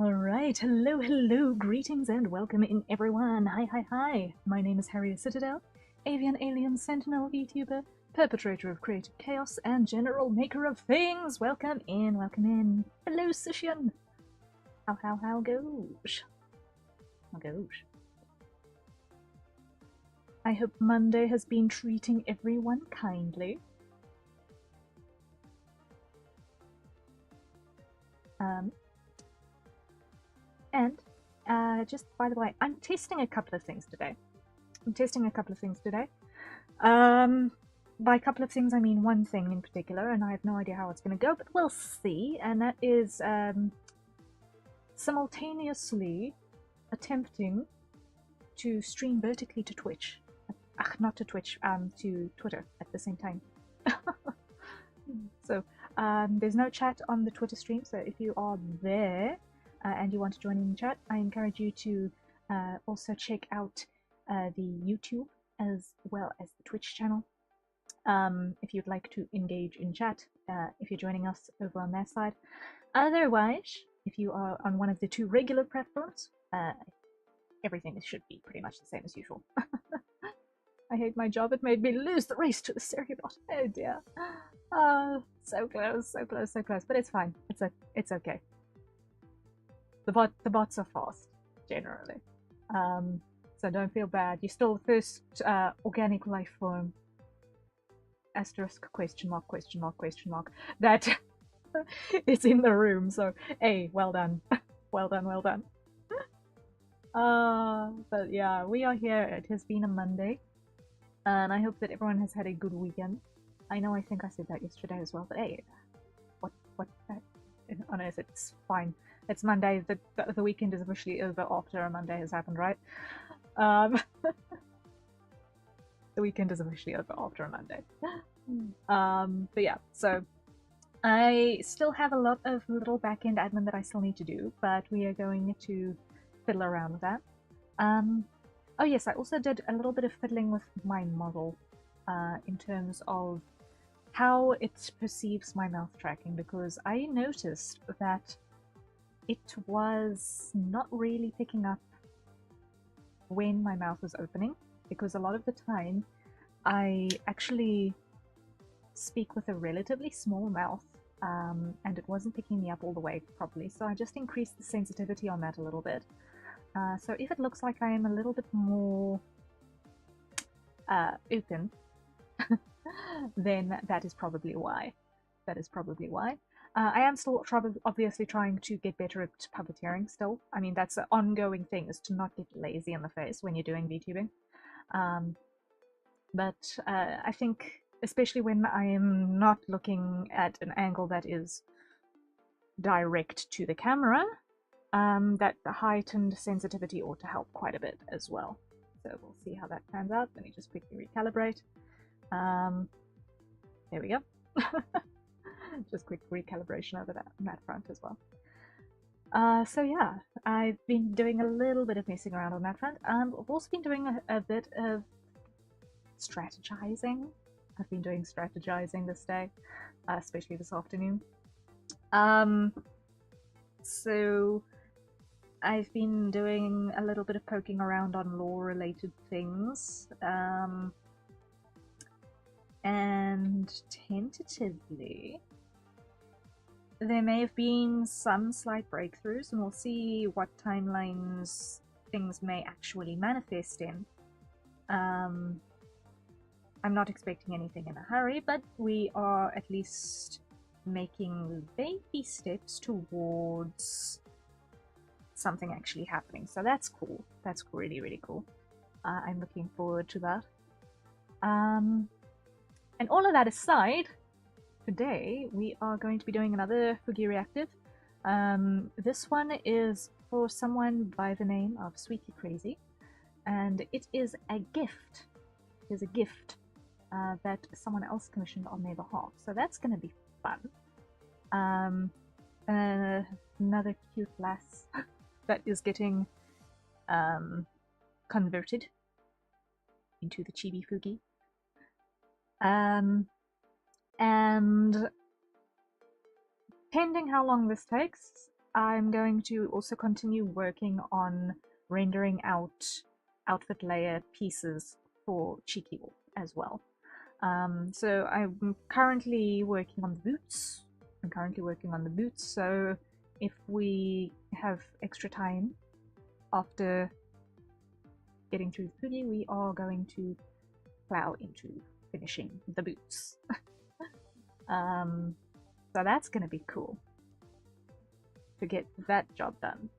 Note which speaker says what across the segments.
Speaker 1: Alright, hello, greetings and welcome in everyone. Hi. My name is Harrier Citadel, avian alien sentinel VTuber, perpetrator of creative chaos, and general maker of things. Welcome in. Hello, Sushian. How goes? I hope Monday has been treating everyone kindly. And just by the way, I'm testing a couple of things today. By a couple of things, I mean one thing in particular, and I have no idea how it's going to go, but we'll see. And that is simultaneously attempting to stream vertically to Twitch. Not to Twitch, to Twitter at the same time. So there's no chat on the Twitter stream, so if you are there and you want to join in the chat, I encourage you to also check out the YouTube as well as the Twitch channel if you'd like to engage in chat, if you're joining us over on their side. Otherwise, if you are on one of the two regular platforms, everything should be pretty much the same as usual. I hate my job. It made me lose the race to the Seriebot. Oh dear. So close. But it's fine. It's okay. The bots are fast, generally. So don't feel bad. You're still the first organic life form. Asterisk, question mark, that is in the room. So, hey, well done. well done. But yeah, we are here. It has been a Monday. And I hope that everyone has had a good weekend. I know I think I said that yesterday as well, but hey, what, oh no, it's fine. It's Monday, the weekend is officially over after a Monday has happened, right? The weekend is officially over after a Monday. But yeah, so I still have a lot of little back-end admin that I still need to do, but we are going to fiddle around with that. Oh yes, I also did a little bit of fiddling with my model in terms of how it perceives my mouth tracking, because I noticed that it was not really picking up when my mouth was opening, because a lot of the time I actually speak with a relatively small mouth and it wasn't picking me up all the way properly, so I just increased the sensitivity on that a little bit. So if it looks like I am a little bit more open, then that is probably why. I am still obviously trying to get better at puppeteering still. I mean, that's an ongoing thing, is to not get lazy in the face when you're doing VTubing. But I think, especially when I am not looking at an angle that is direct to the camera, that the heightened sensitivity ought to help quite a bit as well. So we'll see how that pans out. Let me just quickly recalibrate. There we go. Just quick recalibration over that front as well. So yeah, I've been doing a little bit of messing around on that front. I've also been doing a bit of strategizing. I've been doing strategizing this day, especially this afternoon. So I've been doing a little bit of poking around on lore-related things, and tentatively there may have been some slight breakthroughs, and we'll see what timelines things may actually manifest in. I'm not expecting anything in a hurry, but we are at least making baby steps towards something actually happening. So that's cool. That's really, really cool. I'm looking forward to that. And all of that aside, today we are going to be doing another Fugi reactive. This one is for someone by the name of Sweetie Crazy, and it is a gift. It is a gift that someone else commissioned on their behalf, so that's going to be fun. Another cute lass that is getting converted into the chibi Fugi. And pending how long this takes, I'm going to also continue working on rendering out outfit layer pieces for Cheeky Wolf as well. So I'm currently working on the boots. So if we have extra time after getting through the Fugi, we are going to plow into finishing the boots. So that's gonna be cool to get that job done.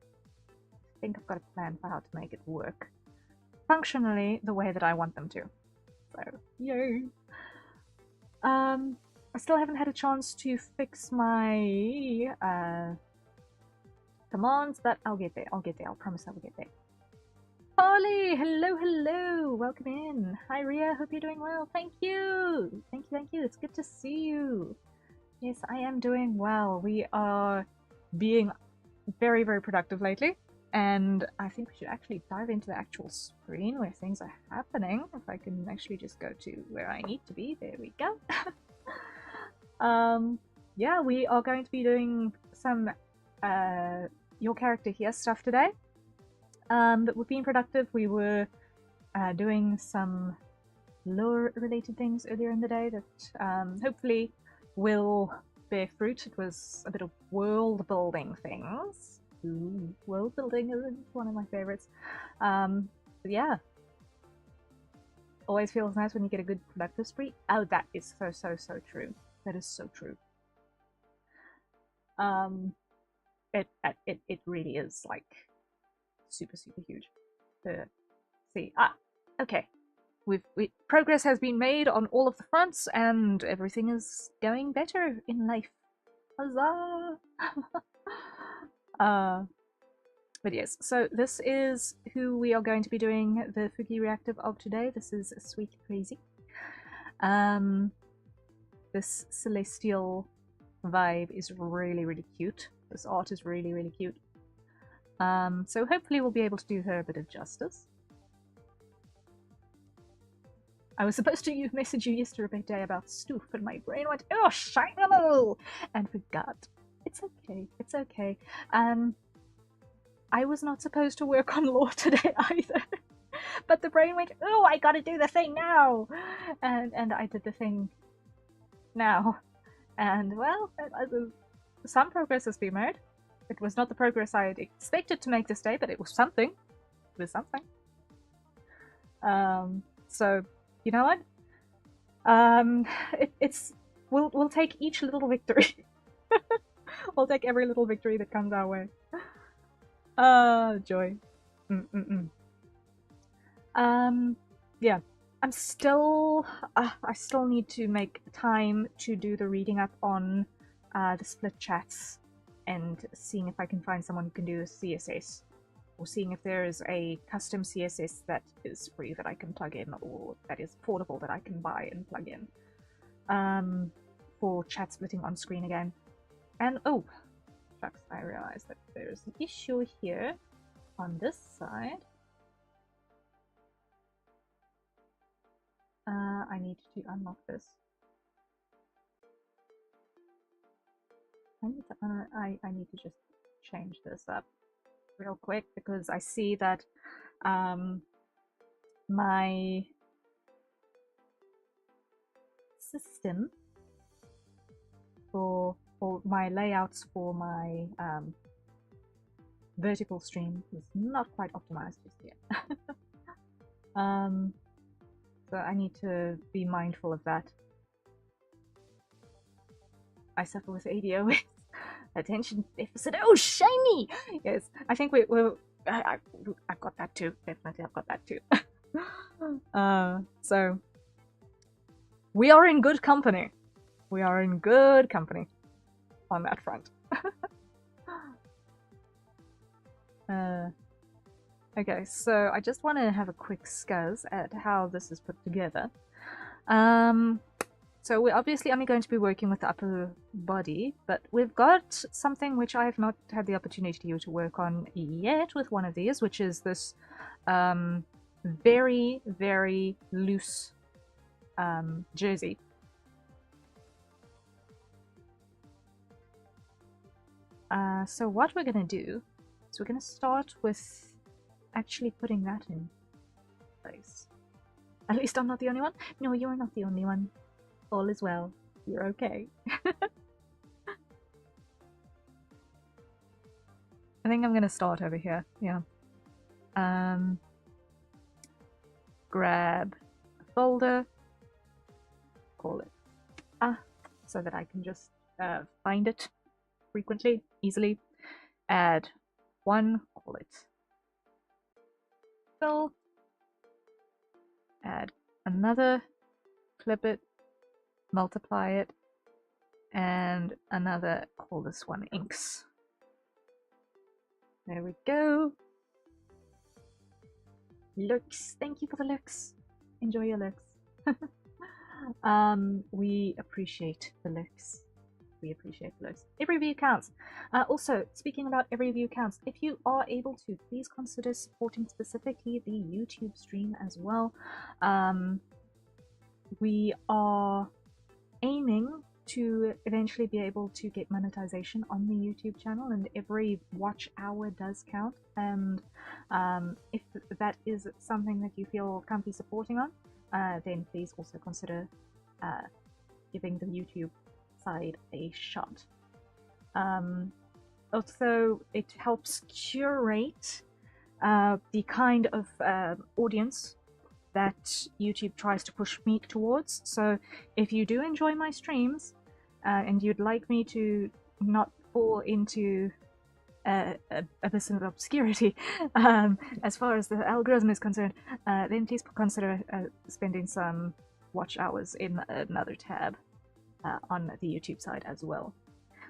Speaker 1: I think I've got a plan for how to make it work functionally the way that I want them to. So, yay! I still haven't had a chance to fix my commands, but I'll get there. I promise I will get there. Polly! Hello, hello! Welcome in. Hi, Ria. Hope you're doing well. Thank you! Thank you. It's good to see you. Yes, I am doing well. We are being very, very productive lately. And I think we should actually dive into the actual screen where things are happening. If I can actually just go to where I need to be. There we go. Yeah, we are going to be doing some your character here stuff today. But we've been productive. We were doing some lore-related things earlier in the day that hopefully will bear fruit. It was a bit of world-building things. Ooh, world-building is one of my favorites. But yeah. Always feels nice when you get a good productive spree. Oh, that is so true. That is so true. It really is like super huge to see. Okay. Progress has been made on all of the fronts, and everything is going better in life. Huzzah! But yes, so this is who we are going to be doing the Fugi reactive of today. This is Sweet Crazy. This celestial vibe is really cute. This art is really cute. So hopefully we'll be able to do her a bit of justice. I was supposed to message you yesterday about Stoof, and my brain went, oh, shiny, and forgot. It's okay. It's okay. I was not supposed to work on lore today either. But the brain went, oh, I gotta do the thing now! And I did the thing now. And, well, some progress has been made. It was not the progress I had expected to make this day, but it was something. It was something. So, you know what? We'll take each little victory. We'll take every little victory that comes our way. Joy. Yeah. I still need to make time to do the reading up on the split chats and seeing if I can find someone who can do the CSS, or seeing if there is a custom CSS that is free that I can plug in, or that is portable that I can buy and plug in for chat splitting on screen again. And oh, shucks, I realized that there's an issue here on this side. I need to unlock this. I need to just change this up real quick, because I see that my system for my layouts for my vertical stream is not quite optimized just yet. So I need to be mindful of that. I suffer with ADO. Attention deficit. Oh, shiny! Yes, I think I've got that too. Definitely, I've got that too. So we are in good company. We are in good company on that front. Okay, so I just want to have a quick scuzz at how this is put together. So we're obviously only going to be working with the upper body, but we've got something which I have not had the opportunity to work on yet with one of these, which is this very loose jersey. So what we're going to do is we're going to start with actually putting that in place. At least I'm not the only one. No, you're not the only one. All is well. You're okay. I think I'm going to start over here. Yeah. Grab a folder. Call it so that I can just find it frequently, easily. Add one, call it fill. Add another, clip it, multiply it, and another, call this one inks. There we go. Looks. Thank you for the looks. Enjoy your looks. We appreciate the looks. We appreciate the looks. Every view counts. Also, speaking about every view counts, if you are able to, please consider supporting specifically the YouTube stream as well. We are aiming to eventually be able to get monetization on the YouTube channel, and every watch hour does count. And if that is something that you feel comfy supporting on, then please also consider giving the YouTube side a shot. Also, it helps curate the kind of audience that YouTube tries to push me towards. So if you do enjoy my streams and you'd like me to not fall into abyss of obscurity as far as the algorithm is concerned, then please consider spending some watch hours in another tab on the YouTube side as well.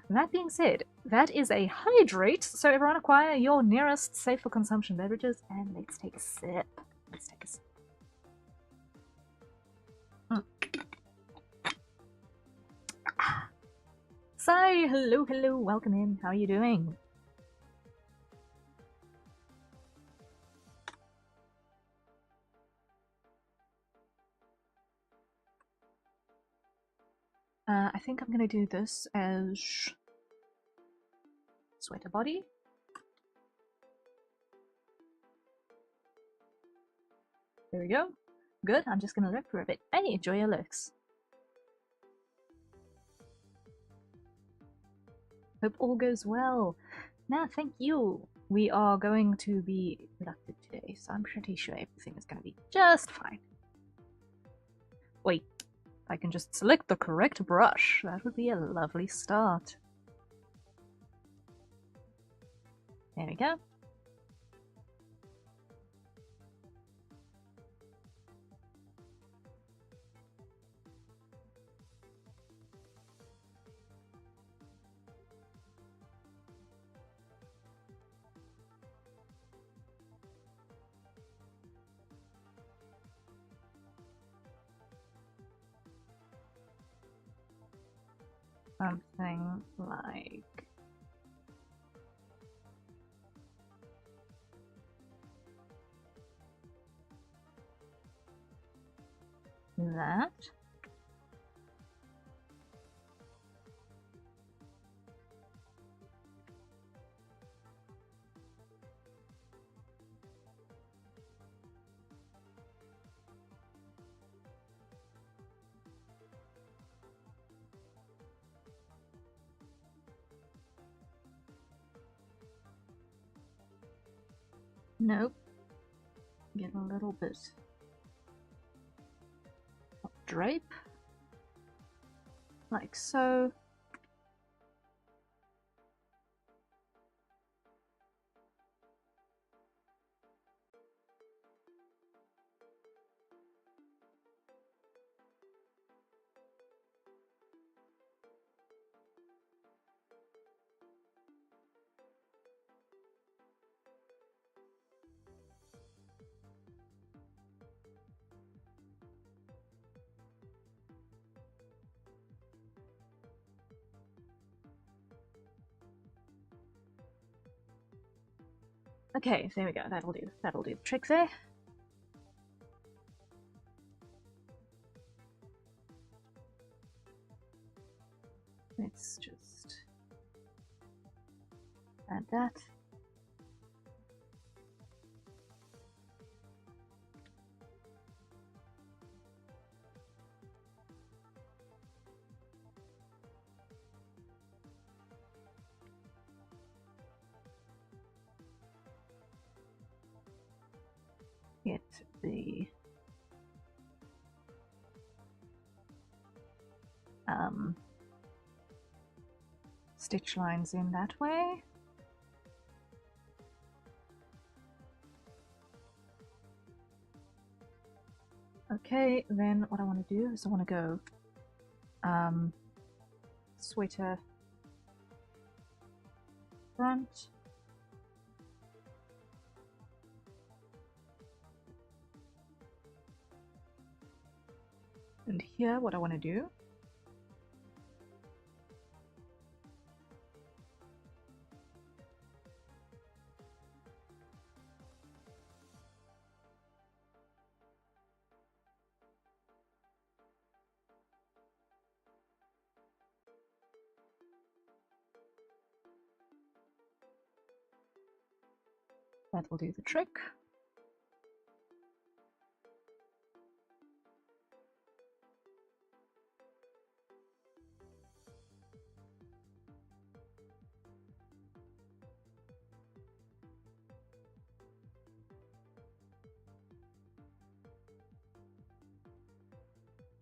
Speaker 1: That being said, that is a hydrate, so everyone acquire your nearest safe for consumption beverages, and let's take a sip. Let's take a sip. Sai, hello, welcome in. How are you doing? I think I'm gonna do this as sweater body. There we go. Good, I'm just gonna look for a bit. Hey, enjoy your looks. Hope all goes well. Now, thank you. We are going to be productive today, so I'm pretty sure everything is gonna be just fine. Wait, I can just select the correct brush. That would be a lovely start. There we go. Something like that. Nope. Get a little bit of drape, like so. Okay, there we go. That'll do. That'll do the trick there. Let's just Add that. Get the stitch lines in that way. Okay, then what I want to do is I want to go sweater front, and here what I want to do that will do the trick.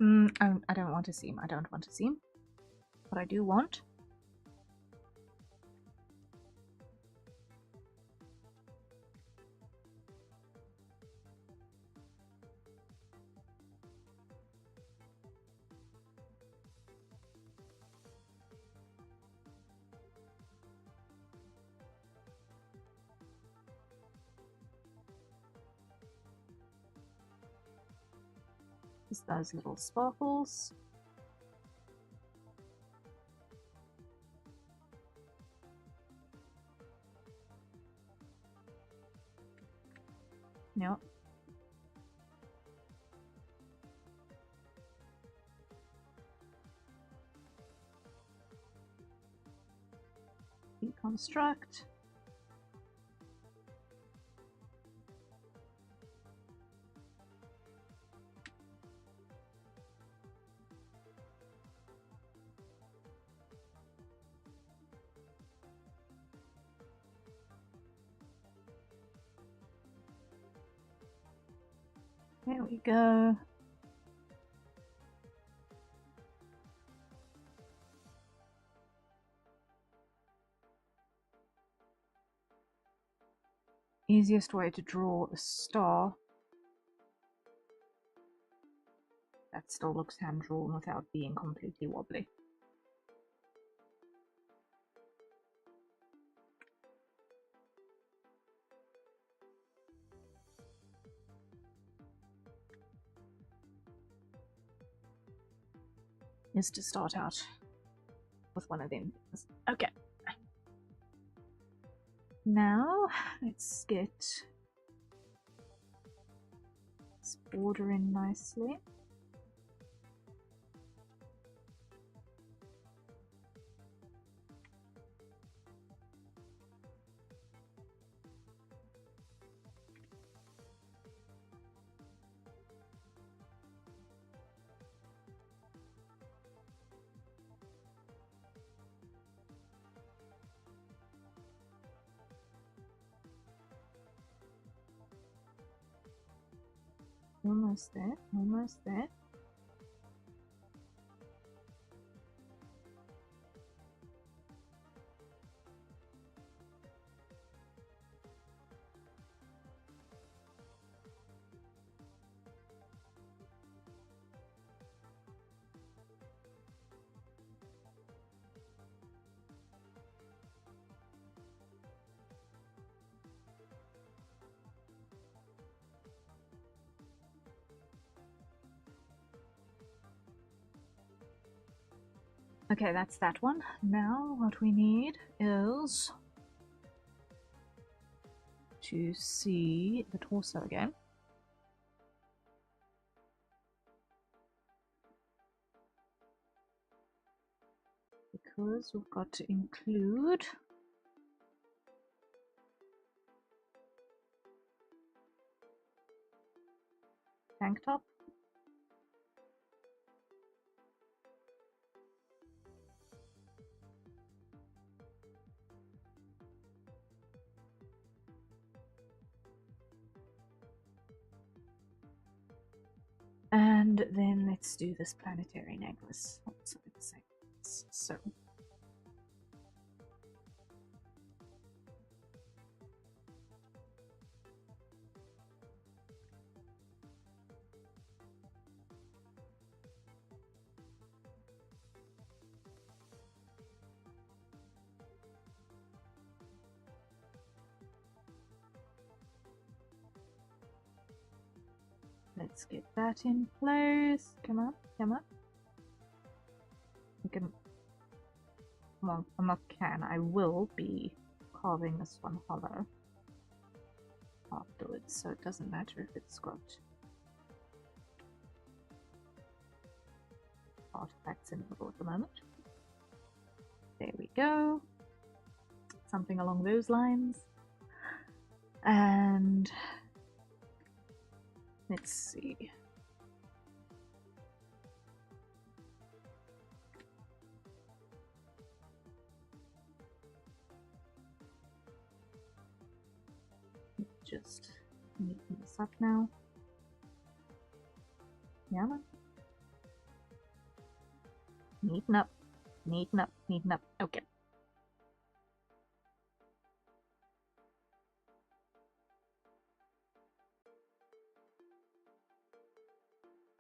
Speaker 1: I don't want a seam. I don't want a seam. What I do want is those little sparkles. Yep. Deconstruct. There we go. Easiest way to draw a star that still looks hand-drawn without being completely wobbly. Is to start out with one of them. Okay. Now let's get this border in nicely. Almost there, almost there. Okay, that's that one. Now what we need is to see the torso again. Because we've got to include tank top. And then let's do this planetary necklace. So let's get that in place. Come on, come on. You can. Well, I'm not can. I will be carving this one hollow afterwards, so it doesn't matter if it's got artifacts in the middle at the moment. There we go. Something along those lines. And let's see. Just neaten this up now. Yeah. Neaten up, neaten up, neaten up. Okay.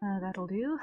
Speaker 1: That'll do.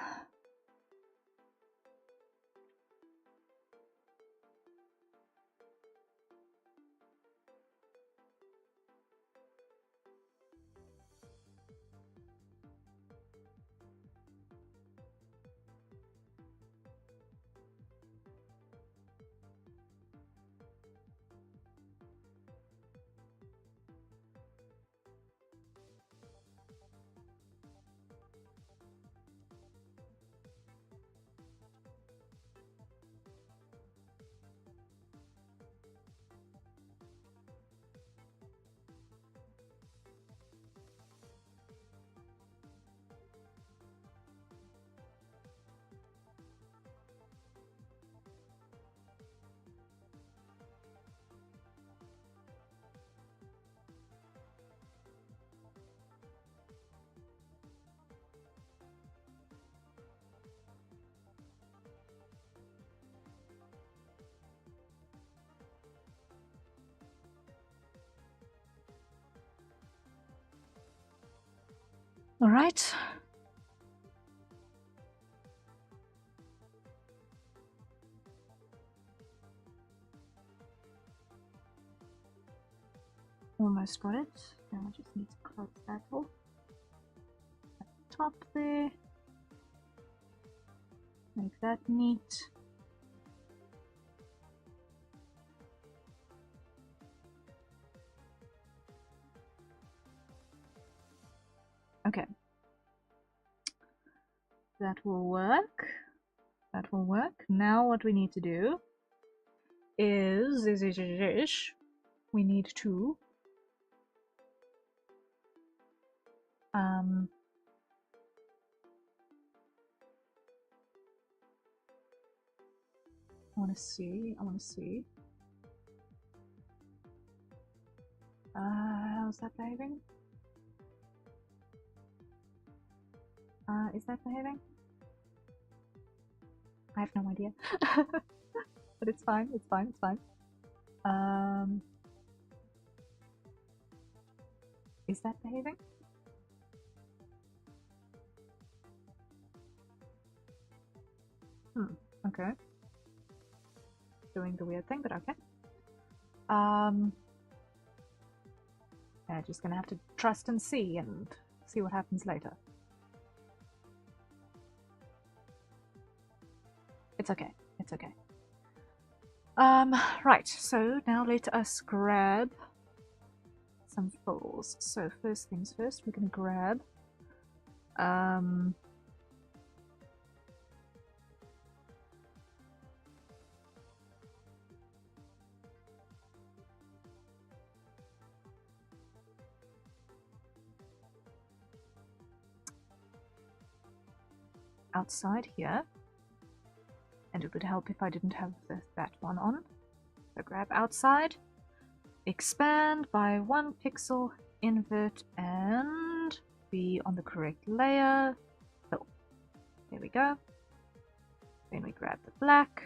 Speaker 1: All right. Almost got it. Now I just need to close that off. At the top there. Make that neat. Okay. That will work. That will work. Now what we need to do is we need to I want to see. How's that behaving? Is that behaving? I have no idea. But it's fine, it's fine, it's fine. Is that behaving? Okay. Doing the weird thing, but okay. Yeah, just gonna have to trust and see what happens later. It's okay, it's okay. Right, so now let us grab some fulls. So first things first, we're gonna grab outside here. And it would help if I didn't have that one on. So grab outside, expand by 1 pixel, invert, and be on the correct layer. Oh, there we go. Then we grab the black,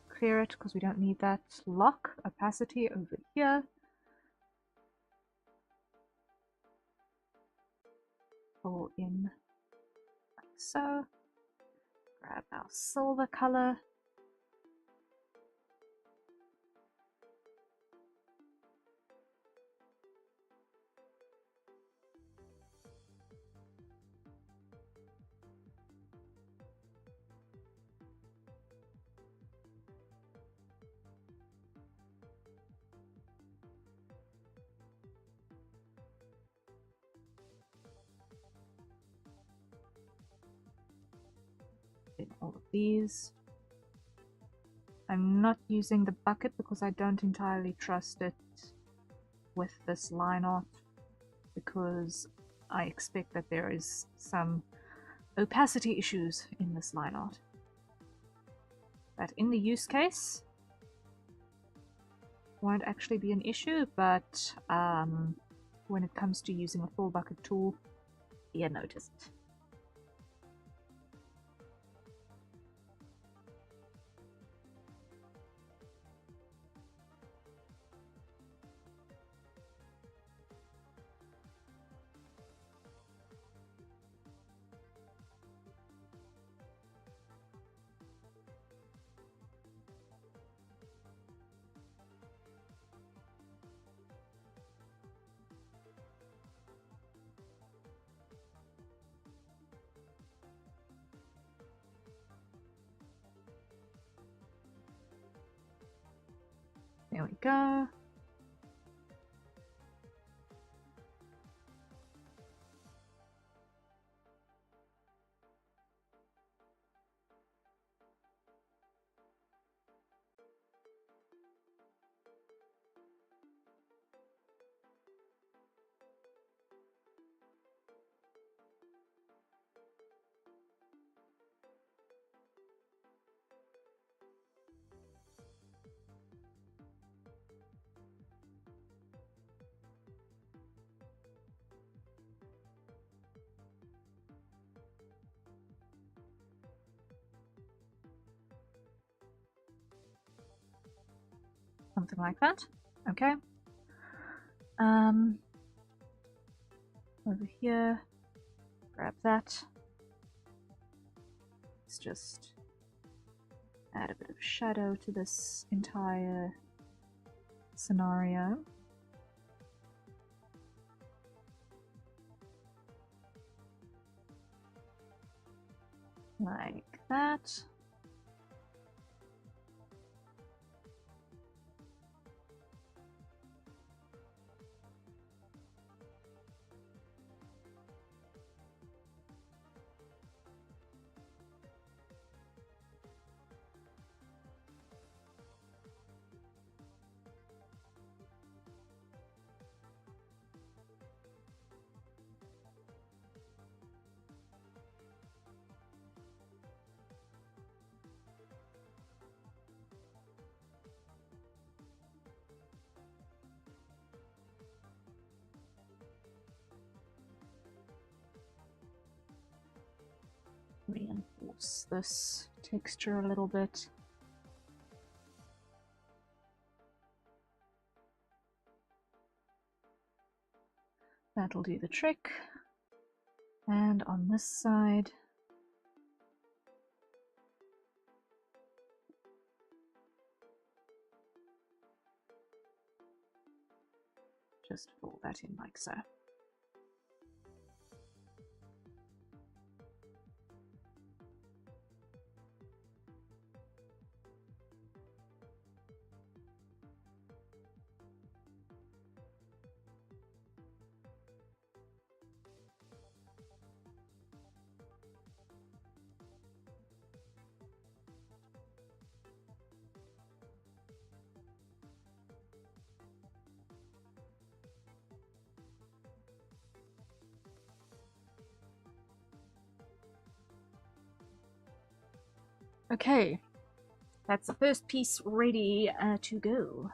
Speaker 1: clear it because we don't need that. Lock opacity over here. Pull in like so. Grab our silver color. In all of these. I'm not using the bucket because I don't entirely trust it with this line art, because I expect that there is some opacity issues in this line art. That in the use case won't actually be an issue, but when it comes to using a full bucket tool, you notice it. There we go. Something like that. Okay. Over here, grab that. Let's just add a bit of shadow to this entire scenario. Like that. Reinforce this texture a little bit. That'll do the trick. And on this side, just fill that in like so. Okay, that's the first piece ready to go.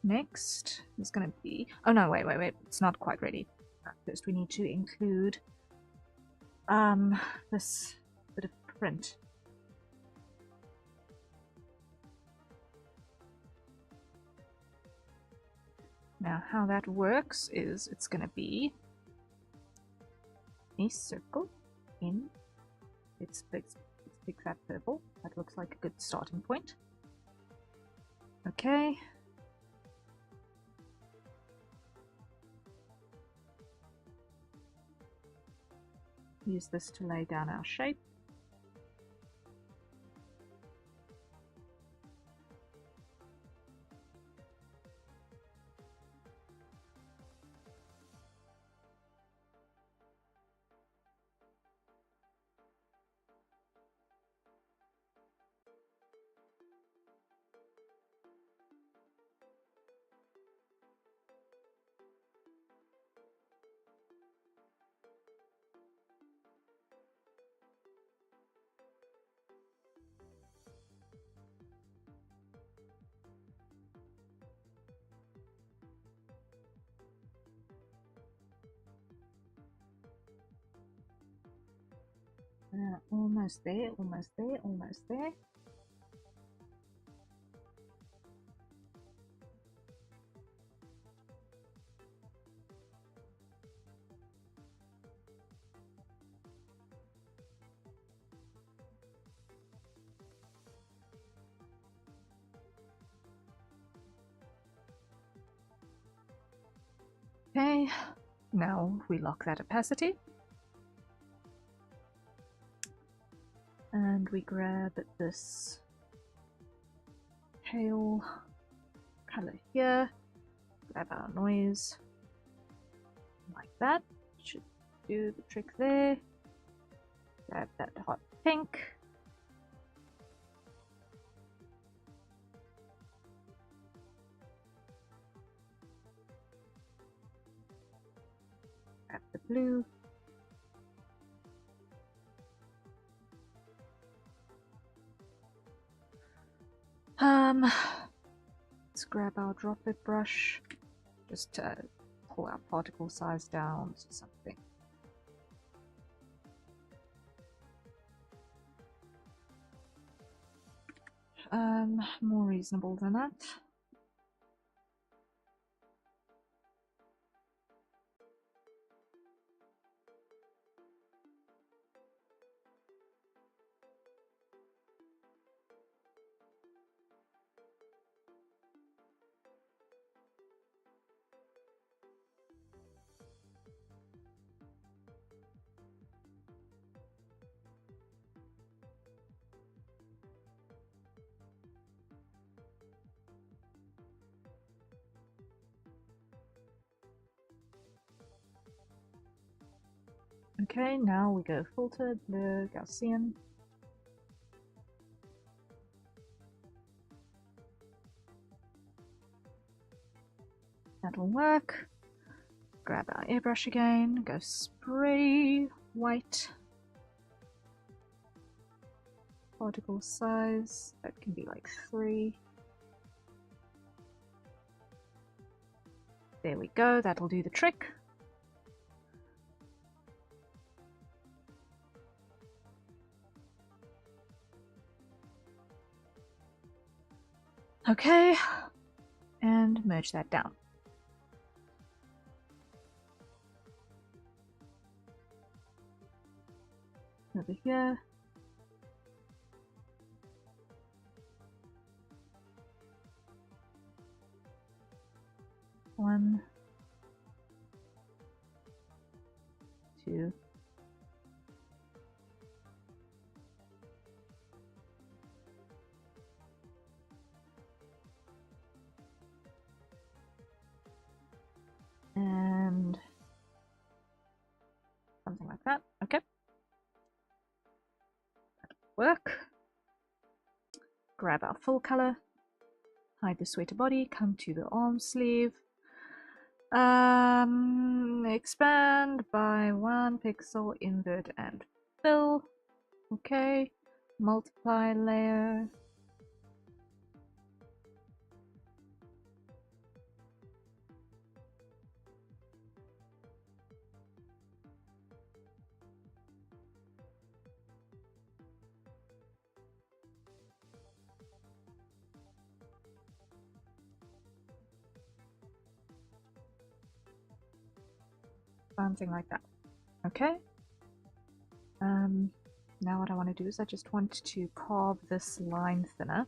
Speaker 1: Next is going to be... oh no, wait, it's not quite ready. First we need to include this bit of print. Now how that works is it's going to be a circle in... let's pick that purple. That looks like a good starting point. Okay. Use this to lay down our shape. Almost there, almost there, almost there. Okay, now we lock that opacity. And we grab this pale color here, grab our noise, like that. Should do the trick there. Grab that hot pink. Grab the blue. Let's grab our droplet brush, just to pull our particle size down to something. More reasonable than that. Okay, now we go filter, blur, Gaussian. That'll work. Grab our airbrush again, go spray white. Particle size, that can be like 3. There we go, that'll do the trick. Okay, and merge that down. Over here. One, 2. And something like that. Okay. That'll work. Grab our full color, hide the sweater body, come to the arm sleeve. Expand by 1 pixel, invert and fill. Okay, multiply layer. Something like that. Okay. Now what I want to do is I just want to carve this line thinner.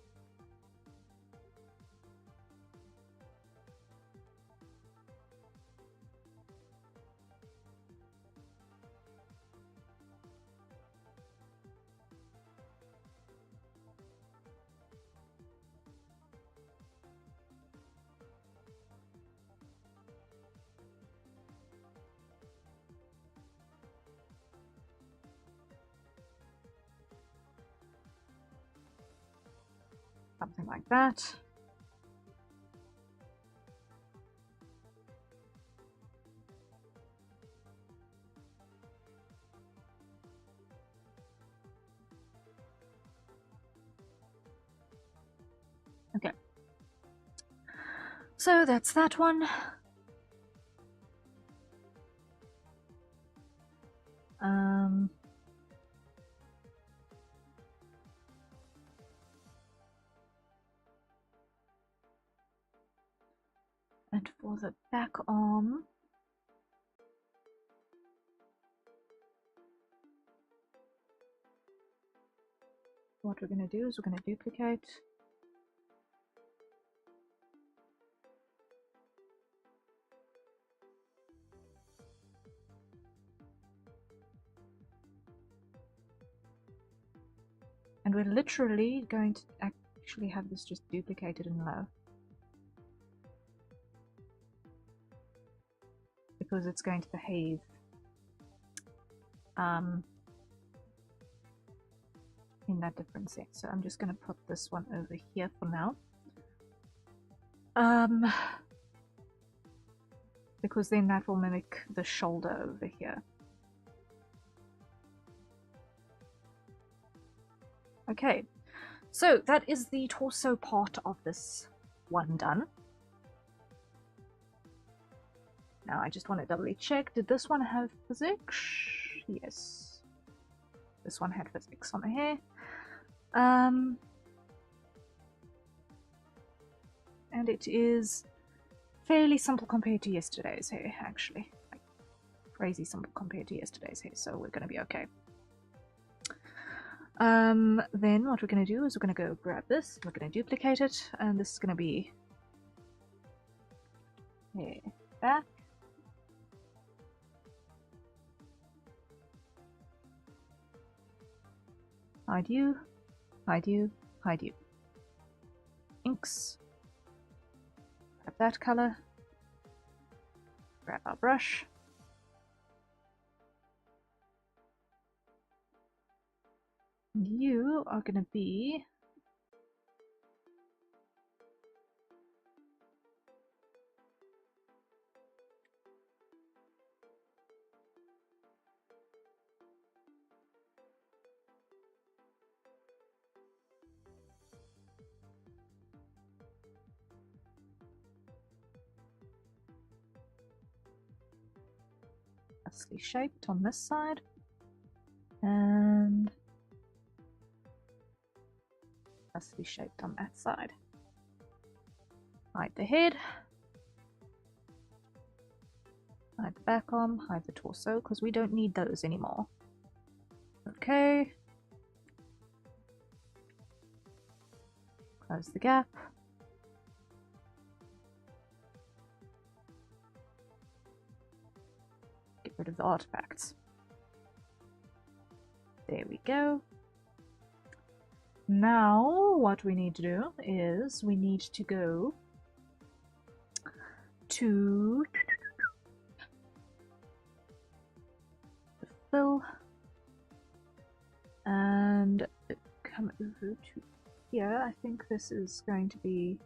Speaker 1: Something like that. Okay. So that's that one. And for the back arm, what we're going to do is we're going to duplicate. And we're literally going to actually have this just duplicated in low. Because it's going to behave in that different sense. So I'm just going to put this one over here for now. Because then that will mimic the shoulder over here. Okay, so that is the torso part of this one done. Now I just want to doubly check, did this one have physics? Yes. This one had physics on the hair. And it is fairly simple compared to yesterday's hair, actually. Like, crazy simple compared to yesterday's hair, so we're going to be okay. Then what we're going to do is we're going to go grab this, we're going to duplicate it, and this is going to be hair back. Hide you, hide you, hide you. Inks. Grab that color. Grab our brush. You are going to be nicely shaped on this side and nicely shaped on that side. Hide the head, hide the back arm, hide the torso, because we don't need those anymore. Okay. Close the gap. Get rid of the artifacts. There we go. Now what we need to do is we need to go to the fill and come over to here. I think this is going to be,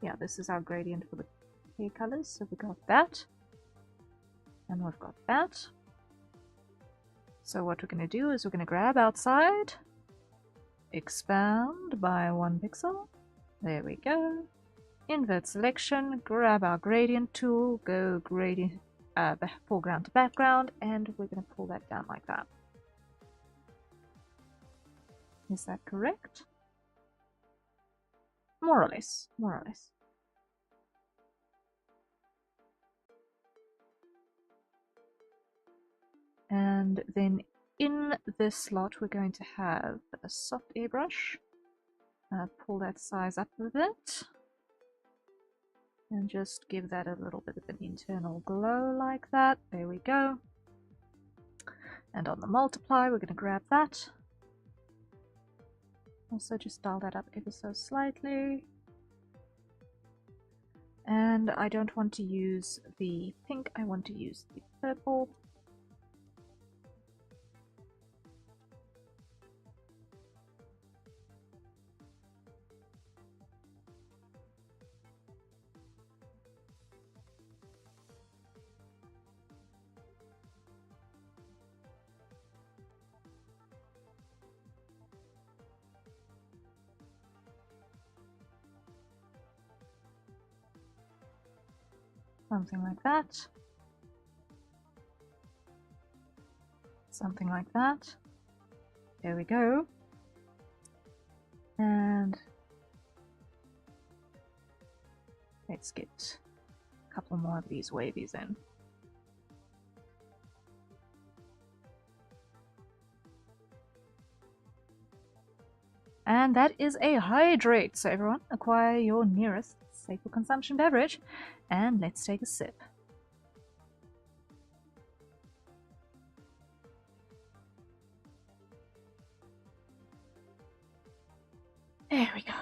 Speaker 1: yeah, this is our gradient for the hair colors. So we got that and we've got that. So what we're going to do is we're going to grab outside, expand by 1 pixel. There we go. Invert selection, grab our gradient tool, go gradient foreground to background, and we're going to pull that down like that. Is that correct? More or less, more or less. And then in this slot, we're going to have a soft airbrush. Pull that size up a bit. And just give that a little bit of an internal glow like that. There we go. And on the multiply, we're going to grab that. Also just dial that up ever so slightly. And I don't want to use the pink, I want to use the purple. Something like that. Something like that. There we go. And let's get a couple more of these wavies in. And that is a hydrate. So everyone, acquire your nearest safe for consumption beverage, and let's take a sip. There we go.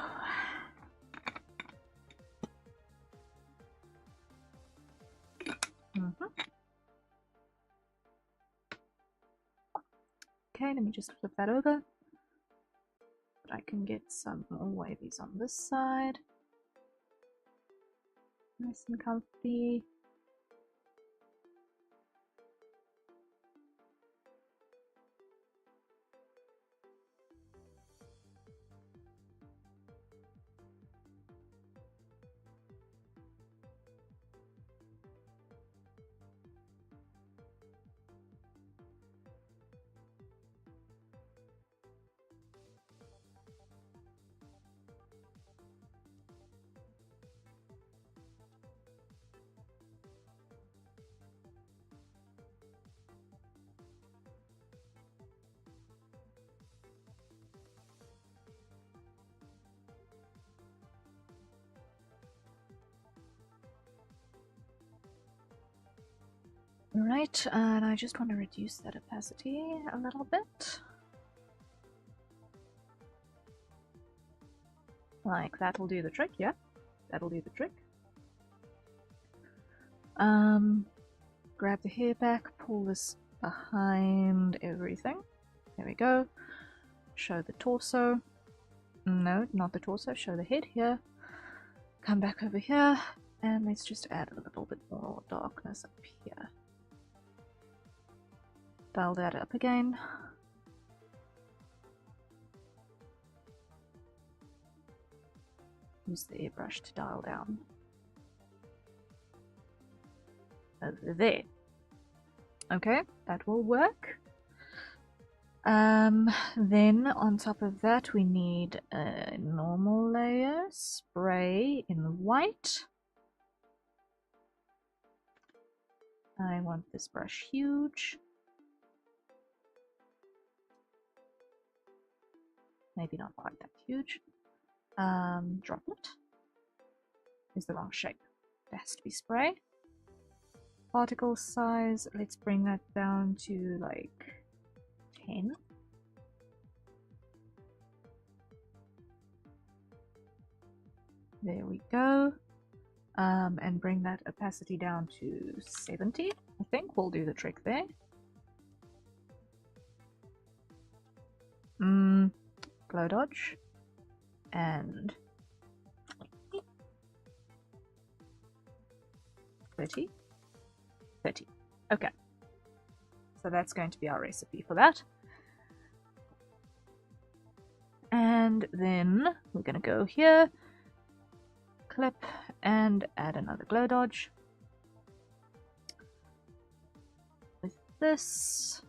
Speaker 1: Okay, let me just flip that over. But I can get some more wavies on this side. Nice and comfy. Right, and I just want to reduce that opacity a little bit. Like, that'll do the trick, yeah? That'll do the trick. Grab the hair back, pull this behind everything. There we go. Show the torso. No, not the torso, show the head here. Come back over here, and let's just add a little bit more darkness up here. Dial that up again. Use the airbrush to dial down. Over there. Okay, that will work. Then on top of that we need a normal layer, spray in white. I want this brush huge. Maybe not quite that huge. Droplet is the wrong shape. It has to be spray. Particle size, let's bring that down to like 10. There we go. And bring that opacity down to 70. I think we'll do the trick there. Glow dodge. And 30. Okay. So that's going to be our recipe for that. And then we're going to go here, clip, and add another glow dodge. With this.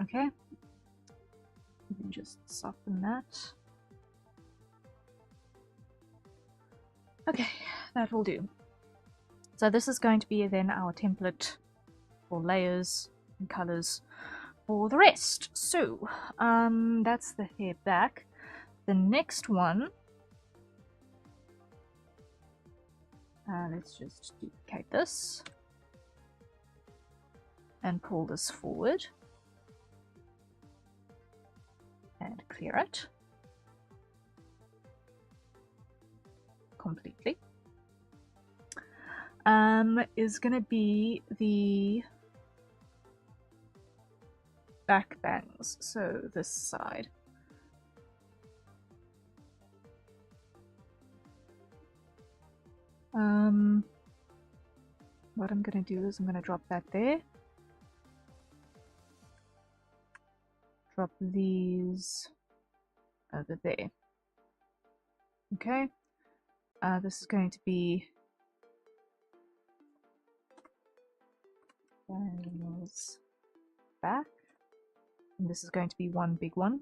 Speaker 1: Okay. Just soften that. Okay, that will do. So this is going to be then our template for layers and colors for the rest. So that's the hair back. The next one, let's just duplicate this and pull this forward and clear it completely. Is going to be the back bangs, so this side. What I'm going to do is I'm going to drop that there. Drop these over there. Okay. This is going to be bangs back, and this is going to be one big one.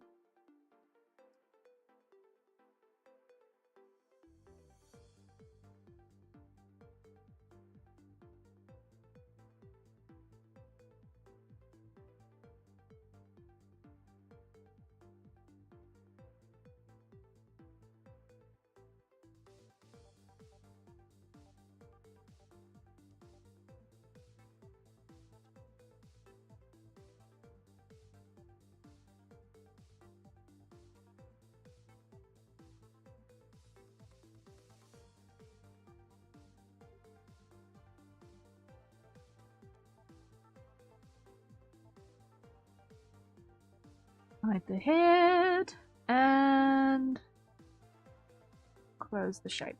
Speaker 1: Hide the head and close the shape.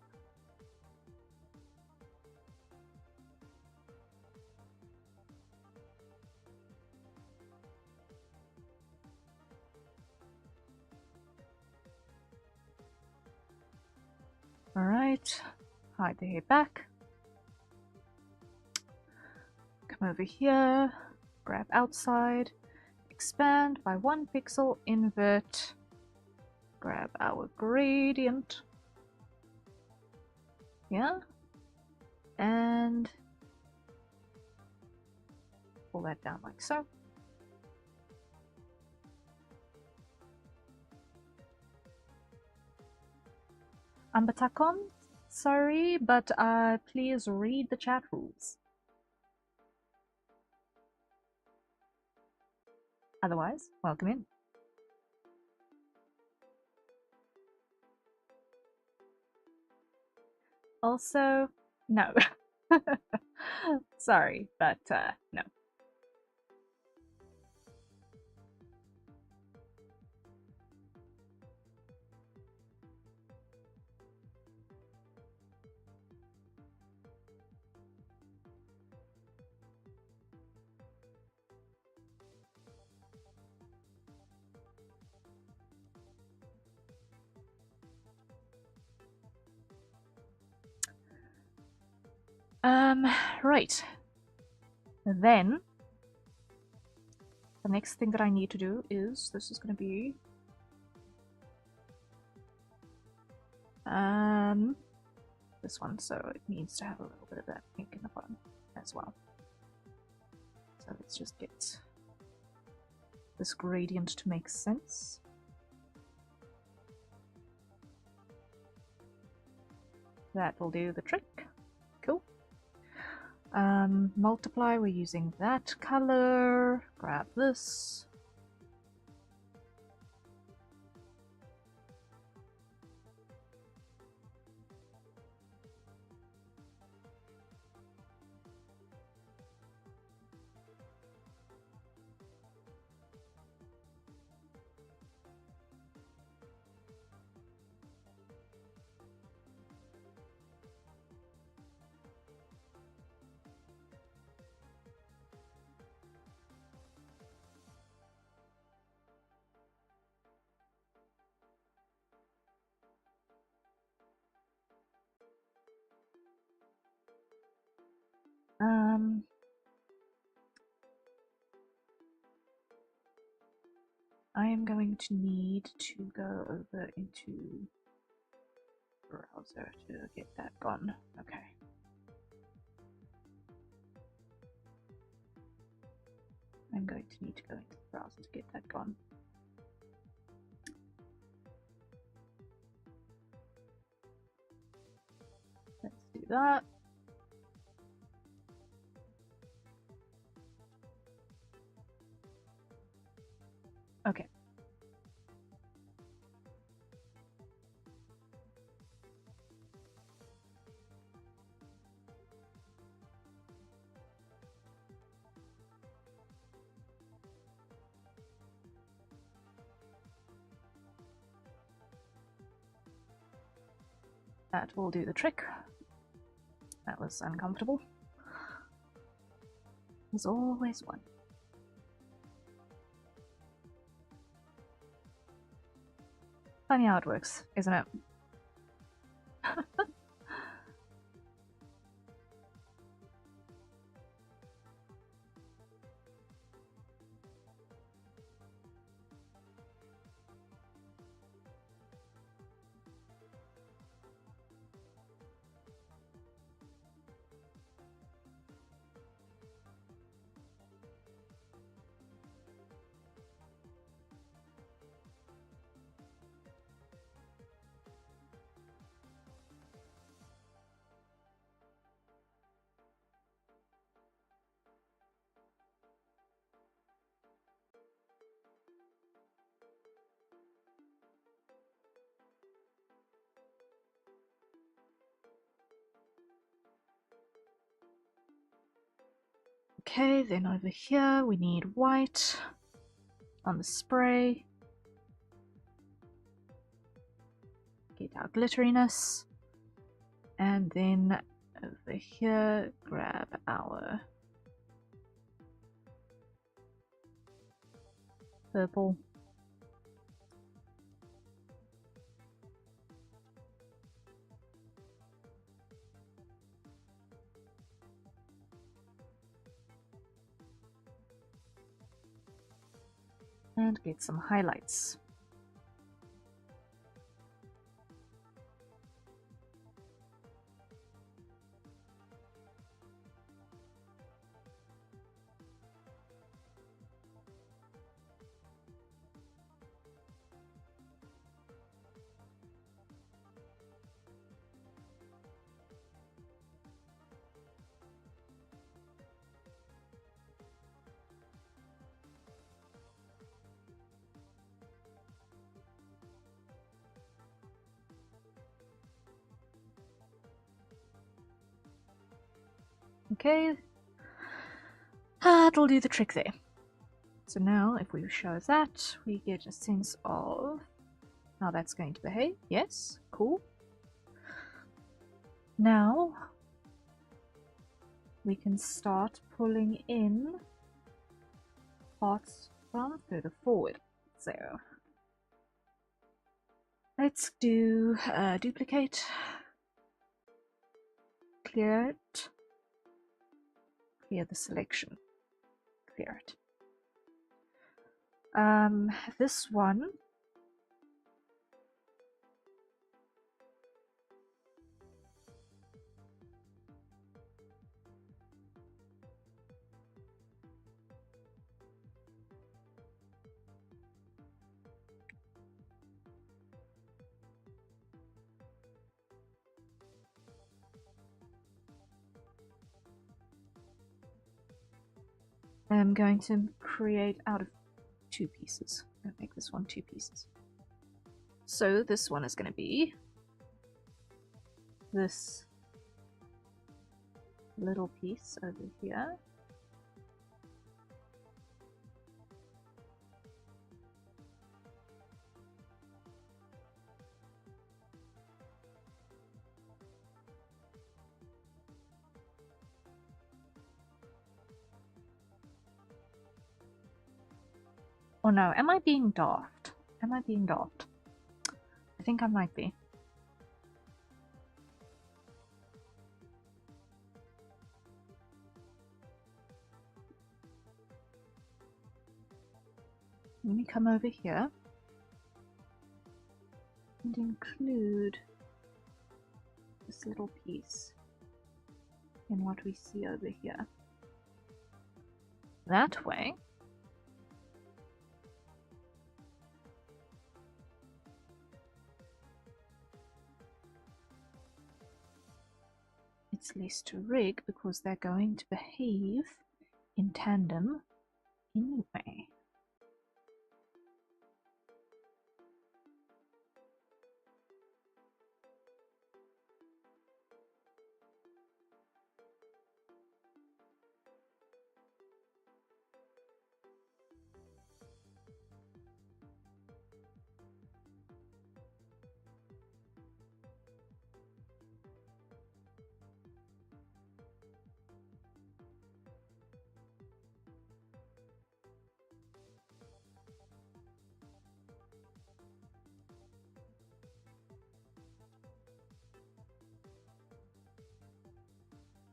Speaker 1: Alright, hide the hair back. Come over here, grab outside. Expand by 1 pixel, invert, grab our gradient, yeah, and pull that down like so. Ambatakon, sorry, but please read the chat rules. Otherwise, welcome in. Also, no. Sorry, but no. Right. Then the next thing that I need to do is this is going to be this one, so it needs to have a little bit of that pink in the bottom as well. So let's just get this gradient to make sense. That will do the trick. Cool. Multiply, we're using that color. Grab this. I am going to need to go over into browser to get that gone. Okay. I'm going to need to go into the browser to get that gone. Let's do that. Okay. That will do the trick. That was uncomfortable. There's always one. Funny how it works, isn't it? Okay, then over here we need white on the spray. Get our glitteriness. And then over here, grab our purple. And get some highlights. Okay. That'll do the trick there. So now, if we show that, we get a sense of how that's going to behave. Yes, cool. Now, we can start pulling in parts from further forward. So, let's do duplicate, clear it, clear the selection, clear it. This one, I'm going to create out of 2 pieces. I'm going to make this one 2 pieces. So this one is going to be this little piece over here. Oh no, am I being daft? Am I being daft? I think I might be. Let me come over here and include this little piece in what we see over here. That way, it's less to rig because they're going to behave in tandem anyway.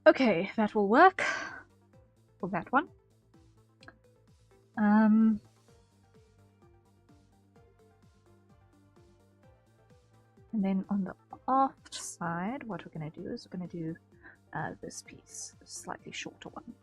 Speaker 1: Okay, that will work for that one. And then on the aft side, what we're going to do is we're going to do this piece, the slightly shorter one.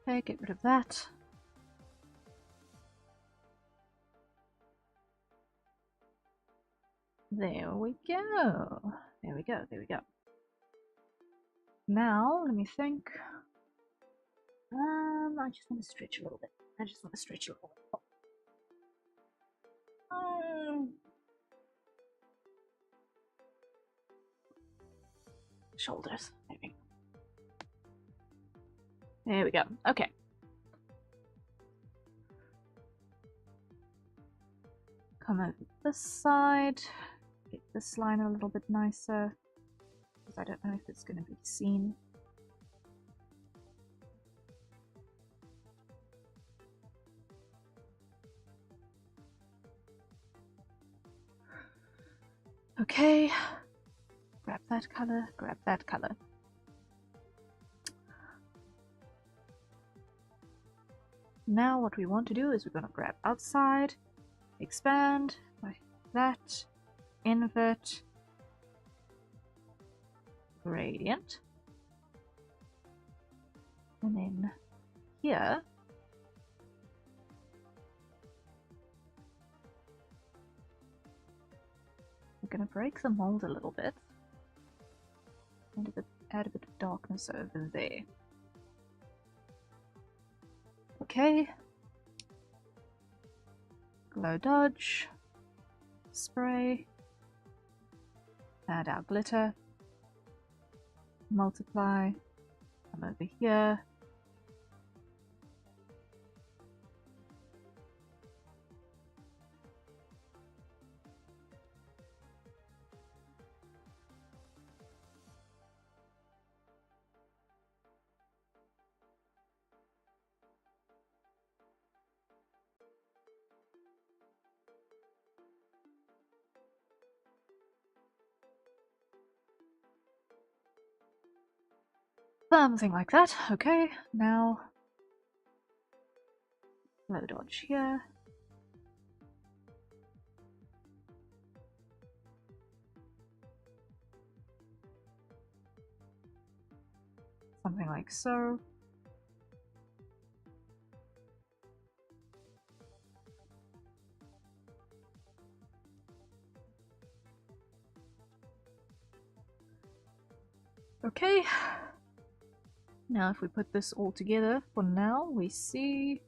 Speaker 1: Okay, get rid of that. There we go. There we go. There we go. Now, let me think. I just want to stretch a little bit. I just want to stretch a little bit. Shoulders. Maybe. There we go. Okay. Come over this side. Get this line a little bit nicer. Because I don't know if it's going to be seen. Okay. Grab that color. Grab that color. Now what we want to do is we're going to grab outside, expand like that, invert, gradient, and then here we're going to break the mold a little bit and add a bit of darkness over there. Okay, glow dodge, spray, add our glitter, multiply, come over here, something like that. Okay, now glow dodge here. Something like so. Okay. Now if we put this all together, for now we see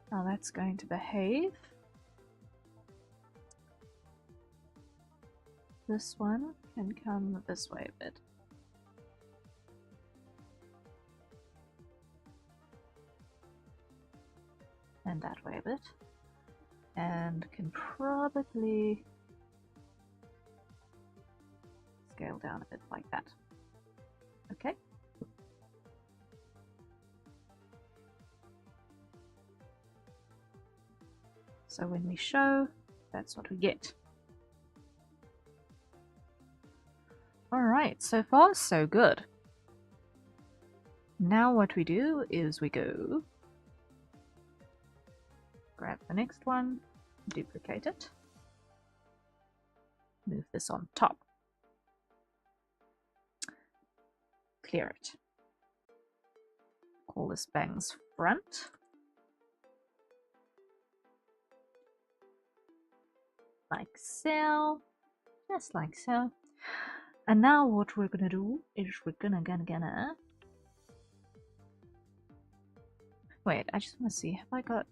Speaker 1: how that's going to behave. This one can come this way a bit. And that way a bit. And can probably scale down a bit like that. Okay. So when we show, that's what we get. Alright, so far so good. Now what we do is we go grab the next one, duplicate it, move this on top, clear it, call this bangs front, like so, just like so. And now what we're gonna do is we're gonna wait, I just want to see, have I got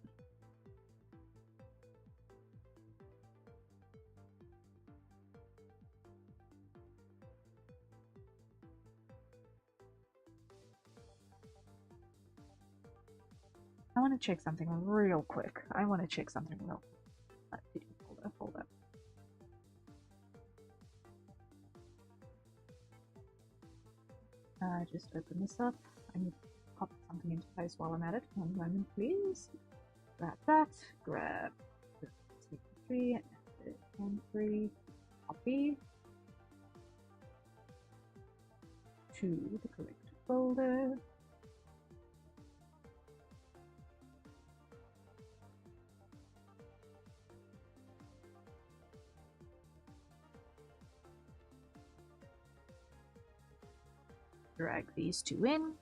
Speaker 1: I want to check something real quick. Hold up. Just open this up. I need to pop something into place while I'm at it. One moment, please. Grab that. Grab the 3 and 3. Copy to the correct folder. Drag these two in.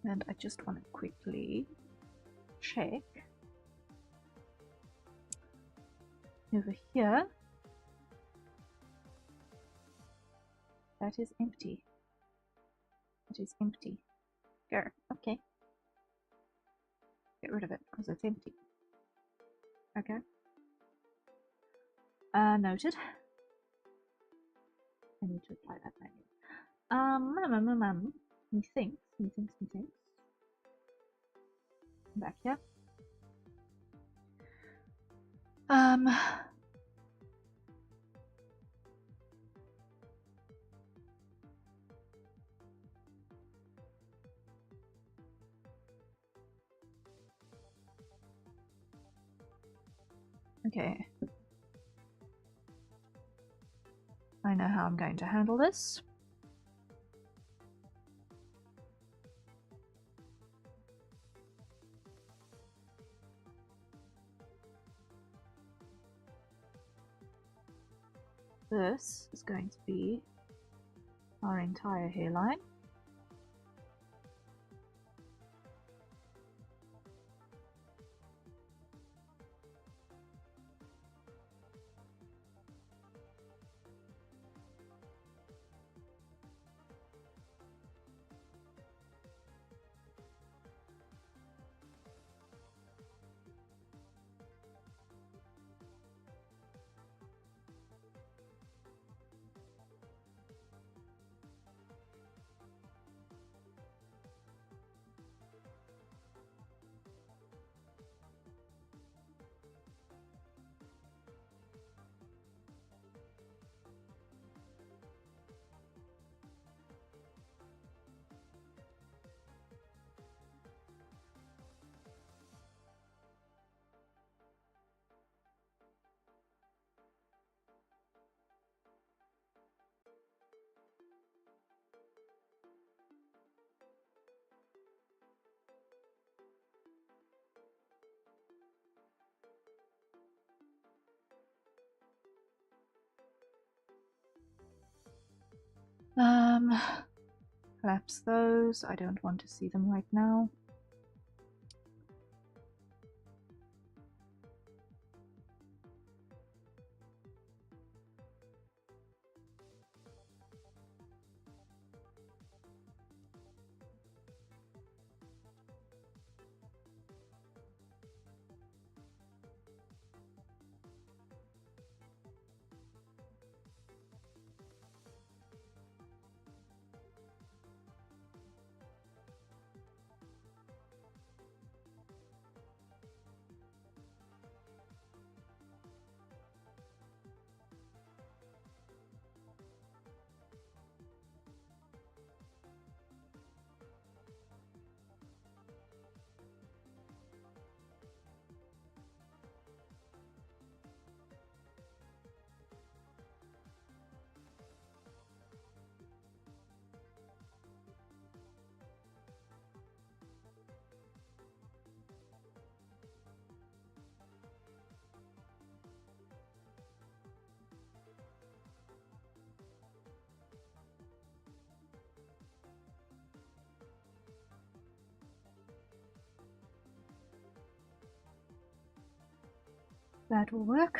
Speaker 1: And I just want to quickly check over here. That is empty. That is empty. Go. Okay. Get rid of it because it's empty. Okay. Noted. I need to apply that manually. Methinks. back here. Okay. I know how I'm going to handle this. This is going to be our entire hairline. Collapse those. I don't want to see them right now. That will work.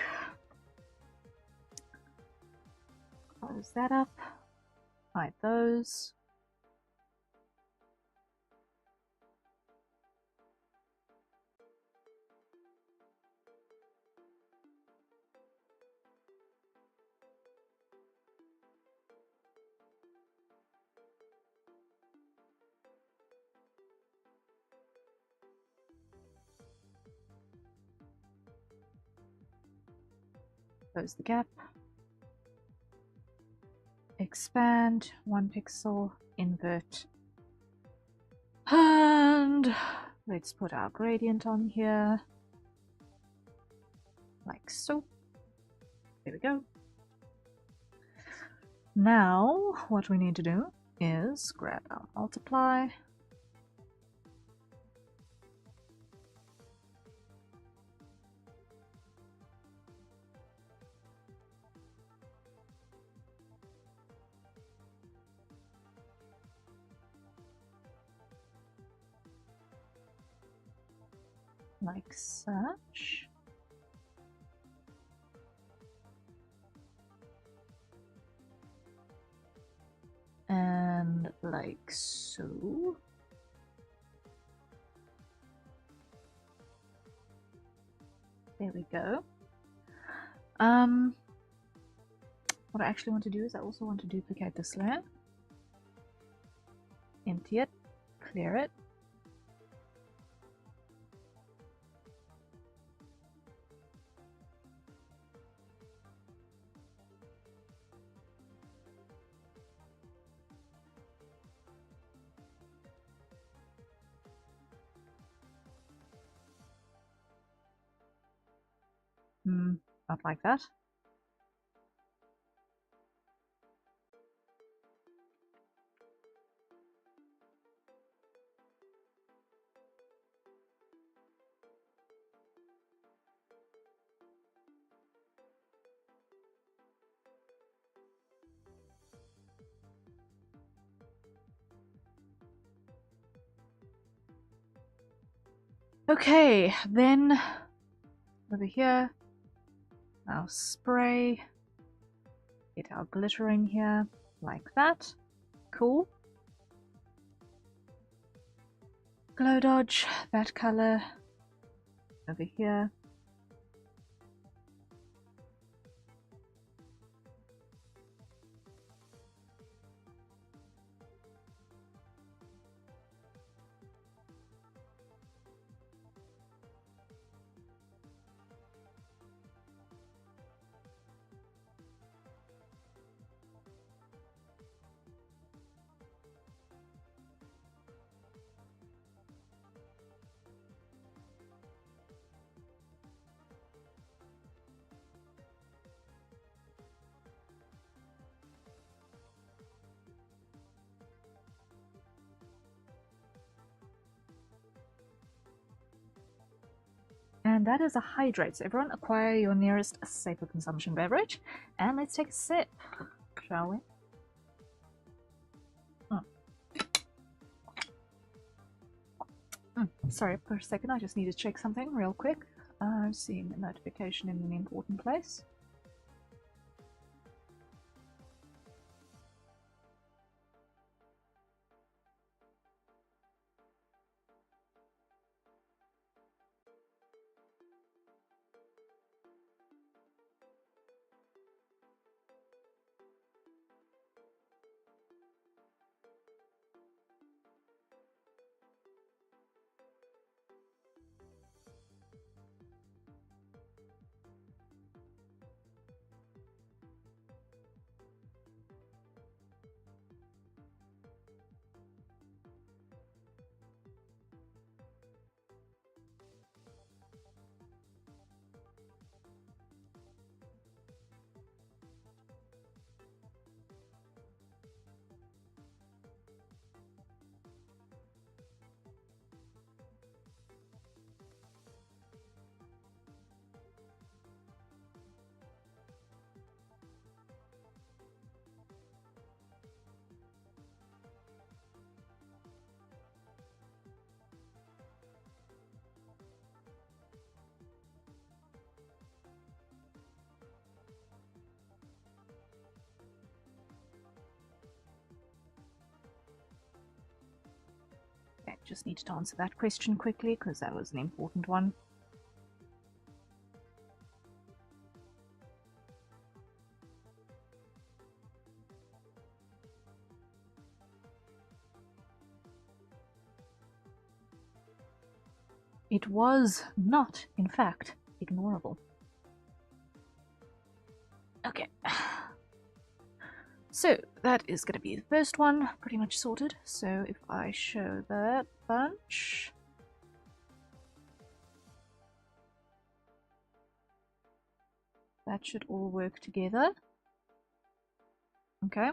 Speaker 1: Close that up. Hide those. Close the gap. Expand 1 pixel, invert. And let's put our gradient on here. Like so. There we go. Now, what we need to do is grab our multiply. Like such. And like so. There we go. What I actually want to do is I also want to duplicate this layer. Empty it, clear it. Not like that. Okay, then over here, our spray, get our glitter in here, like that. Cool. Glow dodge, that color, over here. And that is a hydrate. So everyone acquire your nearest safer consumption beverage. And let's take a sip, shall we? Sorry, for a second, I just need to check something real quick. I'm seeing a notification in an important place. Okay, just needed to answer that question quickly because that was an important one. It was not, in fact, ignorable. Okay. So, that is going to be the first one, pretty much sorted. So, if I show that bunch... that should all work together. Okay.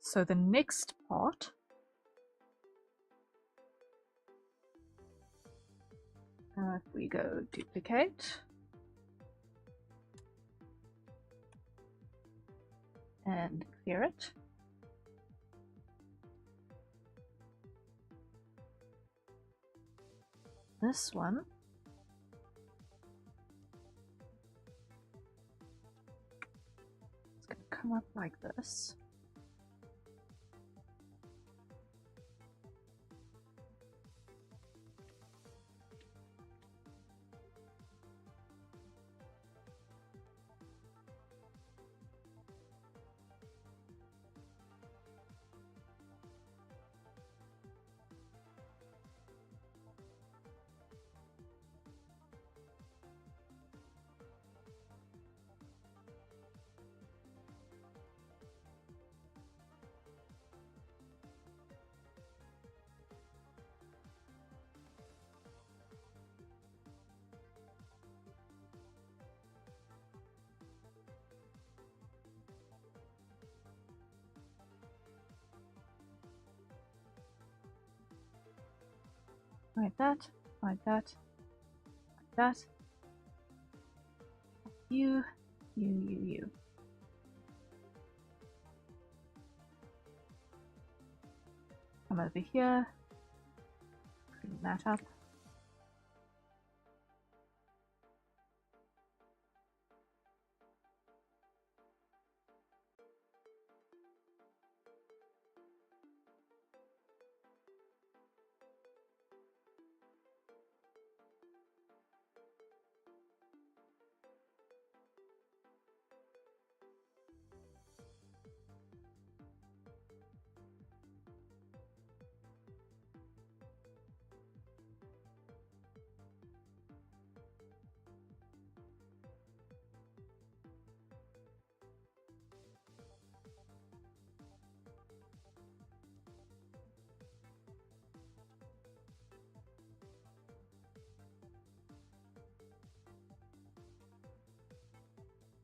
Speaker 1: So the next part if we go duplicate and clear it. This one is going to come up like this. Like that, like that, like that. You. Come over here. Clean that up.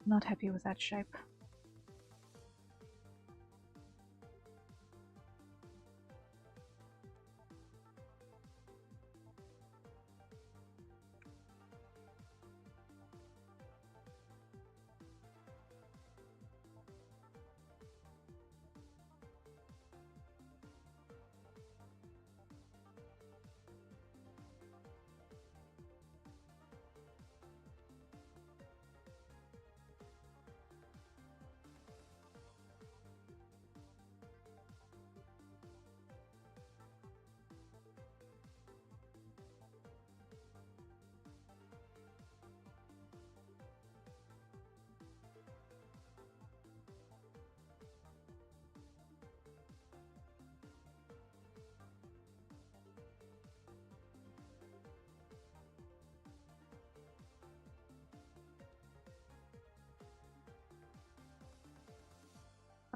Speaker 1: Not happy with that shape.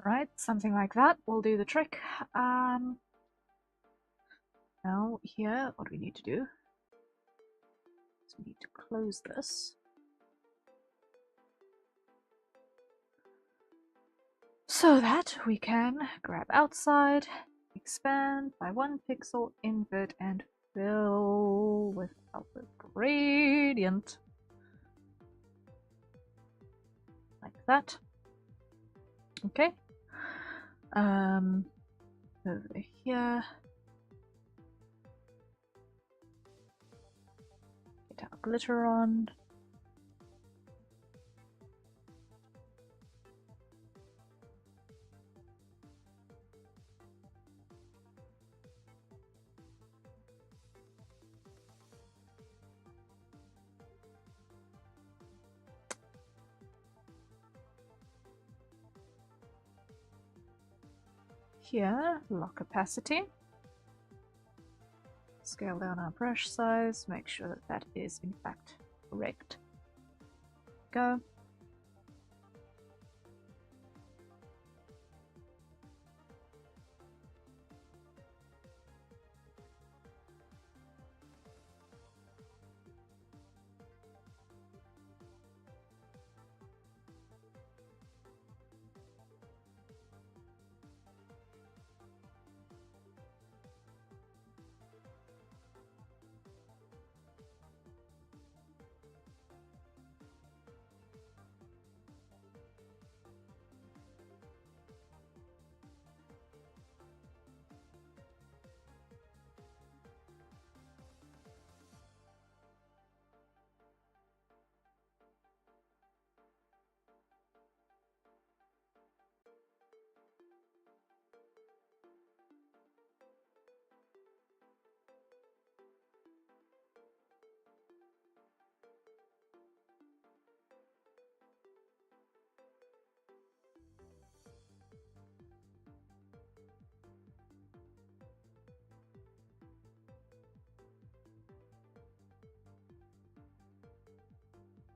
Speaker 1: Right, something like that will do the trick. Now here, what we need to do is we need to close this. So that we can grab outside, expand by 1 pixel, invert, and fill with our gradient. Like that. Okay. Over here. Get our glitter on. Here, lock opacity. Scale down our brush size, make sure that that is in fact correct. Go.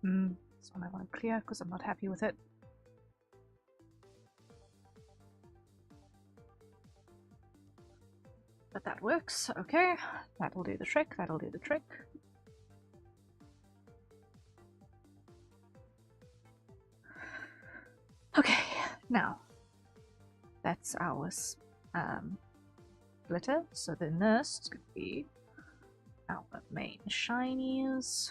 Speaker 1: This one I want to clear because I'm not happy with it. But that works, okay. That'll do the trick, that'll do the trick. Okay, now that's our glitter. So the nurse is going to be our main shinies,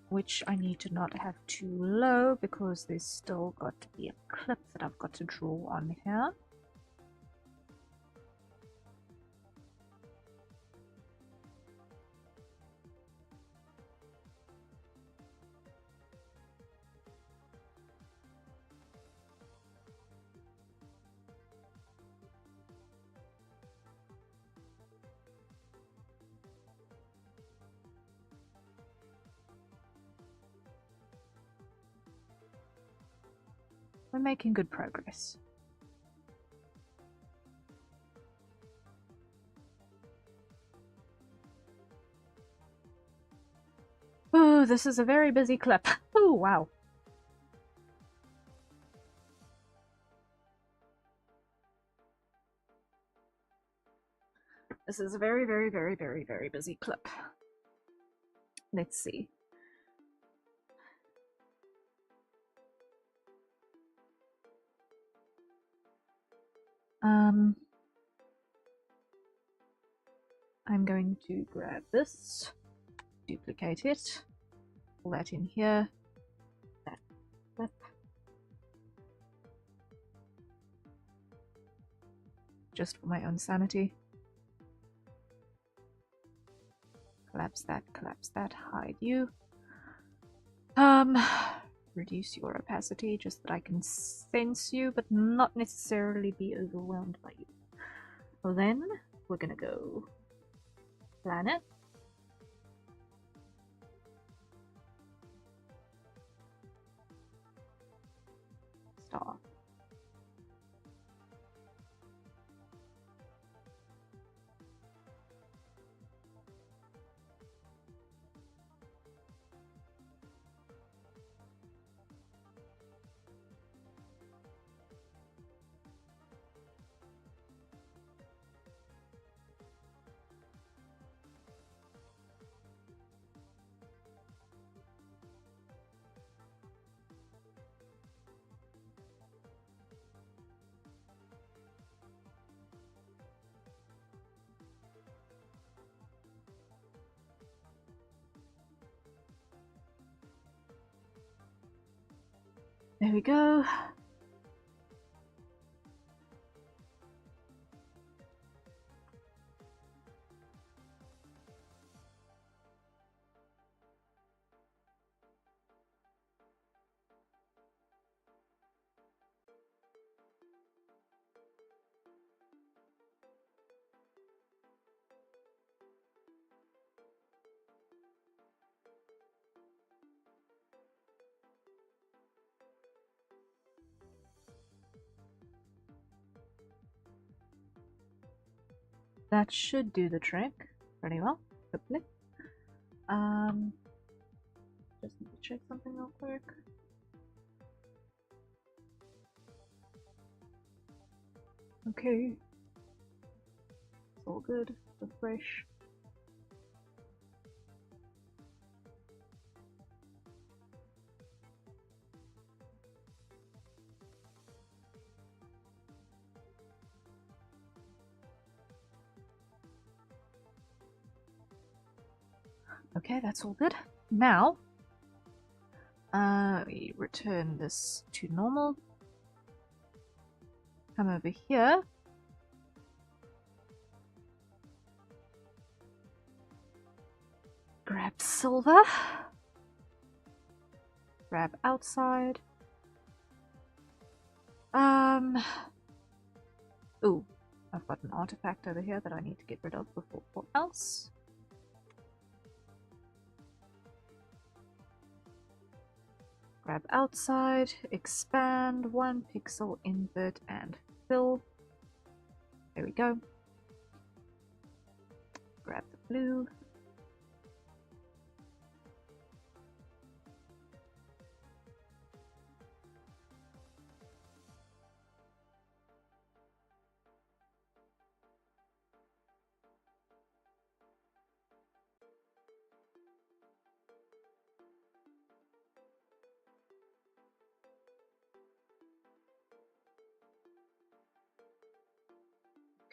Speaker 1: which I need to not have too low because there's still got to be a clip that I've got to draw on here. We're making good progress. Ooh, this is a very busy clip. Ooh, wow. This is a very, very, very, very, very busy clip. Let's see. I'm going to grab this, duplicate it, pull that in here, that clip. Just for my own sanity. Collapse that, hide you. Reduce your opacity, just that I can sense you, but not necessarily be overwhelmed by you. Well, then, we're gonna go planet. Star. There we go. That should do the trick pretty well, hopefully. Just need to check something real quick. Okay. It's all good. Refresh. Okay, that's all good. Now, we return this to normal. Come over here. Grab silver. Grab outside. Ooh, I've got an artifact over here that I need to get rid of before all else. Grab outside, expand, 1 pixel, invert, and fill. There we go. Grab the blue.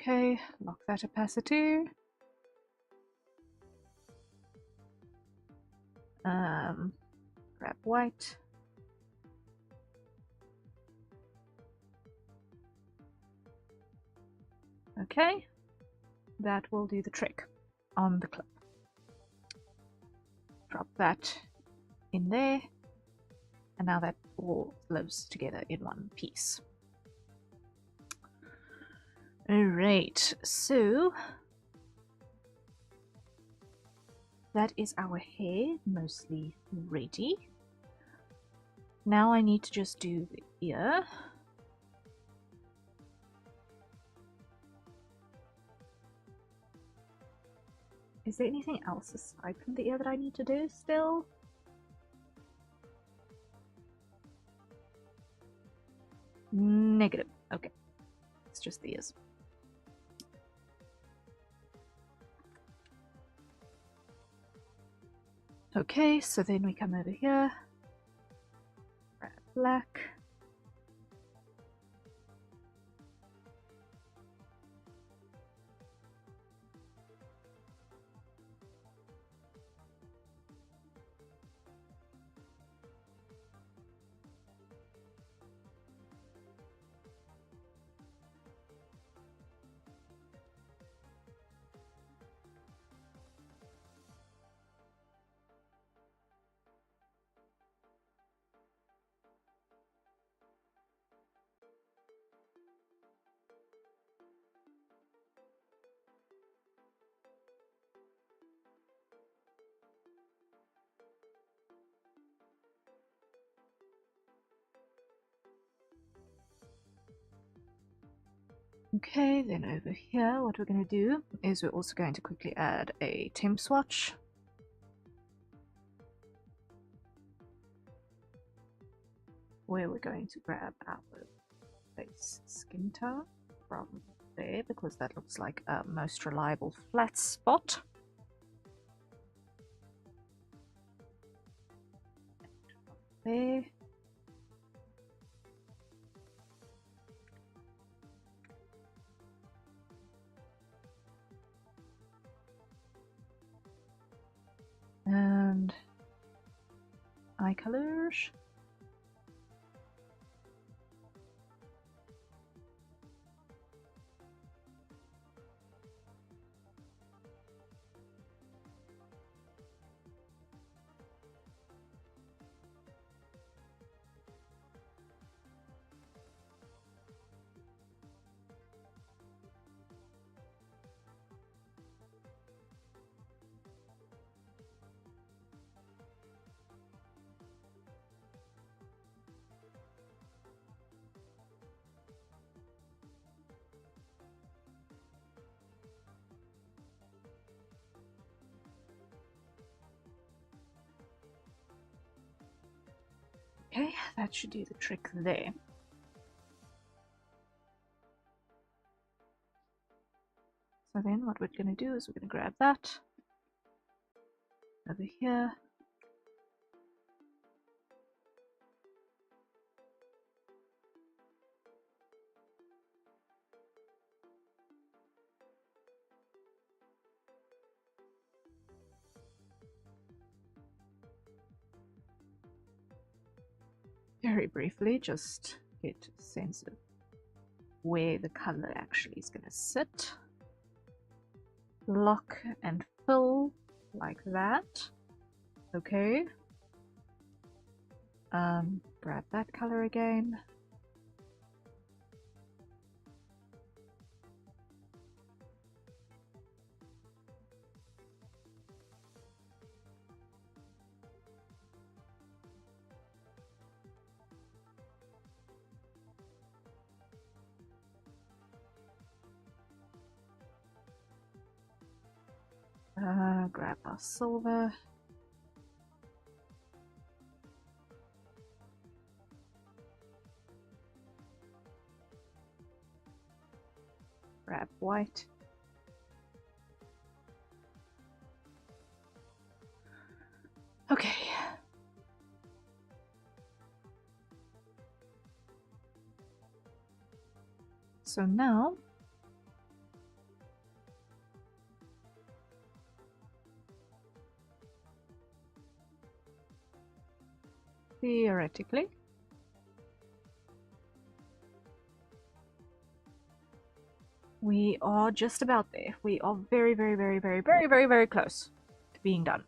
Speaker 1: Okay, lock that opacity. Grab white. Okay, that will do the trick on the clip. Drop that in there, and now that all lives together in one piece. Alright, so that is our hair mostly ready. Now I need to just do the ear. Is there anything else aside from the ear that I need to do still? Negative. Okay. It's just the ears. Okay, so then we come over here. Grab black. Okay, then over here, what we're going to do is we're also going to quickly add a temp swatch. Where we're going to grab our base skin tone from there, because that looks like a most reliable flat spot. There. And eye colors. Okay, that should do the trick there. So then what we're going to do is we're going to grab that over here. Very briefly, just get a sense of where the color actually is going to sit. Lock and fill like that. Okay. Grab that color again. Grab our silver. Grab white. Okay. So now theoretically. We are just about there. We are very, very, very, very, very, very, very close to being done.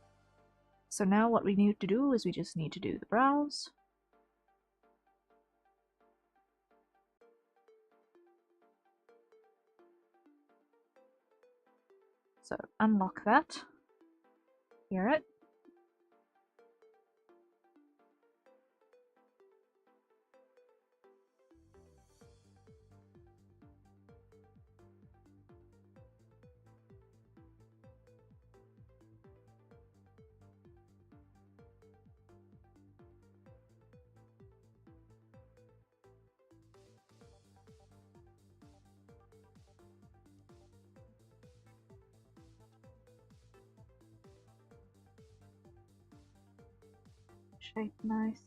Speaker 1: So now what we need to do is we just need to do the browse. So unlock that. Hear it. Shape nice.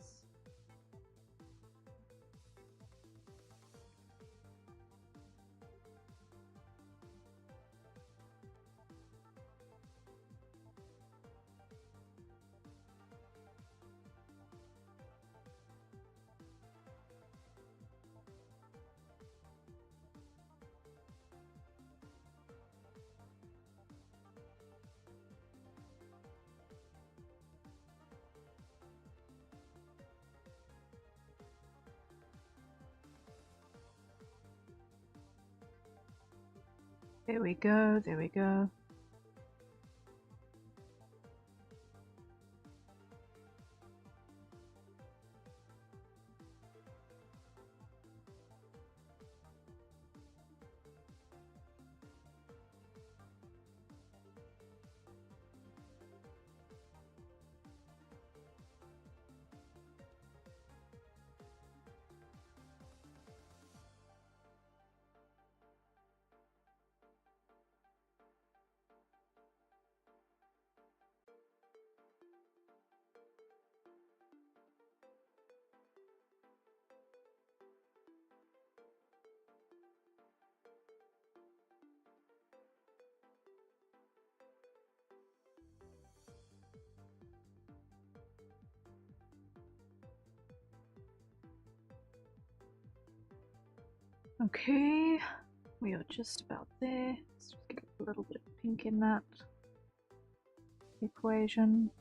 Speaker 1: There we go, there we go. Okay, we are just about there. Let's just get a little bit of pink in that equation.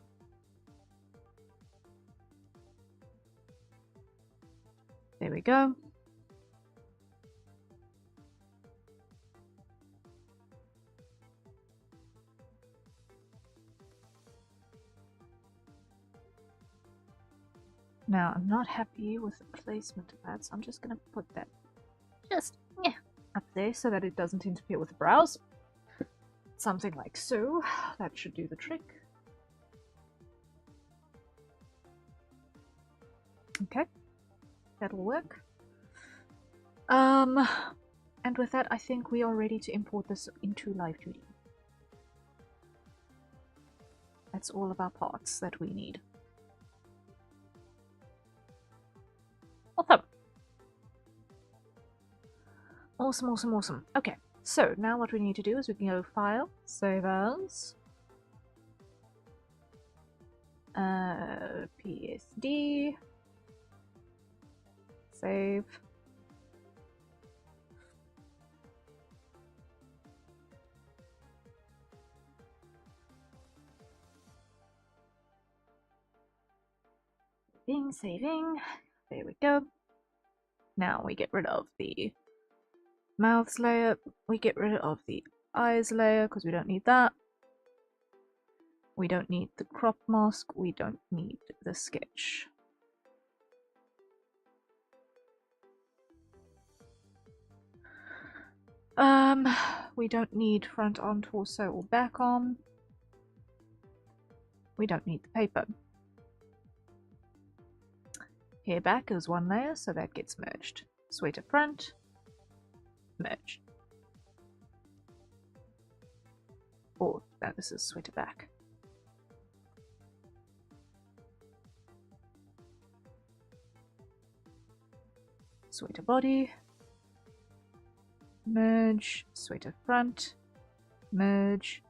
Speaker 1: There we go. Now, I'm not happy with the placement of that, so I'm just going to put that just up there so that it doesn't interfere with the browse. Something like so. That should do the trick. Okay, that'll work. And with that, I think we are ready to import this into Live2D. That's all of our parts that we need. Awesome. Awesome, awesome, awesome. Okay, so now what we need to do is we can go File, Save As, PSD, Save. Saving. There we go. Now we get rid of the mouths layer. We get rid of the eyes layer because we don't need that. We don't need the crop mask. We don't need the sketch. We don't need front arm, torso, or back arm. We don't need the paper. Hair back is one layer, so that gets merged. Sweater front, merge. Or no, this is sweater back. Sweater body, merge, sweater front, merge,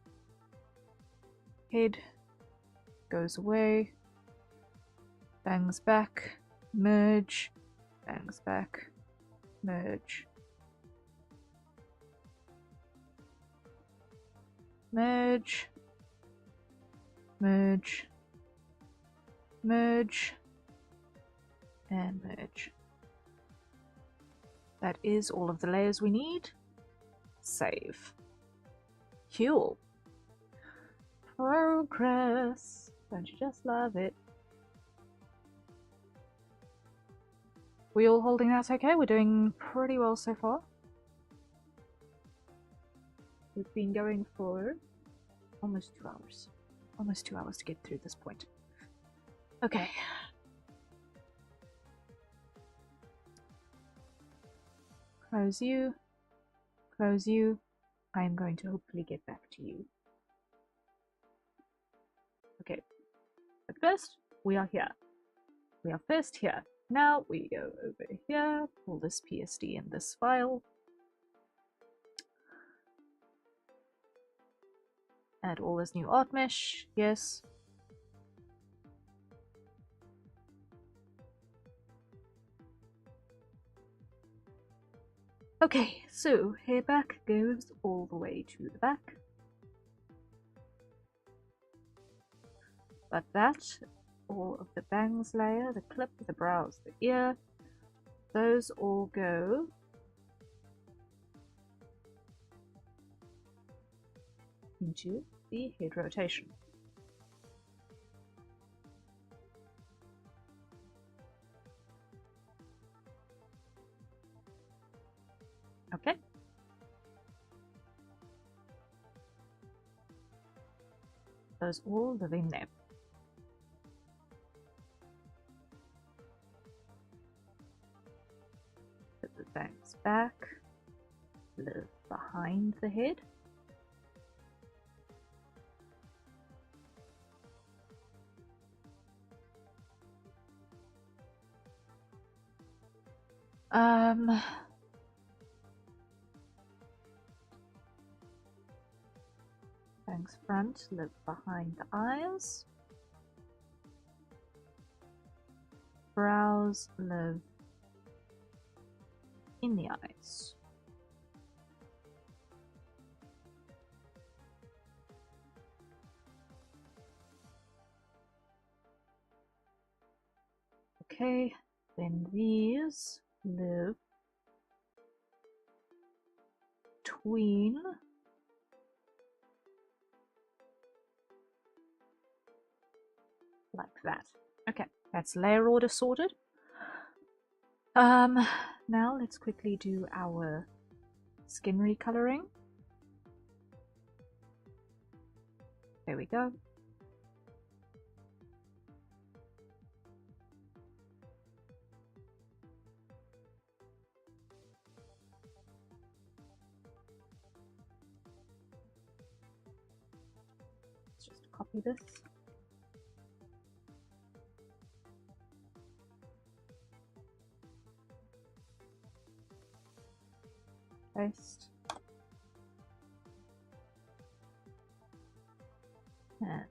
Speaker 1: head goes away, bangs back, merge, bangs back, merge, merge, merge, merge, and merge. That is all of the layers we need. Save. Cool. Progress. Don't you just love it? We all holding that okay? We're doing pretty well so far. We've been going for almost 2 hours. Almost 2 hours to get through this point. Okay. Close you. Close you. I am going to hopefully get back to you. Okay. But first, we are here. We are first here. Now we go over here, pull this PSD in this file. Add all this new art mesh. Yes. Okay, so hair back goes all the way to the back. But that, all of the bangs layer, the clip, the brows, the ear, those all go into the head rotation. Okay. Those all live in there. Put the bangs back, live behind the head. Bangs front, live behind the eyes. Brows live in the eyes. Okay, then these live between like that. Okay, that's layer order sorted. Now let's quickly do our skin recoloring. There we go. Let's just copy this. Paste. And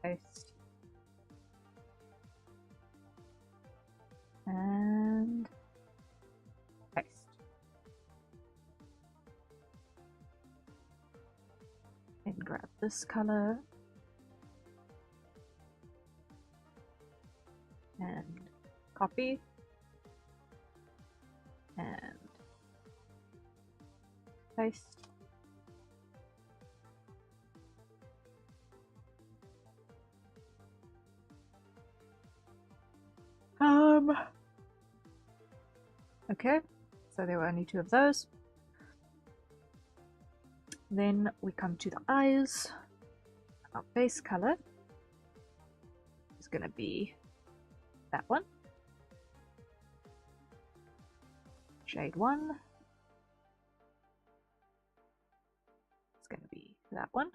Speaker 1: paste. And paste. Then grab this color and copy and paste. Okay, so there were only 2 of those. Then we come to the eyes. Our base color is going to be that one. Shade 1. It's going to be that one.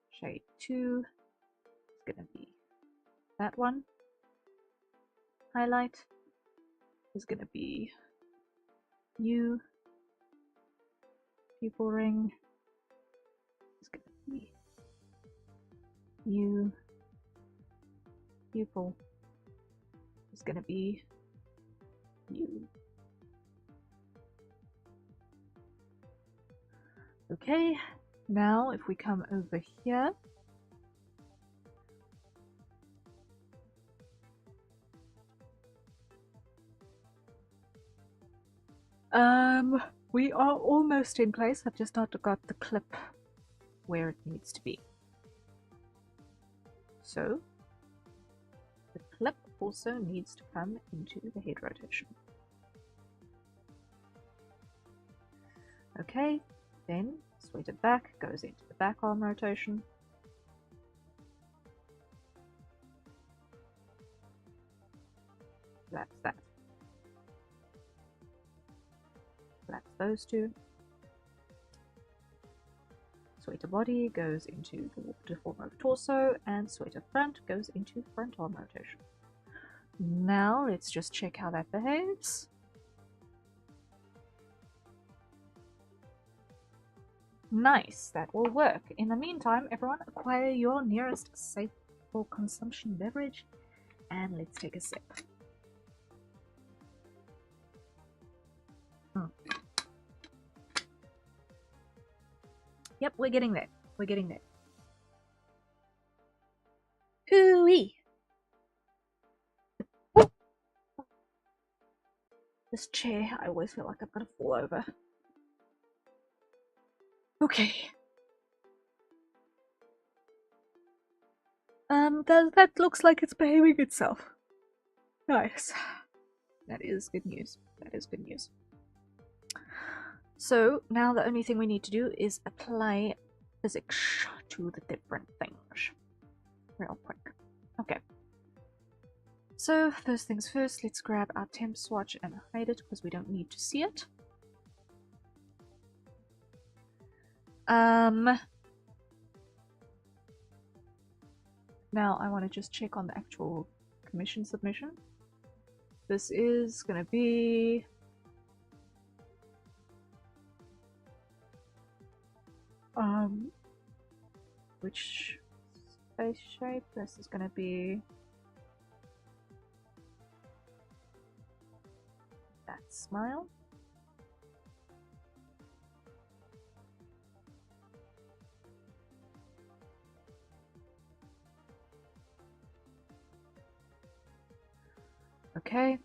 Speaker 1: Shade 2 is going to be that one. Highlight is going to be you. Pupil ring is going to be you. pupil is going to be you. Okay, now if we come over here, we are almost in place. I've just not got the clip where it needs to be. So the clip also needs to come into the head rotation. Okay, then sweated back goes into the back arm rotation. That's that. That's those two. Sweater body goes into the deform of torso, and sweater front goes into front arm rotation. Now let's just check how that behaves. Nice, that will work. In the meantime, everyone, acquire your nearest safe for consumption beverage, and let's take a sip. Yep, we're getting there. We're getting there. Hooey! This chair, I always feel like I've got to fall over. Okay. That looks like it's behaving itself. Nice. That is good news. That is good news. So now the only thing we need to do is apply physics to the different things. Real quick. Okay. So first things first, let's grab our temp swatch and hide it because we don't need to see it. Now I want to just check on the actual commission submission. This is going to be which face shape? This is going to be that smile. Okay,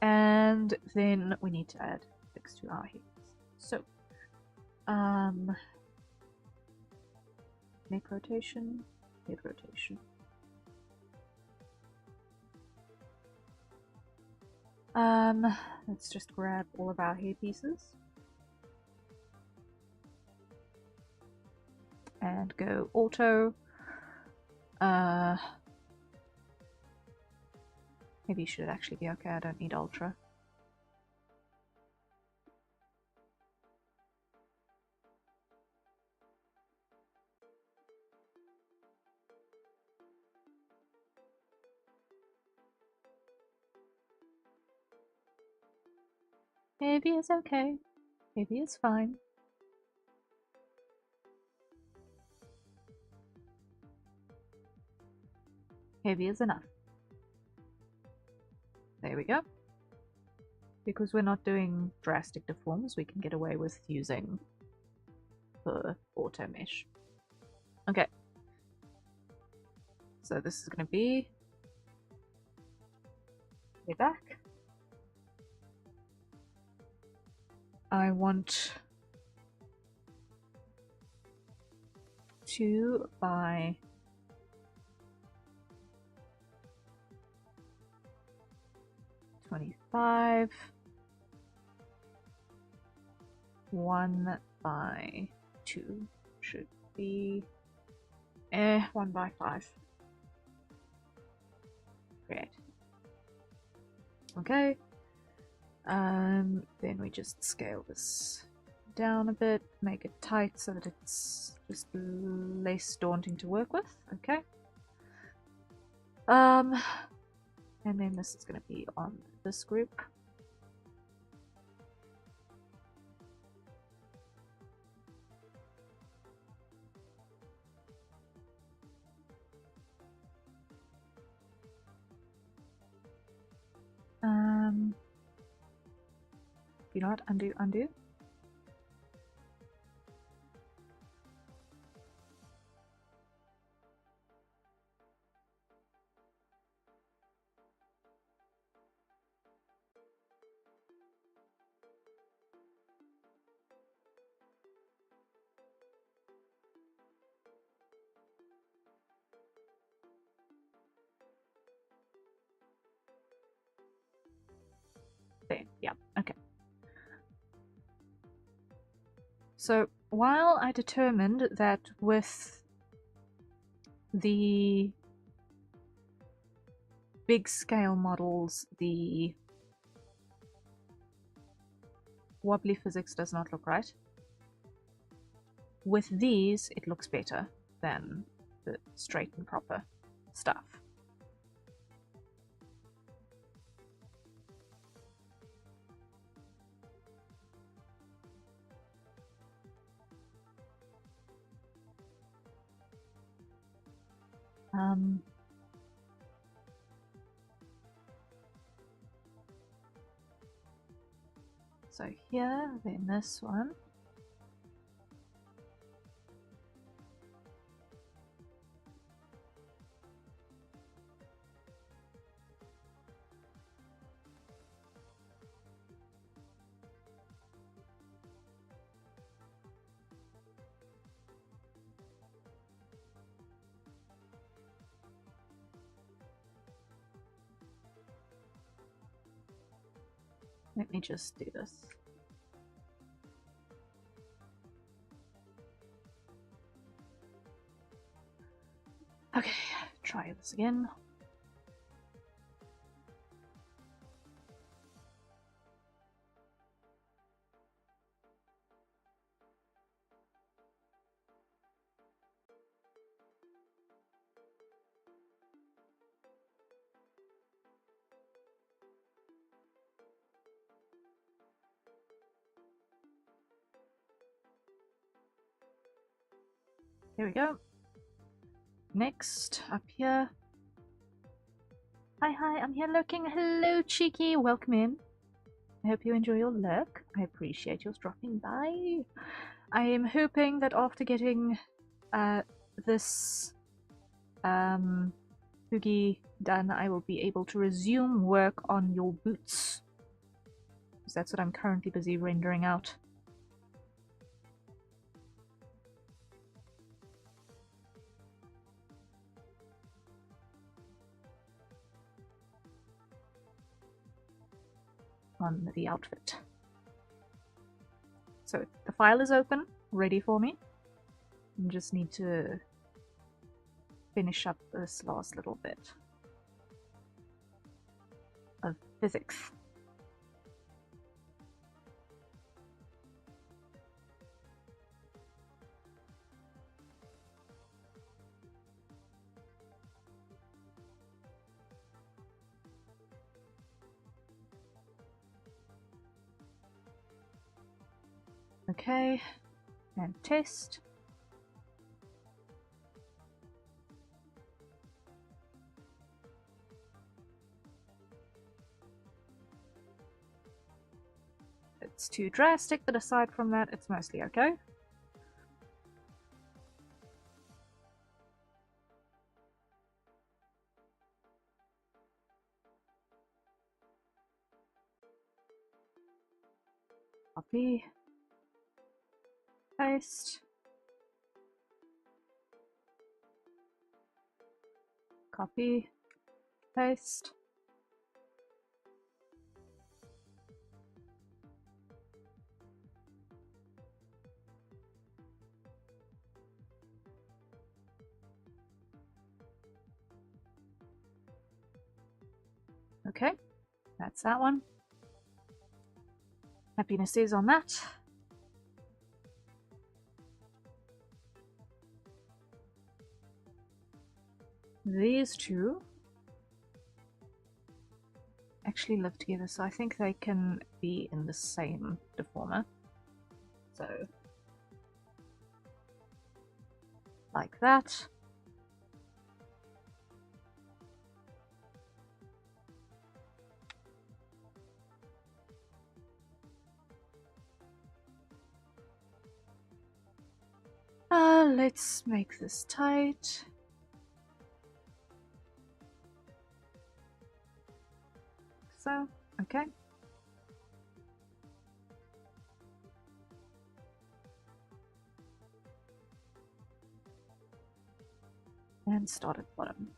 Speaker 1: and then we need to add fix to our heads. So, neck rotation, head rotation. Let's just grab all of our hair pieces and go auto. Maybe you should actually be okay. I don't need ultra. Maybe it's okay. Maybe it's fine. Heavy is enough. There we go. Because we're not doing drastic deforms, we can get away with using the auto mesh. Okay. So this is going to be way back. I want 2 by 25, 1 by 2 should be 1 by 5. Great. Okay. Then we just scale this down a bit, make it tight so that it's just less daunting to work with. Okay. And then this is going to be on this group. You know what? Undo, undo. There, yeah, okay. So while I determined that with the big scale models, the wobbly physics does not look right, with these it looks better than the straight and proper stuff. So here, then this one. Let me just do this. Okay, try this again. There we go. Next, up here. Hi, I'm here lurking. Hello, Cheeky. Welcome in. I hope you enjoy your lurk. I appreciate your dropping by. I am hoping that after getting this Fugi done, I will be able to resume work on your boots. Because that's what I'm currently busy rendering out. On the outfit. So the file is open, ready for me. I just need to finish up this last little bit of physics. Okay, and test. It's too drastic, but aside from that, it's mostly okay. Copy. Paste. Copy. Paste. Okay, that's that one. Happiness is on that. These two actually live together, so I think they can be in the same deformer. So, like that. Let's make this tight. So, okay. And start at the bottom.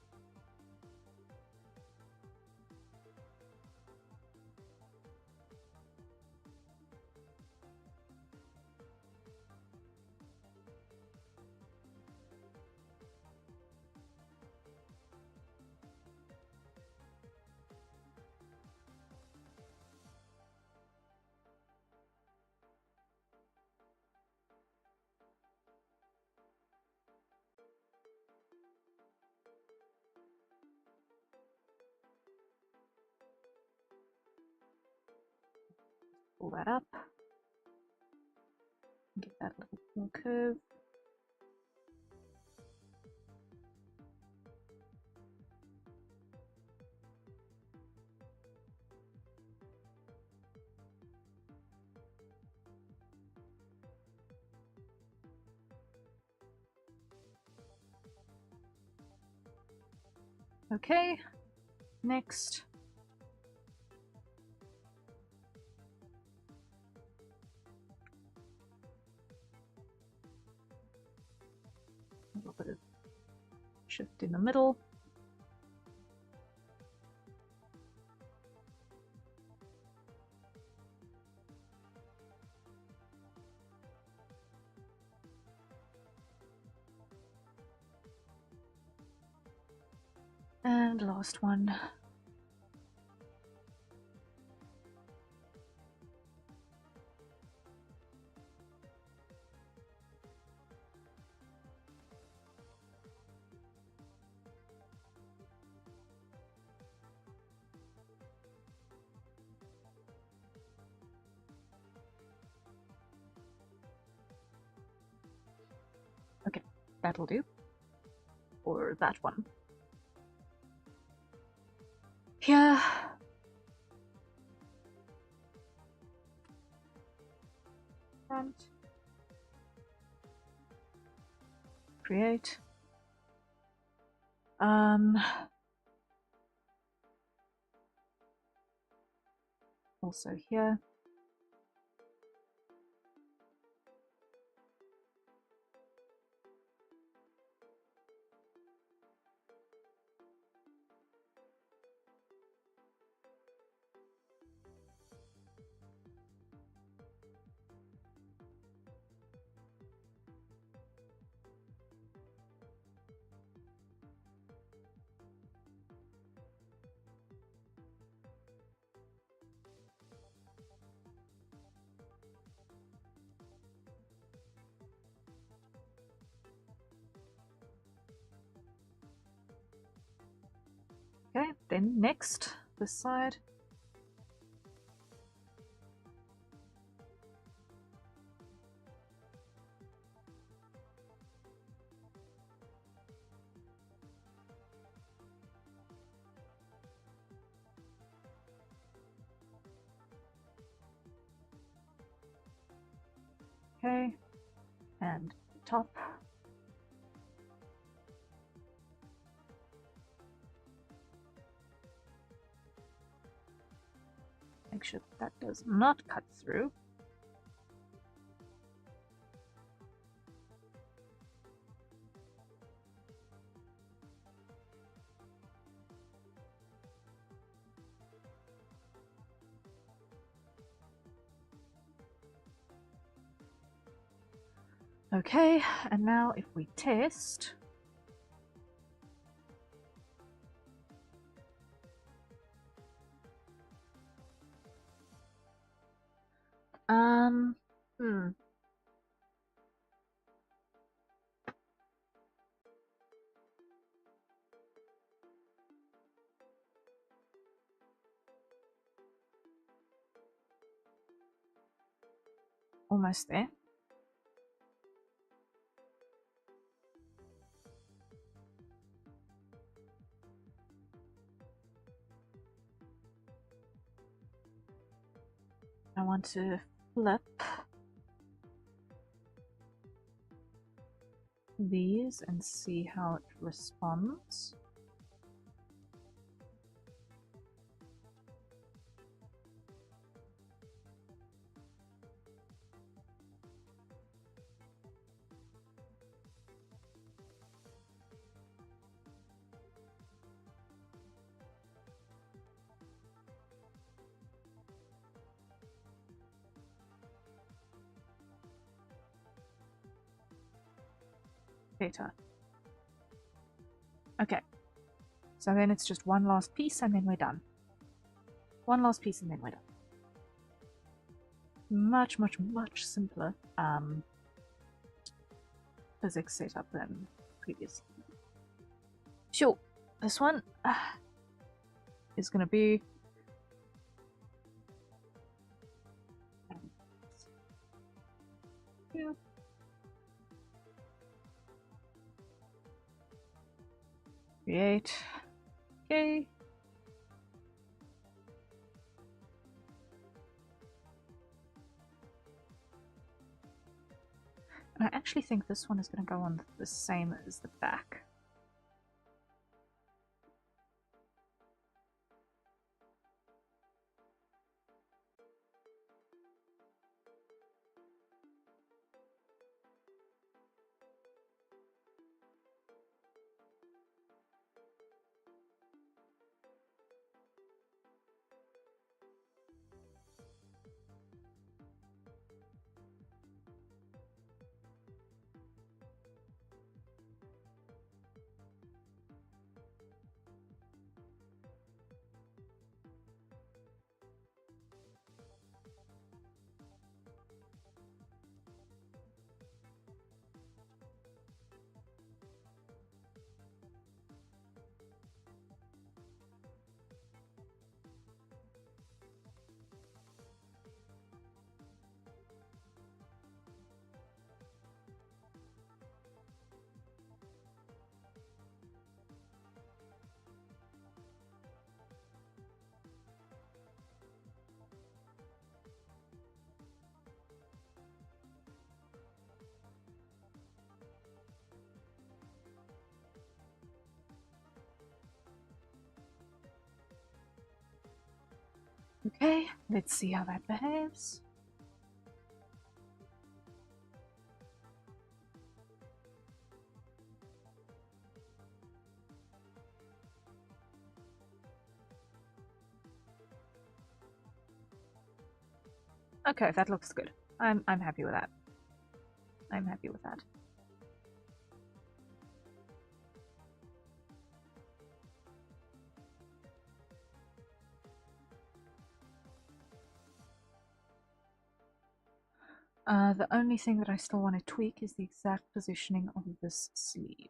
Speaker 1: Pull that up. Get that a little more curve. Okay, next. A little bit of shift in the middle. And last one. Okay, that'll do. Or that one. Yeah. And create. Also here. Okay, then next, this side. Okay, and top. Make sure that does not cut through. Okay, and now if we test, almost there. I want to flip these and see how it responds. Data. Okay. So then it's just one last piece and then we're done. One last piece and then we're done. Much, much, much simpler physics setup than previous. Sure, this one is going to be create. Okay. And I actually think this one is going to go on the same as the back. Okay, let's see how that behaves. Okay, that looks good. I'm happy with that. I'm happy with that. The only thing that I still want to tweak is the exact positioning of this sleeve.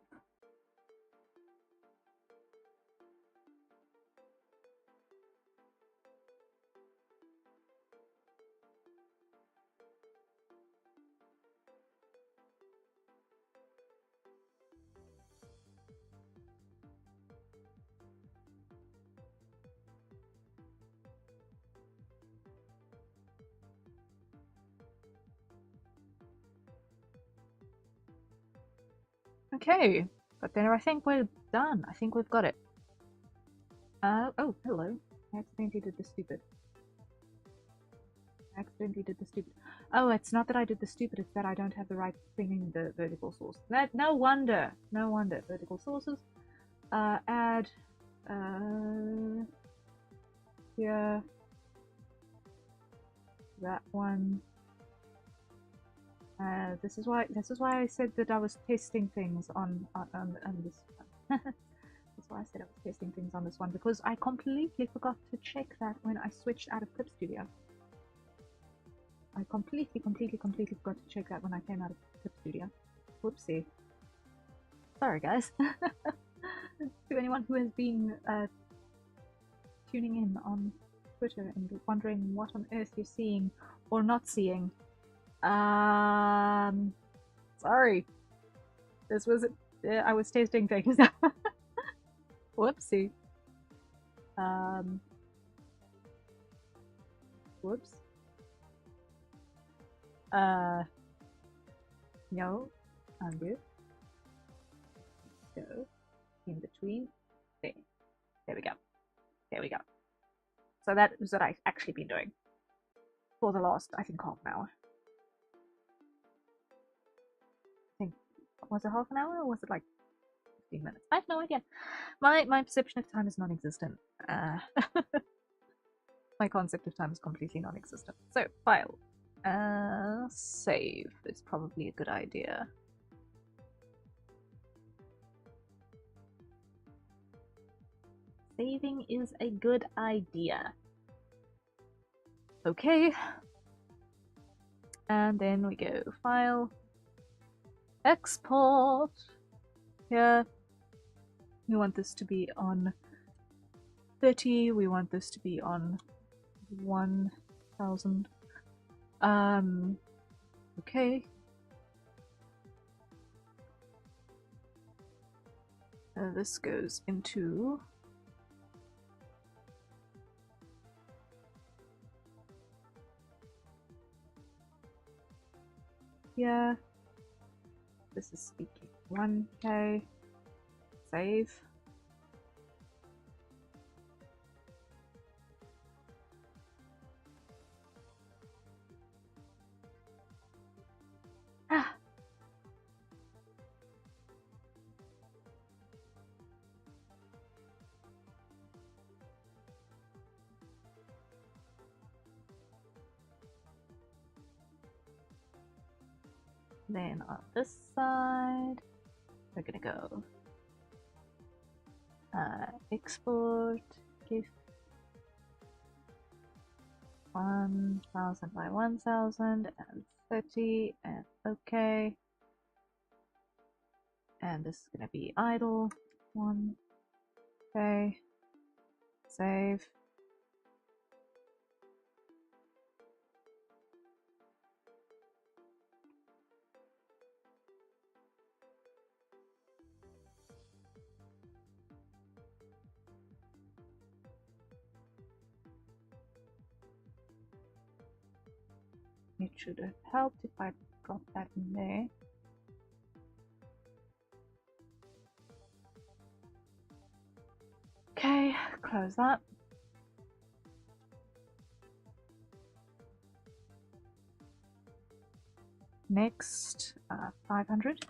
Speaker 1: Okay, but then I think we're done. I think we've got it. Oh, hello. I accidentally did the stupid. Oh, it's not that I did the stupid, it's that I don't have the right thing in the vertical source. No wonder. Vertical sources. Add, here. That one. This is why I said that I was testing things on this one. That's why I said I was testing things on this one, because I completely forgot to check that when I switched out of Clip Studio. I completely forgot to check that when I came out of Clip Studio. Whoopsie. Sorry, guys. To anyone who has been tuning in on Twitter and wondering what on earth you're seeing or not seeing. Sorry. This was I was testing things. Whoopsie. Whoops. No, undo. go in between. There we go. There we go. So that is what I've actually been doing for the last, I think, half an hour. I think, was it half an hour or was it like 15 minutes? I have no idea. My perception of time is non-existent. My concept of time is completely non-existent. So, file. Save is probably a good idea. Saving is a good idea. Okay. And then we go File, Export. Here. We want this to be on 30. We want this to be on 1000. Okay. This goes into here. This is speaking 1K. Save. Ah. Then on this side, we're gonna go export GIF 1000 by 1000 and 30 and OK. And this is gonna be idle 1. Okay, save. It should have helped if I dropped that in there. Okay, close that. Next, 500.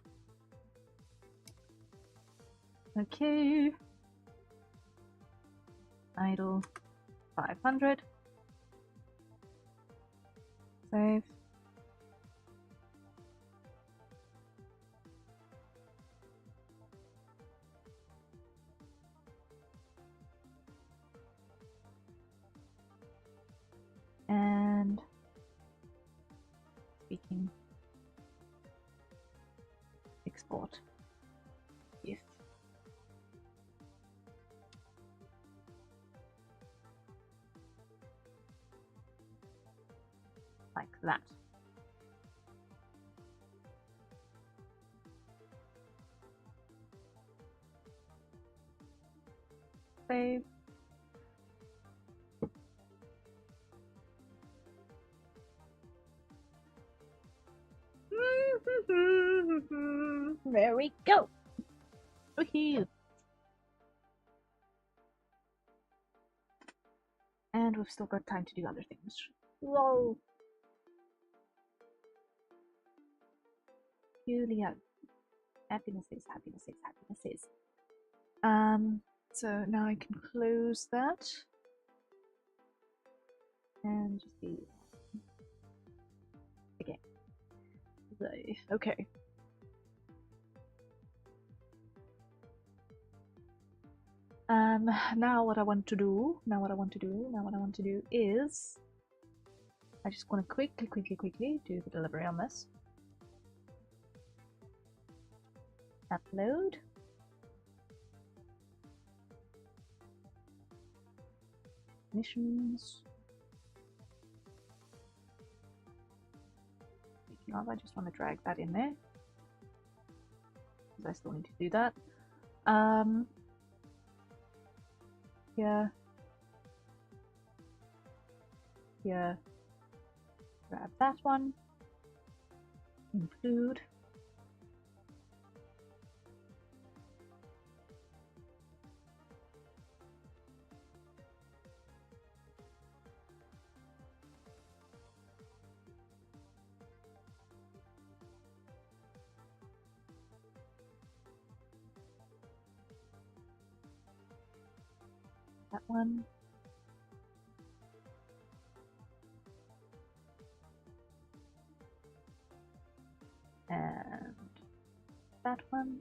Speaker 1: Okay. Idle 500. Save. And speaking, export GIF. Like that. Save. There we go. Woohoo! And we've still got time to do other things. Whoa! Julia. Happinesses, happinesses, happinesses. So now I can close that. And just be again. Okay. Now what I want to do is I just want to quickly do the delivery on this. Upload. Missions. Speaking of, I just want to drag that in there because I still need to do that. Yeah. Grab that one. Include. one. And that one.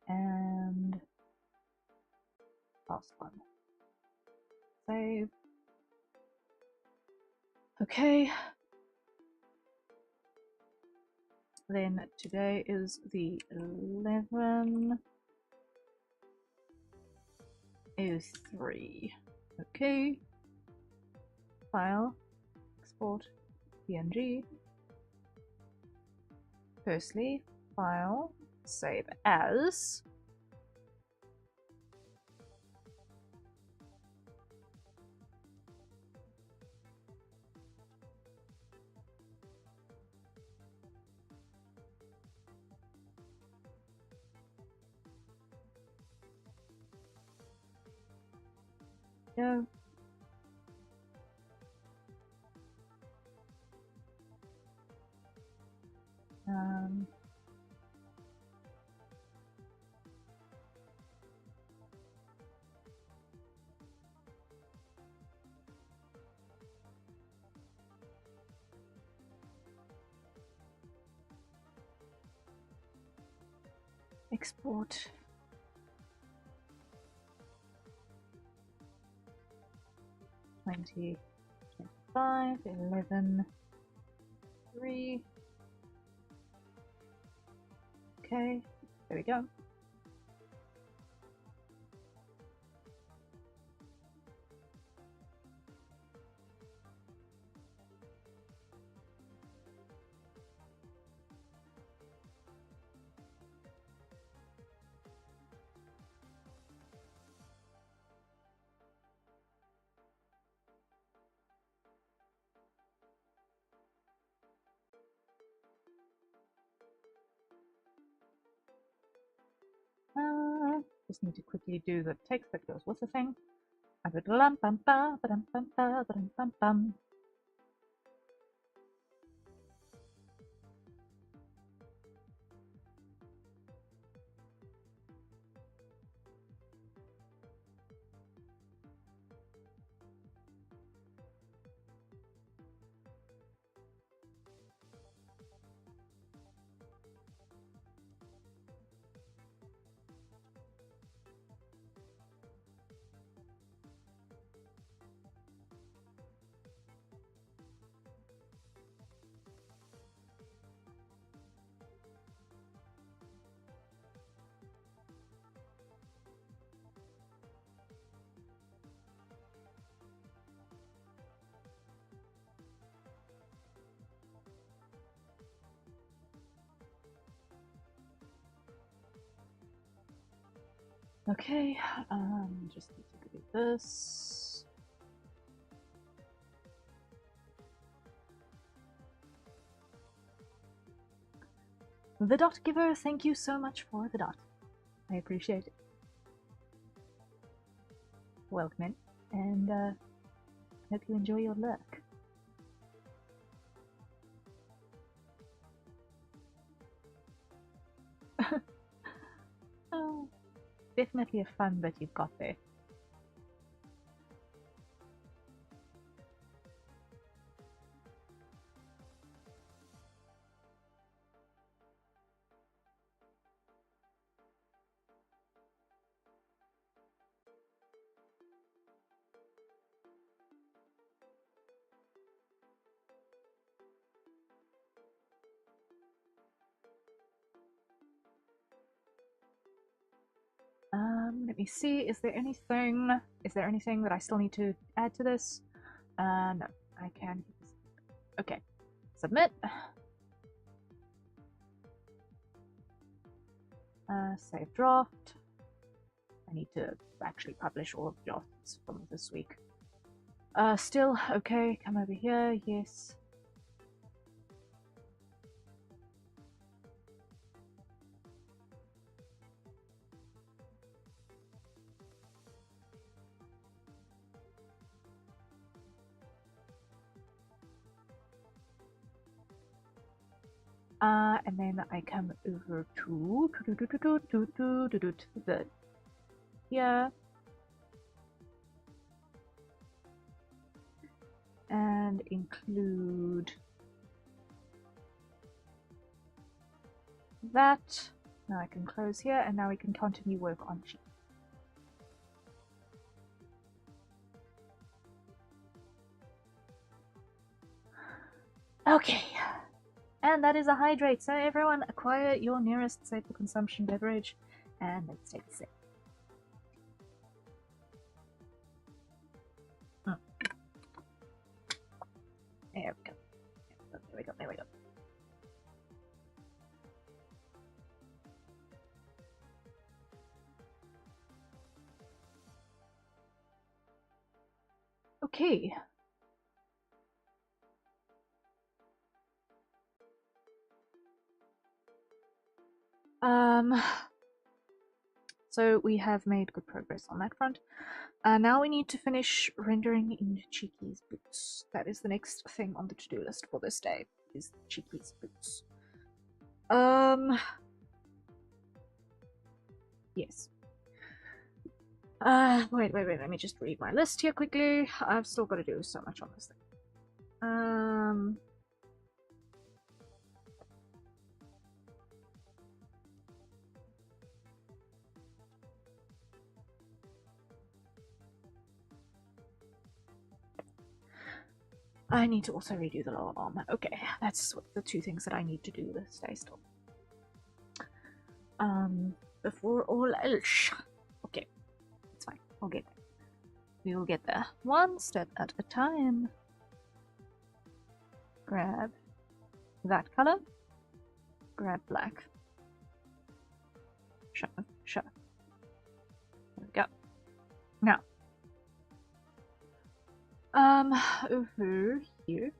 Speaker 1: And last one. Save. Okay. Then today is the 11:03. Okay. File. Export. PNG. Firstly, file. Save as. Go. Export. $20, $25, 11:03. Okay, there we go. Just need to quickly do the text that goes with the thing. Okay, just need to do this. The dot giver, thank you so much for the dot. I appreciate it. Welcome in, and I hope you enjoy your lurk. Oh, definitely a fun bit you've got there. Let me see, is there anything that I still need to add to this? No, I can. Okay, submit. Save draft. I need to actually publish all of the drafts from this week. Still, okay, come over here, yes. And then I come over to the here. And include that. Now I can close here, and now we can continue work on sheet. Okay, and that is a hydrate. So everyone, acquire your nearest safe for consumption beverage, and let's take a sip. There we go. There we go. There we go. Okay. So we have made good progress on that front. Now we need to finish rendering in Cheeky's boots. That is the next thing on the to-do list for this day, is Cheeky's boots. Yes. Wait, let me just read my list here quickly. I've still got to do so much on this thing. I need to also redo the lower arm. Okay, that's the two things that I need to do this day still. Before all else. Okay, it's fine. I'll get there. We will get there. One step at a time. Grab that color. Grab black. Sure. There we go. Now, over here.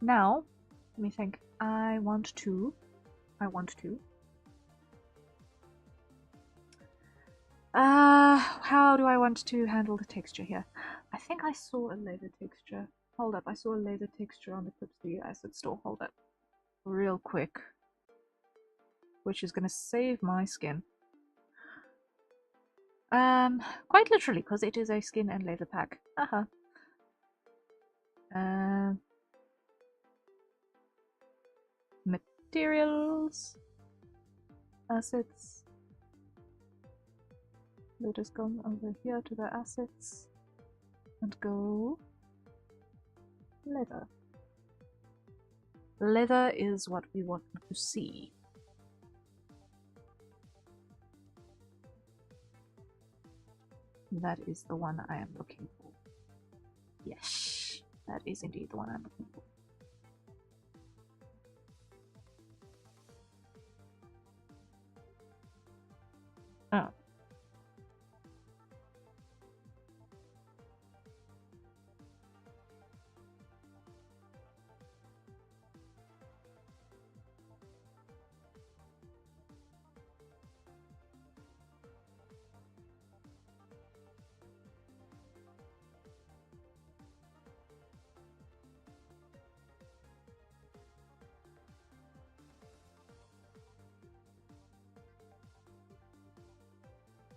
Speaker 1: Now, let me think. I want to. How do I want to handle the texture here? I think I saw a laser texture. Hold up, I saw a laser texture on the Clip Studio Acid store. Hold up. Real quick. Which is gonna save my skin. Quite literally, because it is a skin and laser pack. Haha. Materials. Assets. Let us come over here to the assets and go leather. Leather is what we want to see. That is the one I am looking for. Yes, that is indeed the one I'm looking for. Oh.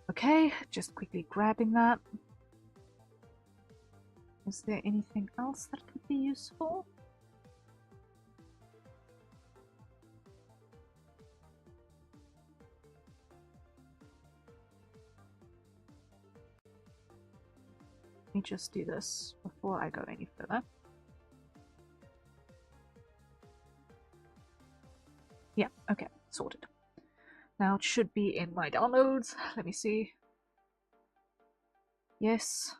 Speaker 1: Okay, just quickly grabbing that. Is there anything else that could be useful? Let me just do this before I go any further. Yeah, okay, sorted. Now it should be in my downloads. Let me see. Yes.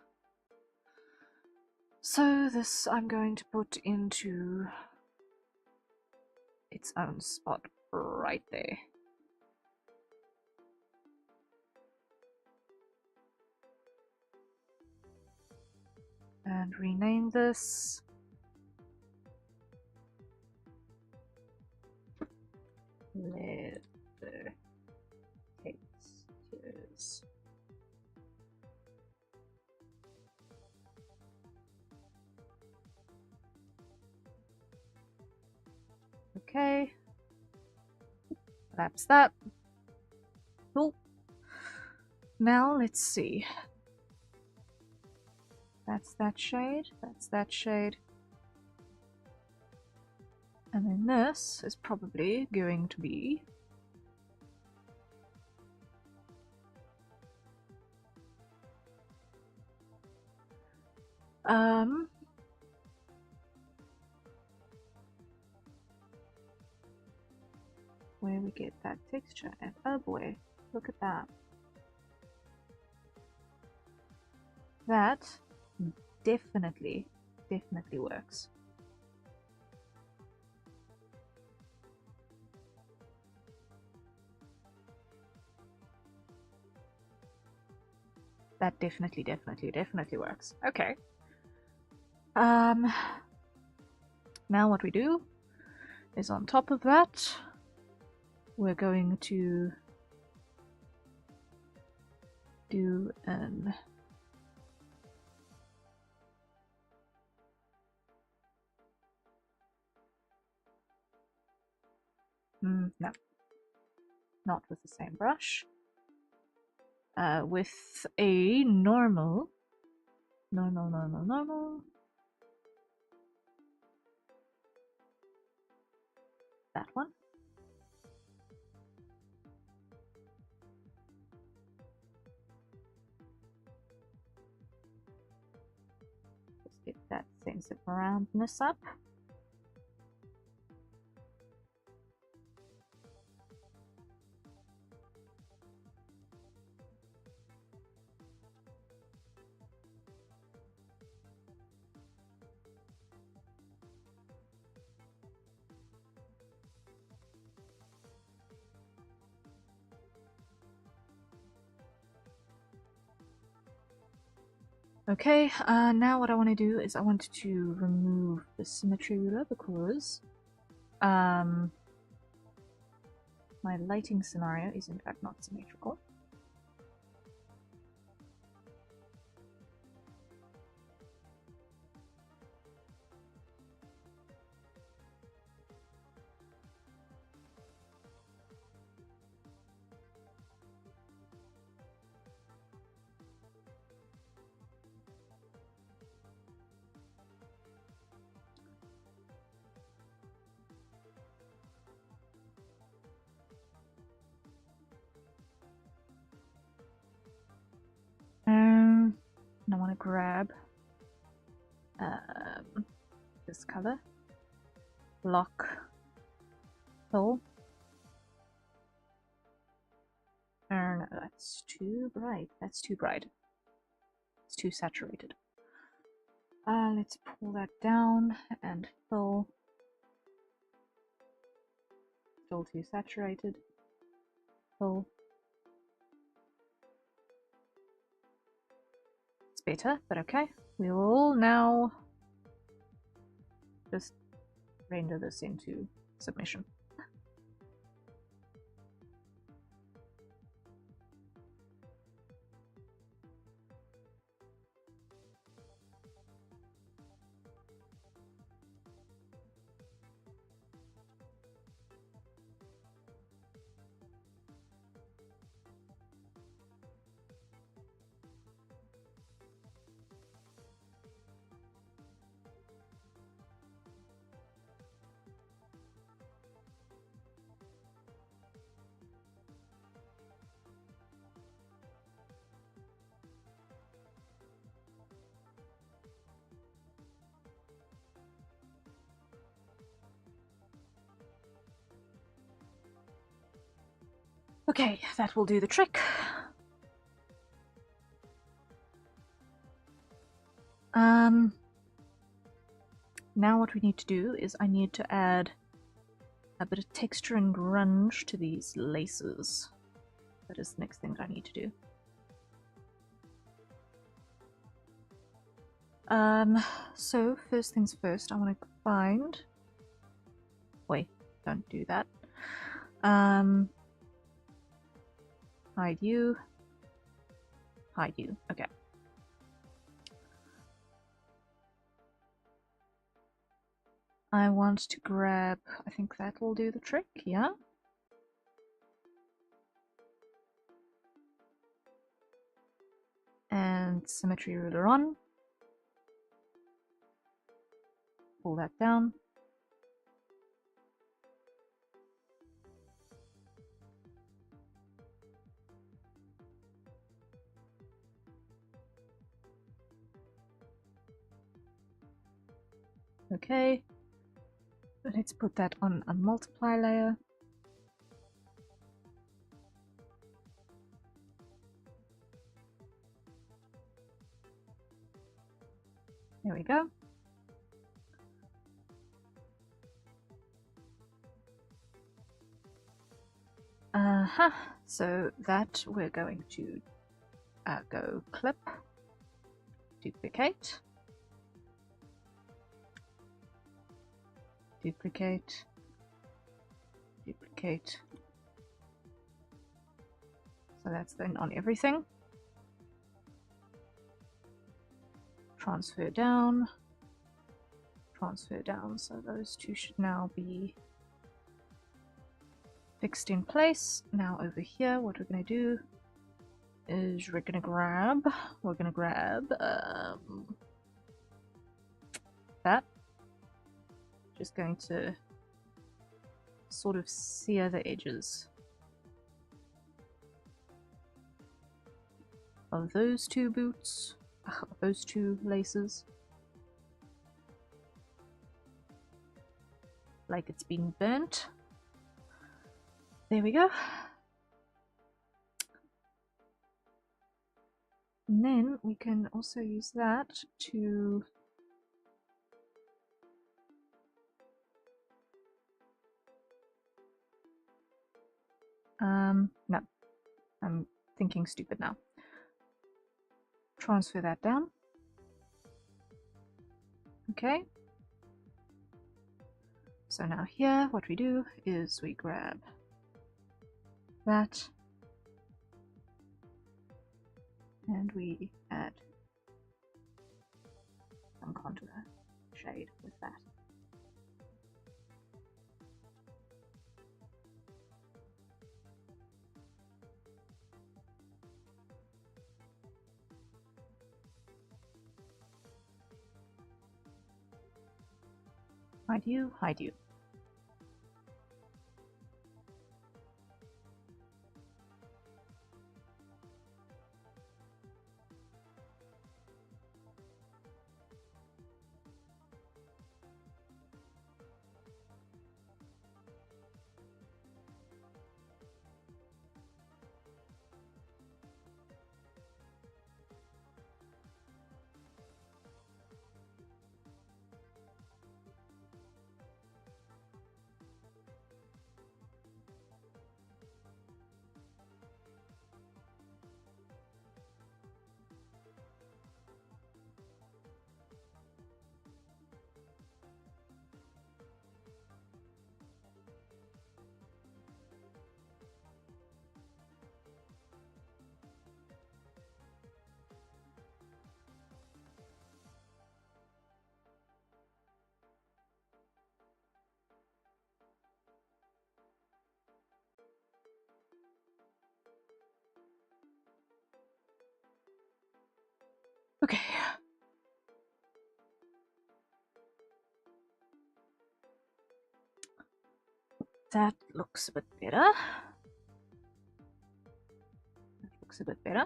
Speaker 1: So this I'm going to put into its own spot right there. And rename this. Leather textures. Okay. That's that. Cool. Now let's see. That's that shade. That's that shade. And then this is probably going to be where we get that texture. And oh boy, look at that. That definitely works. That definitely works. Okay. Now what we do is on top of that, we're going to do an no, not with the same brush. With a normal. That one. Just get that sense of roundness up. Okay, now what I want to do is I want to remove the symmetry ruler because my lighting scenario is in fact not symmetrical. And I want to grab this color, lock, fill. No, that's too bright. That's too bright. It's too saturated. Let's pull that down and fill. Still too saturated. Fill. It's better, but okay. We will now just render this into submission. Okay, that will do the trick. Now what we need to do is I need to add a bit of texture and grunge to these laces. That is the next thing that I need to do. So first things first, I want to find. Wait, don't do that. Hide you. Hide you. Okay. I want to grab. I think that will do the trick. Yeah. And symmetry ruler on. Pull that down. Okay. Let's put that on a multiply layer. There we go. So that we're going to go clip, duplicate, duplicate, duplicate. So that's then on everything. Transfer down, transfer down. So those two should now be fixed in place. Now over here, what we're going to do is we're going to grab that. Just going to sort of sear the edges of those two boots, those two laces, like it's been burnt. There we go. And then we can also use that to no, I'm thinking stupid now. Transfer that down. Okay. So now here, what we do is we grab that and we add some contour shade with that. Hide you, hide you. Okay. That looks a bit better. That looks a bit better.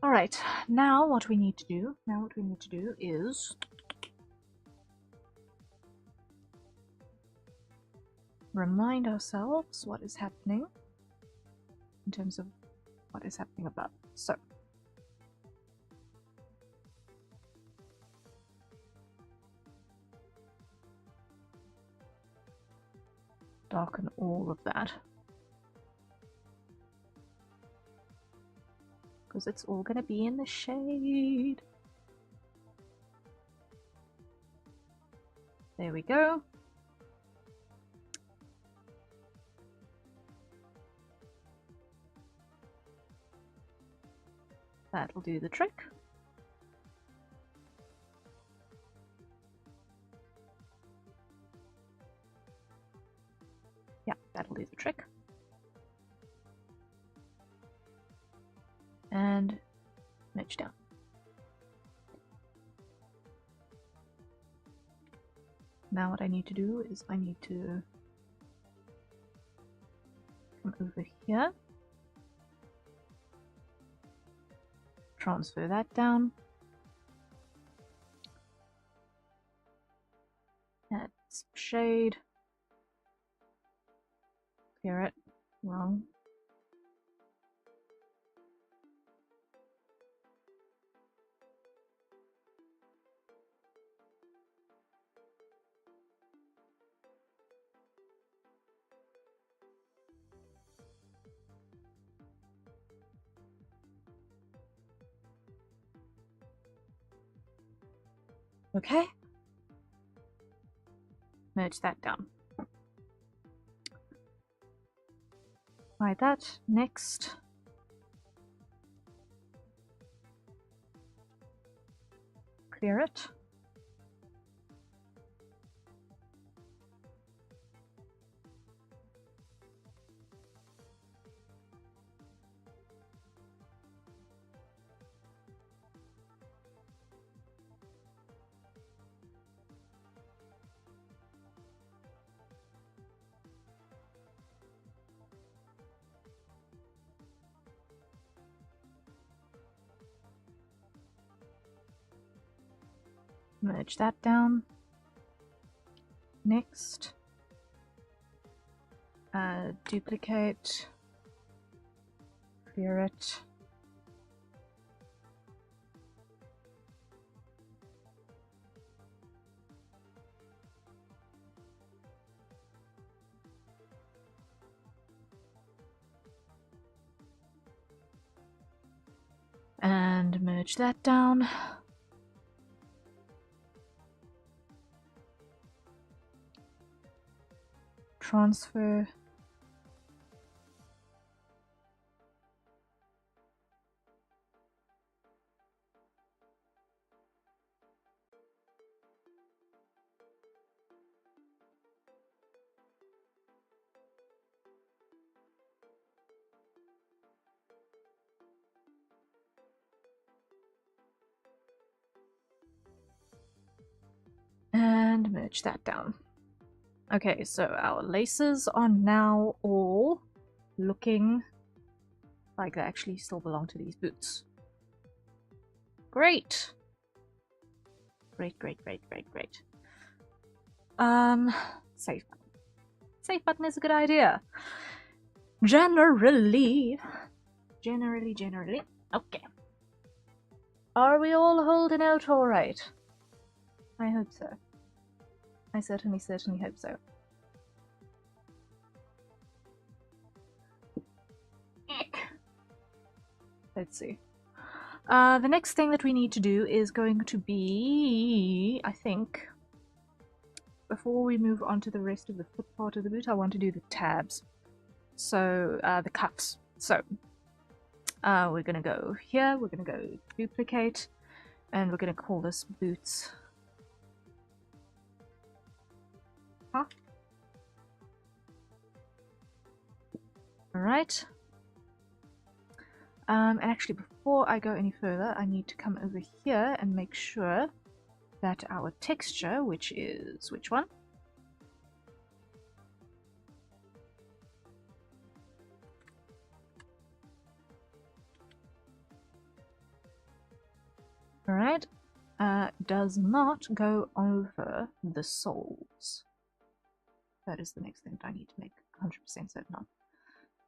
Speaker 1: All right, now what we need to do is remind ourselves what is happening in terms of what is happening above. So darken all of that. because it's all gonna be in the shade. There we go. That'll do the trick. Yeah, that'll do the trick. And merge down. Now what I need to do is I need to come over here, transfer that down, add some shade, clear it, wrong. Okay. Merge that down. Like that. Next. Clear it. Merge that down. Next, duplicate, clear it. And merge that down. Transfer. And merge that down. Okay, so our laces are now all looking like they actually still belong to these boots. Great! Great, great, great, great, great. Save button. Save button is a good idea. Generally. Okay. Are we all holding out alright? I hope so. I certainly hope so. Let's see. The next thing that we need to do is going to be, I think, before we move on to the rest of the foot part of the boot, I want to do the tabs. So, the cuffs. So, we're going to go here, we're going to go duplicate, and we're going to call this boots. Huh? Alright. And actually, before I go any further, I need to come over here and make sure that our texture, which is which one? Alright, does not go over the soles. That is the next thing that I need to make 100% certain on.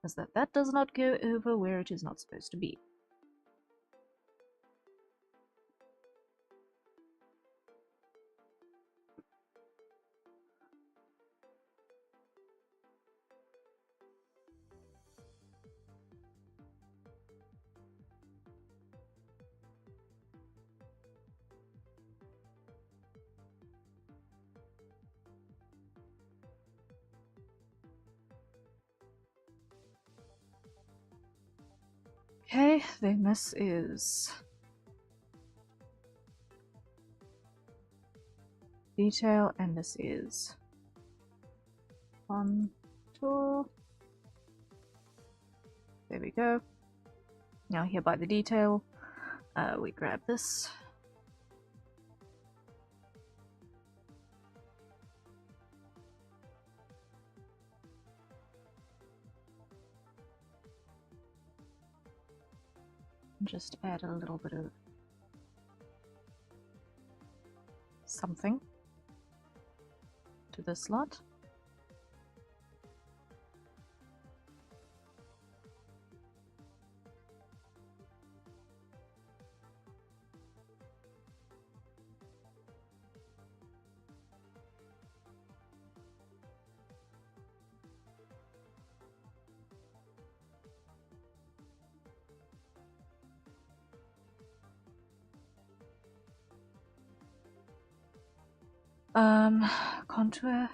Speaker 1: Is that does not go over where it is not supposed to be. Okay, then this is detail, and this is contour. There we go. Now here by the detail, we grab this. Just add a little bit of something to this lot. Contour.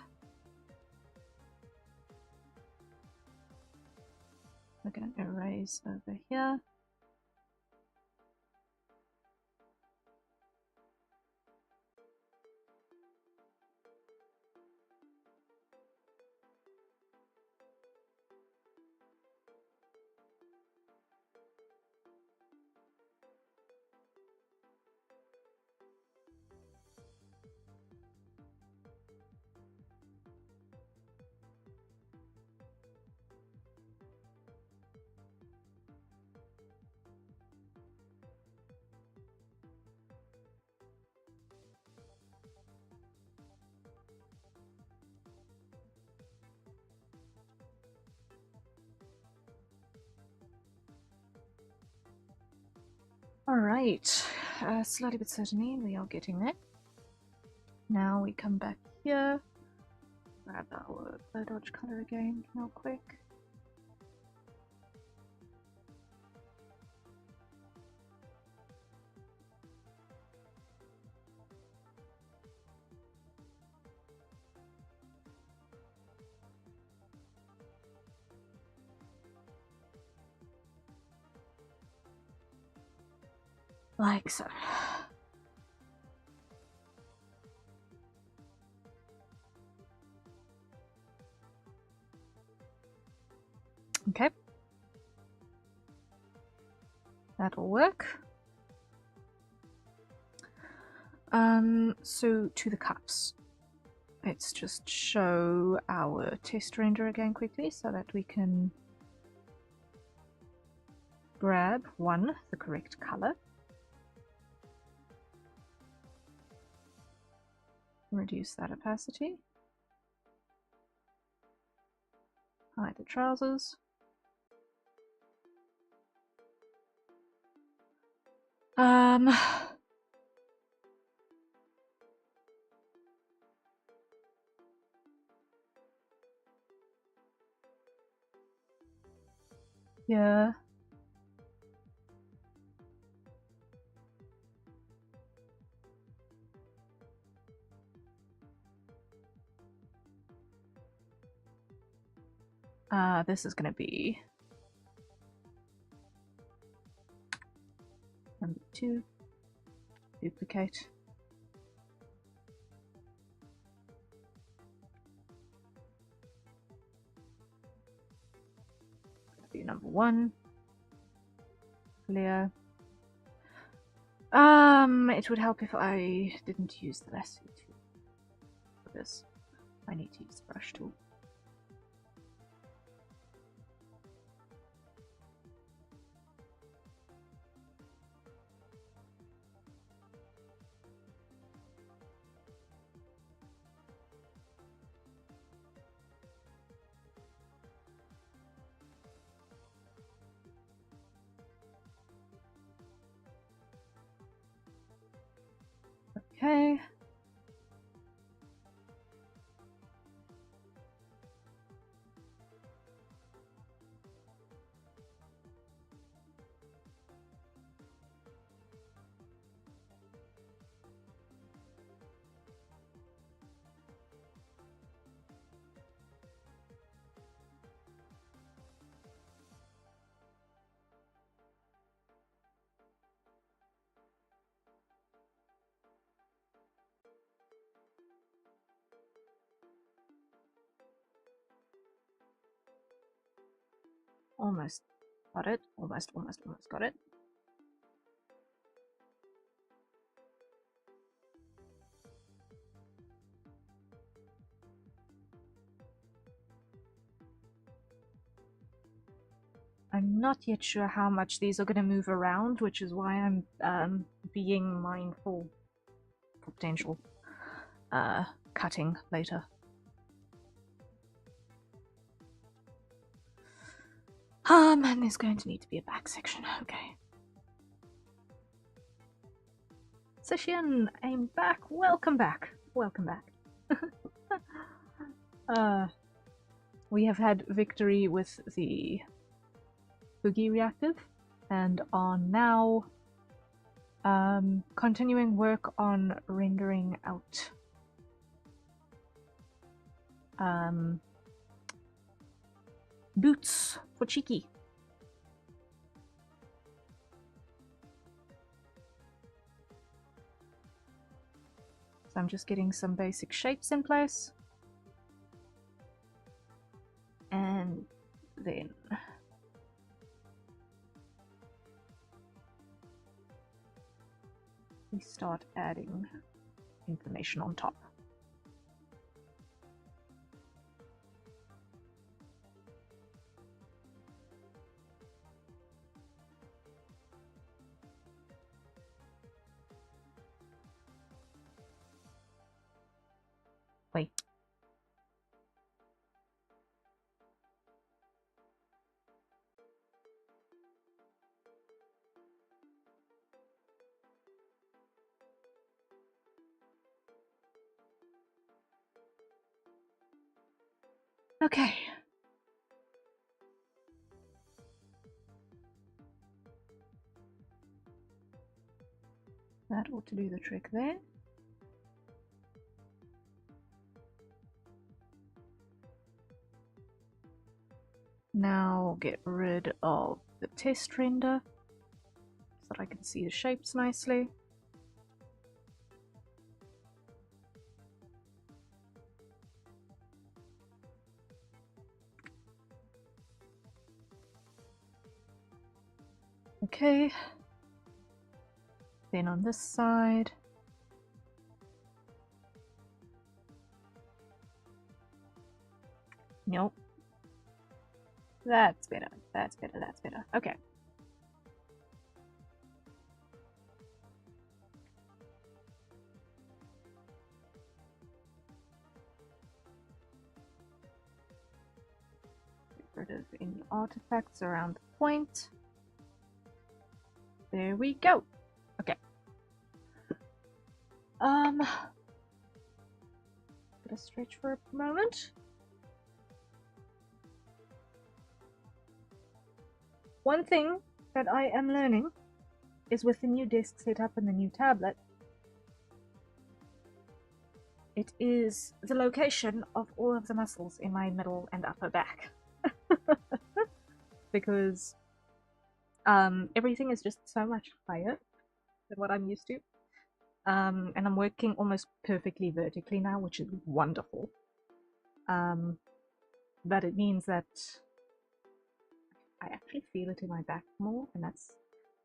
Speaker 1: We're going to erase over here. Alright, slightly bit certainly, we are getting there. Now we come back here, grab our glow dodge color again, real quick. Like so. Okay. That'll work. So to the cups. Let's just show our test render again quickly so that we can grab one, the correct color. Reduce that opacity. Hide the trousers. Yeah. This is going to be number 2. Duplicate. Be number 1. Clear. It would help if I didn't use the lasso tool for this. I need to use the brush tool. Okay. Almost got it. Almost got it. I'm not yet sure how much these are going to move around, which is why I'm being mindful for potential cutting later. And there's going to need to be a back section. Okay. Session, I'm back. Welcome back. Welcome back. We have had victory with the Fugi reactive and are now continuing work on rendering out boots for Cheeky. So I'm just getting some basic shapes in place. And then we start adding information on top. Wait. Okay. That ought to do the trick there. Now get rid of the test render so that I can see the shapes nicely. Okay. Then on this side, nope. That's better, that's better, that's better. Okay. Get rid of any artifacts around the point. There we go. Okay. Gonna stretch for a moment. One thing that I am learning is with the new desk setup and the new tablet, it is the location of all of the muscles in my middle and upper back. Because everything is just so much higher than what I'm used to. And I'm working almost perfectly vertically now, which is wonderful. But it means that I actually feel it in my back more, and that's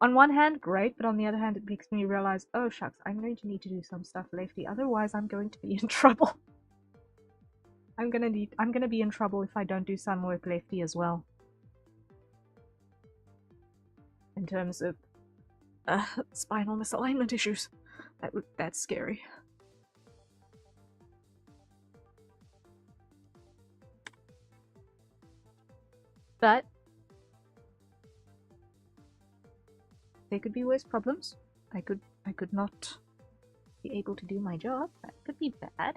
Speaker 1: on one hand great, but on the other hand it makes me realize, oh shucks, I'm going to need to do some stuff lefty, otherwise I'm going to be in trouble. I'm gonna be in trouble if I don't do some work lefty as well. In terms of spinal misalignment issues. That's scary. But there could be worse problems. I could not be able to do my job. That could be bad.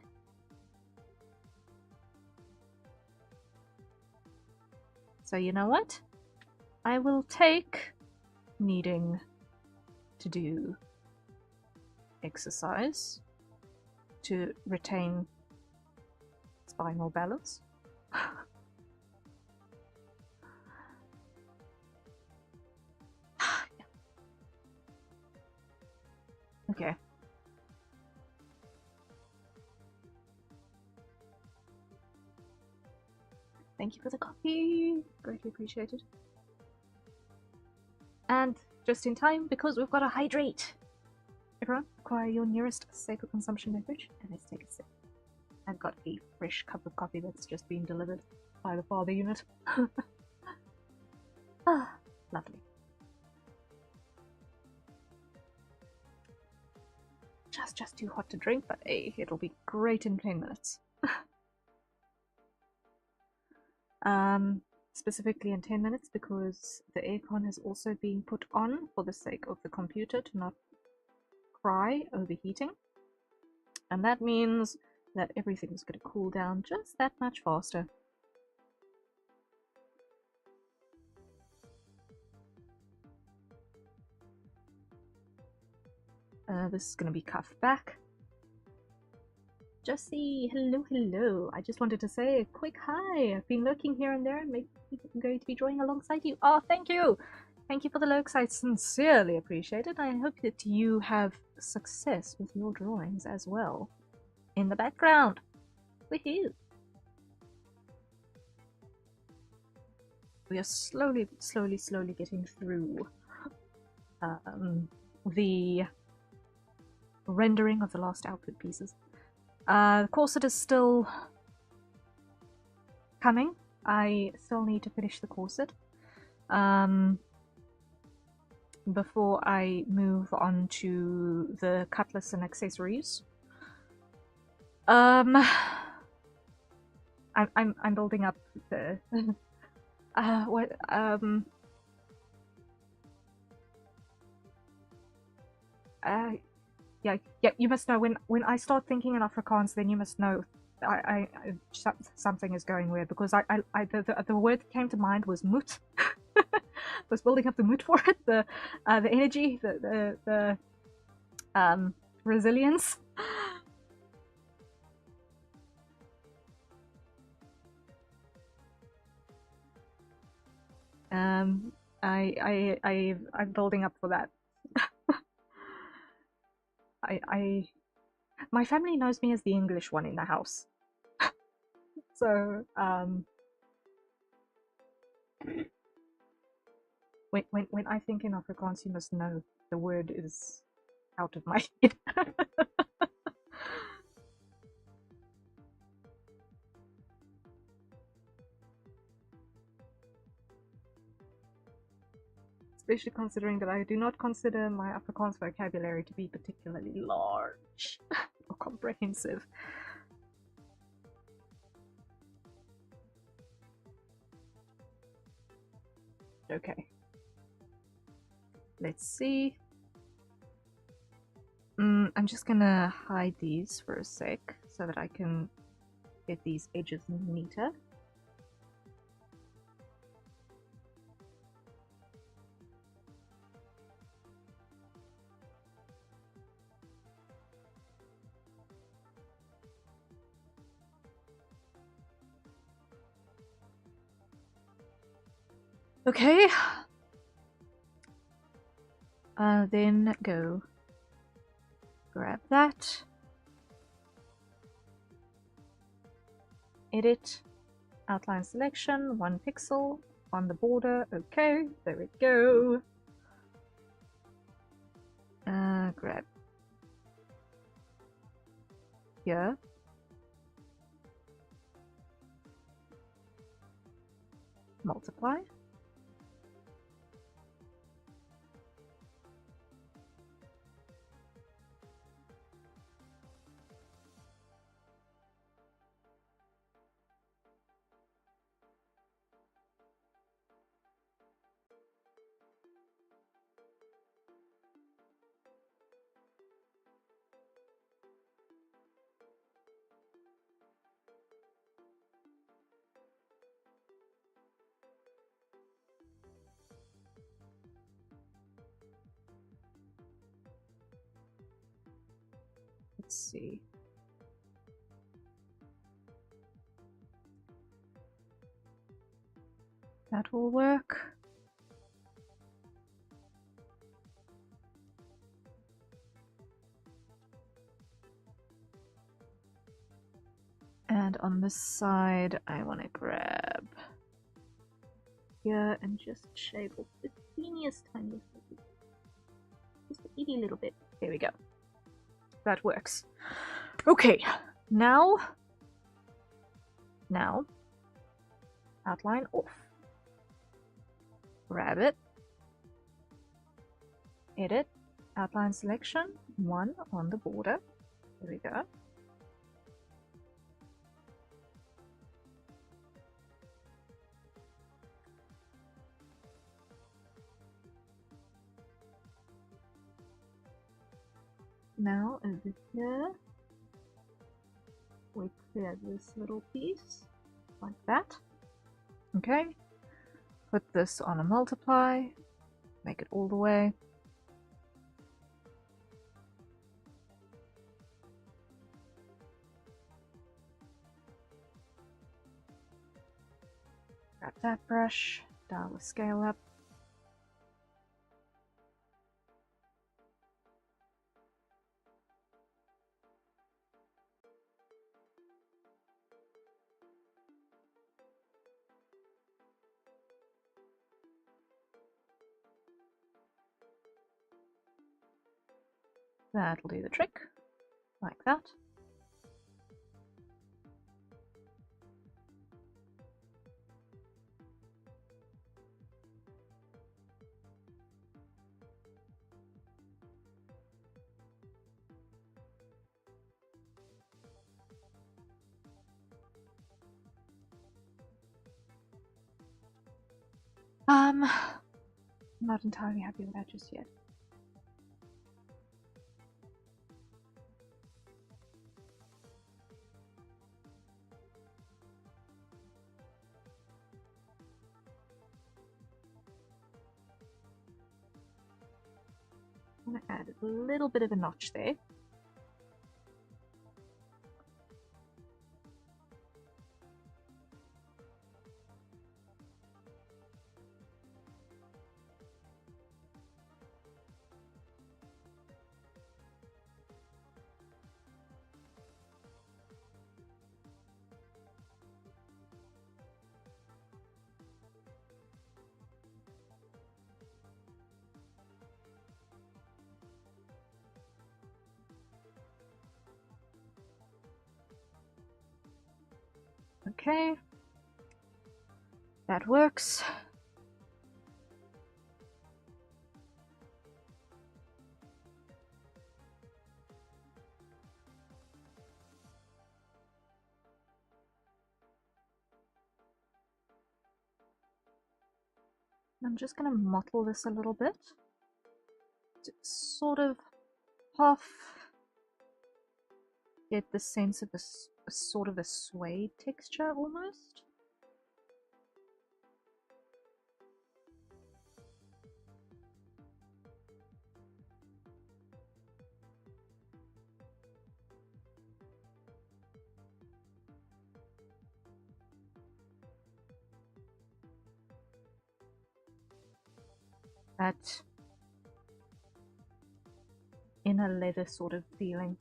Speaker 1: So you know what? I will take needing to do exercise to retain spinal balance. Okay. Thank you for the coffee. Greatly appreciated. And just in time, because we've got to hydrate. Everyone, acquire your nearest safer consumption beverage and let's take a sip. I've got a fresh cup of coffee that's just been delivered by the father unit. Ah, lovely. Just too hot to drink, but hey, it'll be great in 10 minutes. Specifically in 10 minutes because the aircon has also been put on for the sake of the computer to not cry overheating. And that means that everything is going to cool down just that much faster. This is going to be cuffed back. Jessie, hello, hello. I just wanted to say a quick hi. I've been lurking here and there and maybe I'm going to be drawing alongside you. Oh, thank you. Thank you for the lurks. I sincerely appreciate it. I hope that you have success with your drawings as well. In the background. Woohoo. We are slowly getting through the rendering of the last output pieces. The corset is still coming. I still need to finish the corset before I move on to the cutlass and accessories. I'm building up the yeah, you must know when I start thinking in Afrikaans, then you must know something is going weird because the word that came to mind was moed. Was building up the mood for it, the energy, the resilience. I'm building up for that. My family knows me as the English one in the house. So when I think in Afrikaans, you must know the word is out of my head. Especially considering that I do not consider my Afrikaans vocabulary to be particularly large or comprehensive. Okay. Let's see. I'm just gonna hide these for a sec so that I can get these edges neater. Okay. Then go. Grab that. Edit. Outline selection. 1 pixel on the border. Okay, there we go. Grab. Here. Multiply. Let's see. That will work. And on this side, I want to grab here and just shave off the teeniest, tiniest little, just a itty little bit. There we go. That works. Okay, now, outline off. Grab it. Edit. Outline selection. 1 on the border. There we go. Now over here, we clear this little piece like that. Okay, put this on a multiply, make it all the way. Grab that brush, dial the scale up. That'll do the trick, like that. I'm not entirely happy with that just yet. I'm going to add a little bit of a notch there. Okay, that works. I'm just going to mottle this a little bit to sort of half get the sense of a sort of a suede texture almost. That inner leather sort of feeling.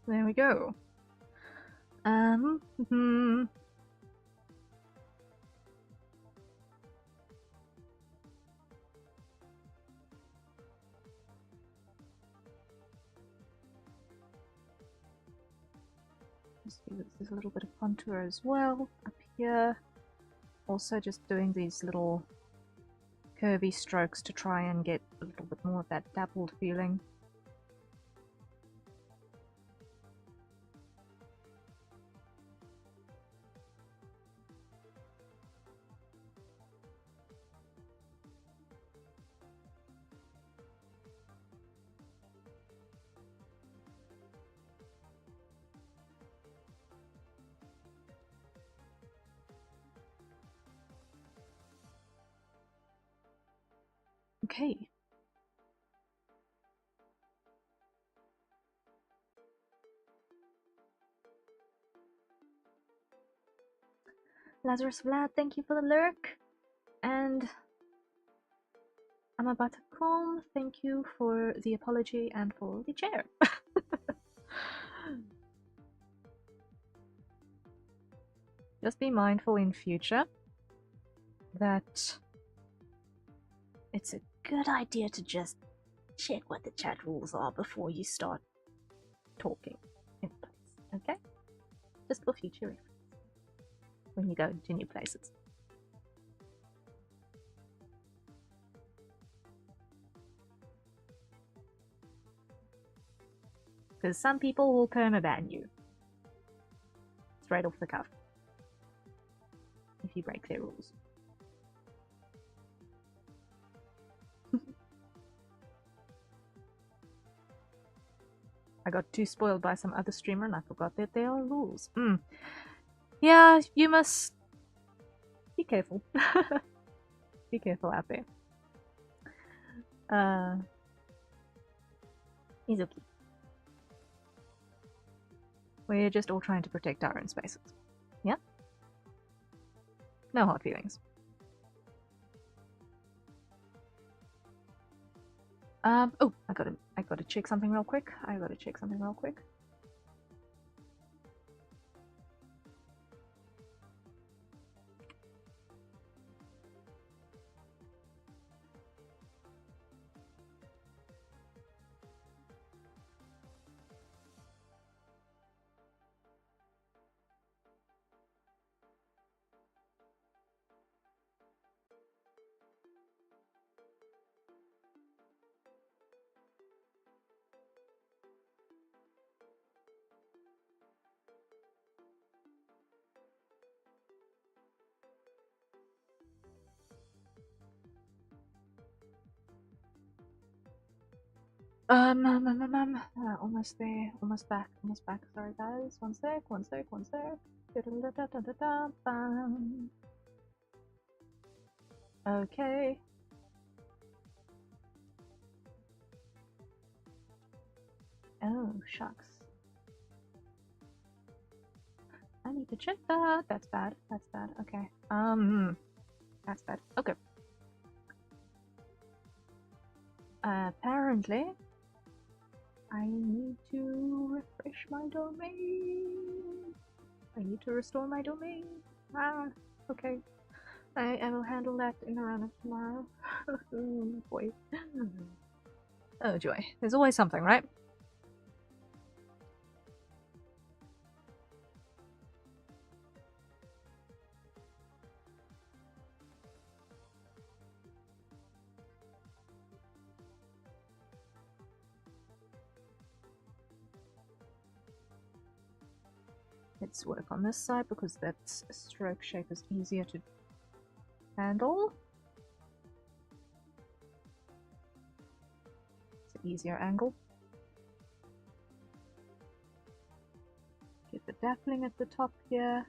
Speaker 1: There we go. Just give this a little bit of contour as well up here. Also just doing these little curvy strokes to try and get a little bit more of that dappled feeling. Okay. Lazarus Vlad, thank you for the lurk. And I'm about to come. Thank you for the apology and for the chair. Just be mindful in future that it's a good idea to just check what the chat rules are before you start talking in place, okay? Just for future reference when you go to new places. Because some people will permaban you straight off the cuff if you break their rules. I got too spoiled by some other streamer and I forgot that there are rules. Yeah, you must be careful. Be careful out there. Izuki. We're just all trying to protect our own spaces. Yeah? No hard feelings. Oh, I gotta check something real quick. Almost there, almost back. Sorry guys, one sec. Okay. Oh, shucks. I need to check that. That's bad. Okay. That's bad. Okay. Apparently, I need to refresh my domain. I need to restore my domain. Okay. I will handle that in the run of tomorrow. Boy. Oh joy. There's always something, right? Let's work on this side because that stroke shape is easier to handle. It's an easier angle. Get the dappling at the top here.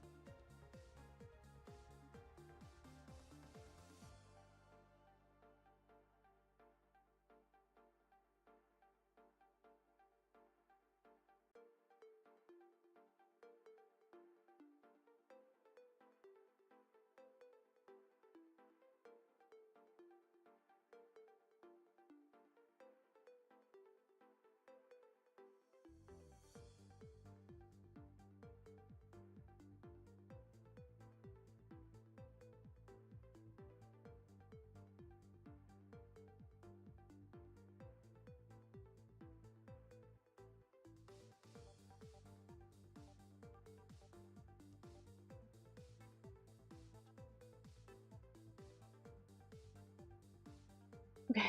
Speaker 1: Okay,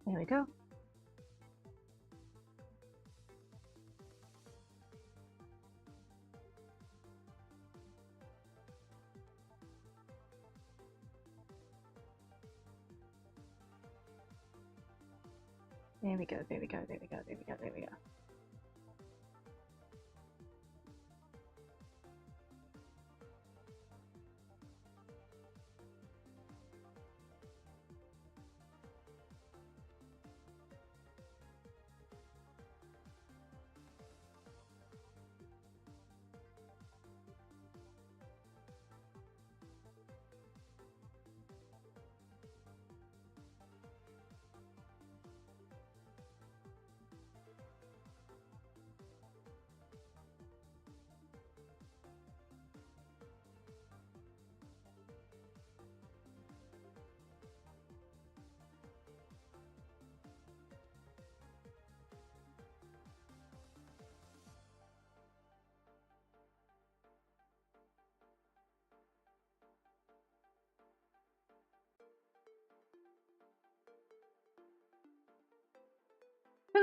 Speaker 1: there we go. There we go.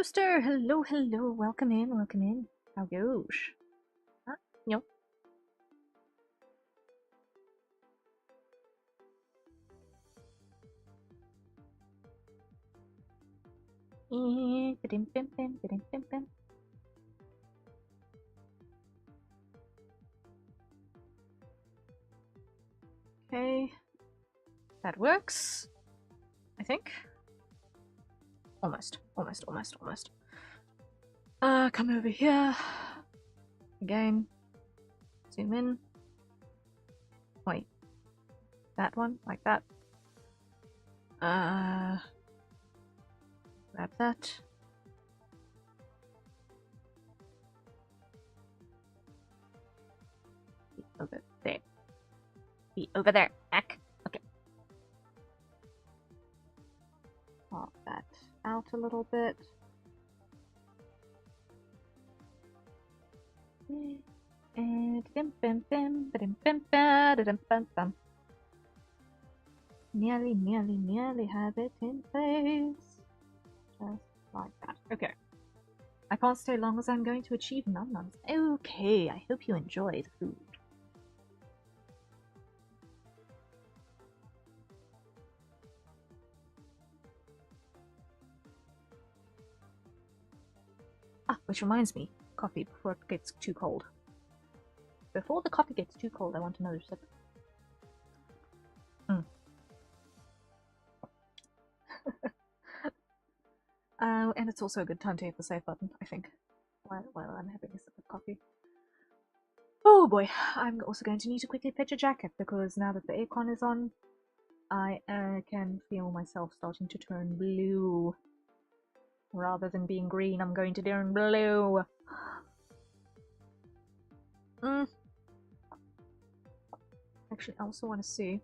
Speaker 1: Toaster! Hello, hello, welcome in, welcome in. How goes? Huh? No. Okay, that works, I think. Almost. Come over here. Again. Zoom in. Wait. That one, like that. Grab that. Be over there. Be over there. Back. Okay. Pop that out a little bit. And nearly have it in place. Just like that. Okay. I can't stay long as I'm going to achieve num-nums. Okay, I hope you enjoy the food. Ah, which reminds me, coffee before it gets too cold. Before the coffee gets too cold, I want another sip. And it's also a good time to hit the save button, I think, while I'm having a sip of coffee. Oh boy, I'm also going to need to quickly pitch a jacket, because now that the aircon is on, I can feel myself starting to turn blue. Rather than being green, I'm going to turn blue. Actually, I also want to see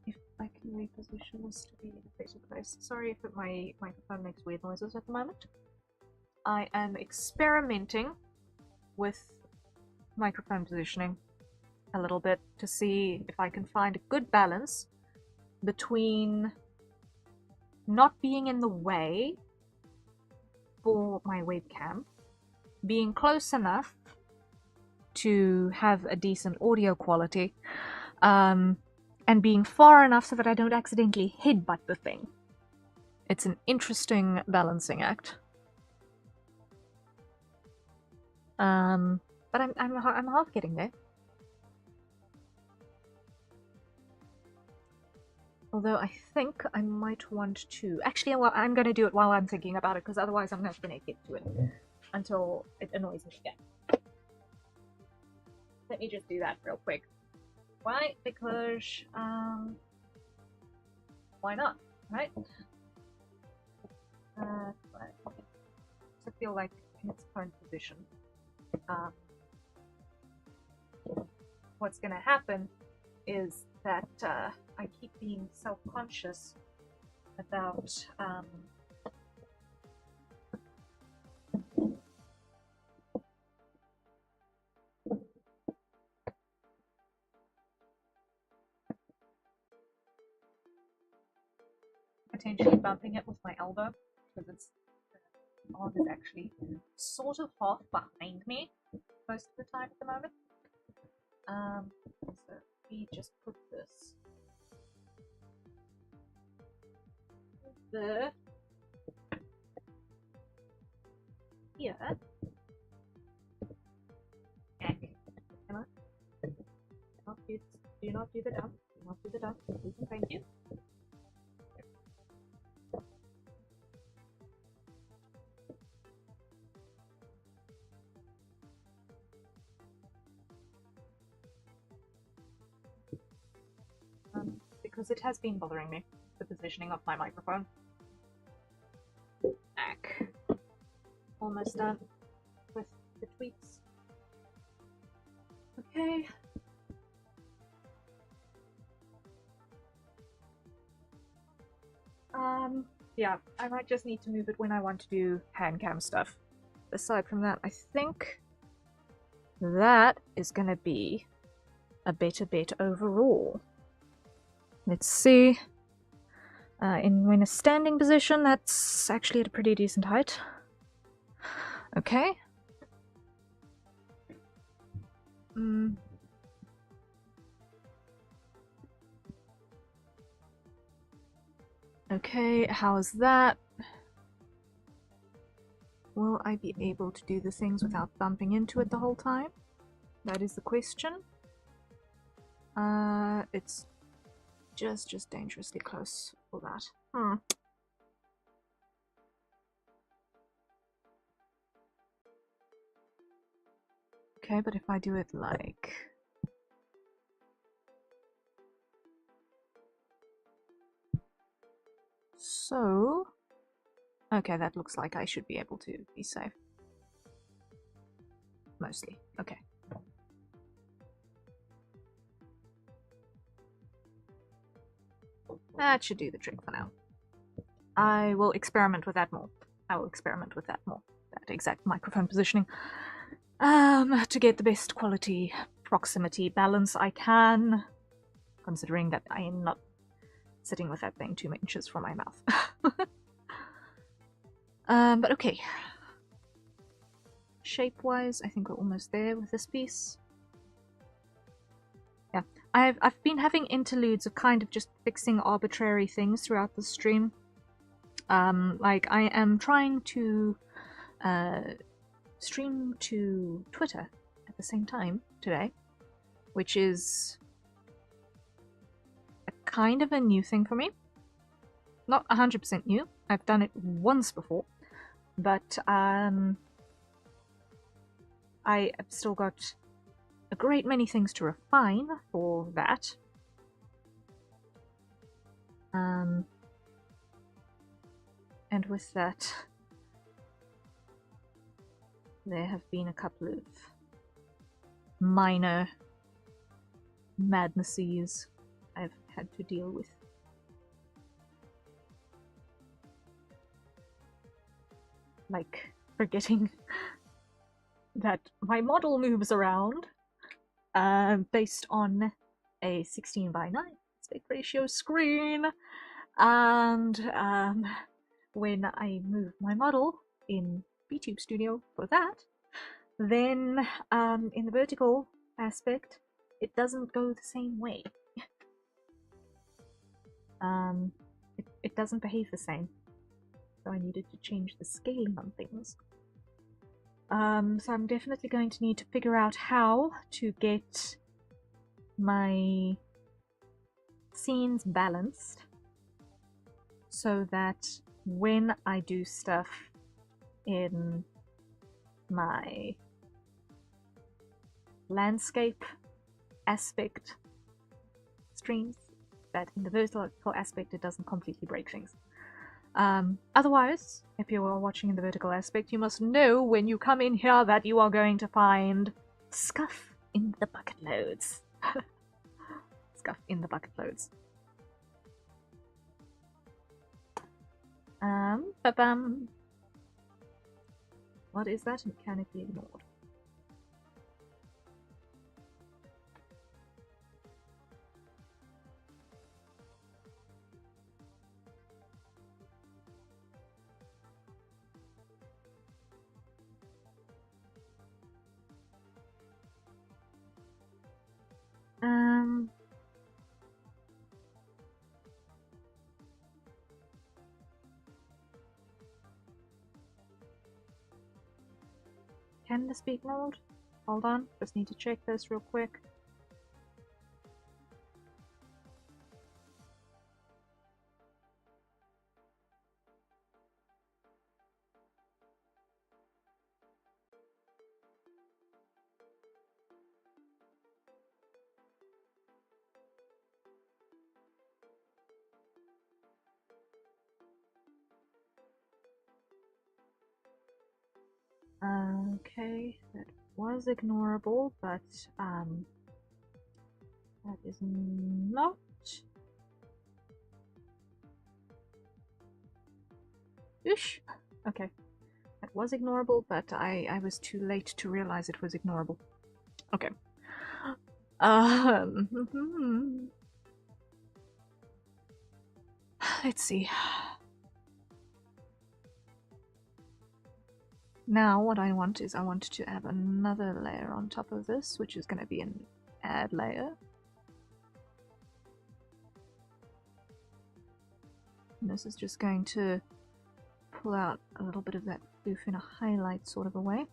Speaker 1: if I can reposition this to be in a better place. Sorry if my microphone makes weird noises at the moment. I am experimenting with microphone positioning a little bit to see if I can find a good balance between not being in the way for my webcam, being close enough to have a decent audio quality, and being far enough so that I don't accidentally headbutt the thing. It's an interesting balancing act. But I'm half getting there. Although I think I might want to... Actually, well, I'm going to do it while I'm thinking about it, because otherwise I'm not going to get to it until it annoys me again. Let me just do that real quick. Why? Because, why not, right? To feel like in its current position. What's going to happen is that I keep being self-conscious about potentially bumping it with my elbow, because it's the arm is actually sort of half behind me most of the time at the moment. So we just put this there, here. Emma, do not do the dump. Do not do the dump. Please and thank you. Because it has been bothering me, the positioning of my microphone. Back. Almost done with the tweaks. Okay. Yeah, I might just need to move it when I want to do hand cam stuff. Aside from that, I think that is gonna be a better bet overall. Let's see. In a standing position, that's actually at a pretty decent height. Okay. Okay, how's that? Will I be able to do the things without bumping into it the whole time? That is the question. It's just dangerously close for that. Okay, but if I do it like... so... Okay, that looks like I should be able to be safe. Mostly. Okay. That should do the trick for now. I will experiment with that more. That exact microphone positioning. To get the best quality proximity balance I can, considering that I am not sitting with that thing 2 inches from my mouth. But okay. Shape-wise, I think we're almost there with this piece. Yeah, I've been having interludes of kind of just fixing arbitrary things throughout the stream. Like I am trying to stream to Twitter at the same time today, which is a kind of a new thing for me. Not 100% new. I've done it once before, but I have still got a great many things to refine for that. And with that, there have been a couple of minor madnesses I've had to deal with. Like forgetting that my model moves around based on a 16:9 aspect ratio screen, and when I move my model in Vtuber Studio for that, then in the vertical aspect it doesn't go the same way. It doesn't behave the same, so I needed to change the scaling on things. So I'm definitely going to need to figure out how to get my scenes balanced so that when I do stuff in my landscape aspect streams, that in the vertical aspect it doesn't completely break things. Otherwise, if you are watching in the vertical aspect, you must know when you come in here that you are going to find scuff in the bucket loads. Scuff in the bucket loads. Ba-bam. What is that? Mechanically ignored. Can this be ignored? Hold on, just need to check this real quick. Okay, that was ignorable, but that is not. Oosh! Okay, that was ignorable, but I was too late to realize it was ignorable. Okay. let's see. Now what I want is I want to add another layer on top of this, which is going to be an add layer. And this is just going to pull out a little bit of that goof in a highlight sort of a way.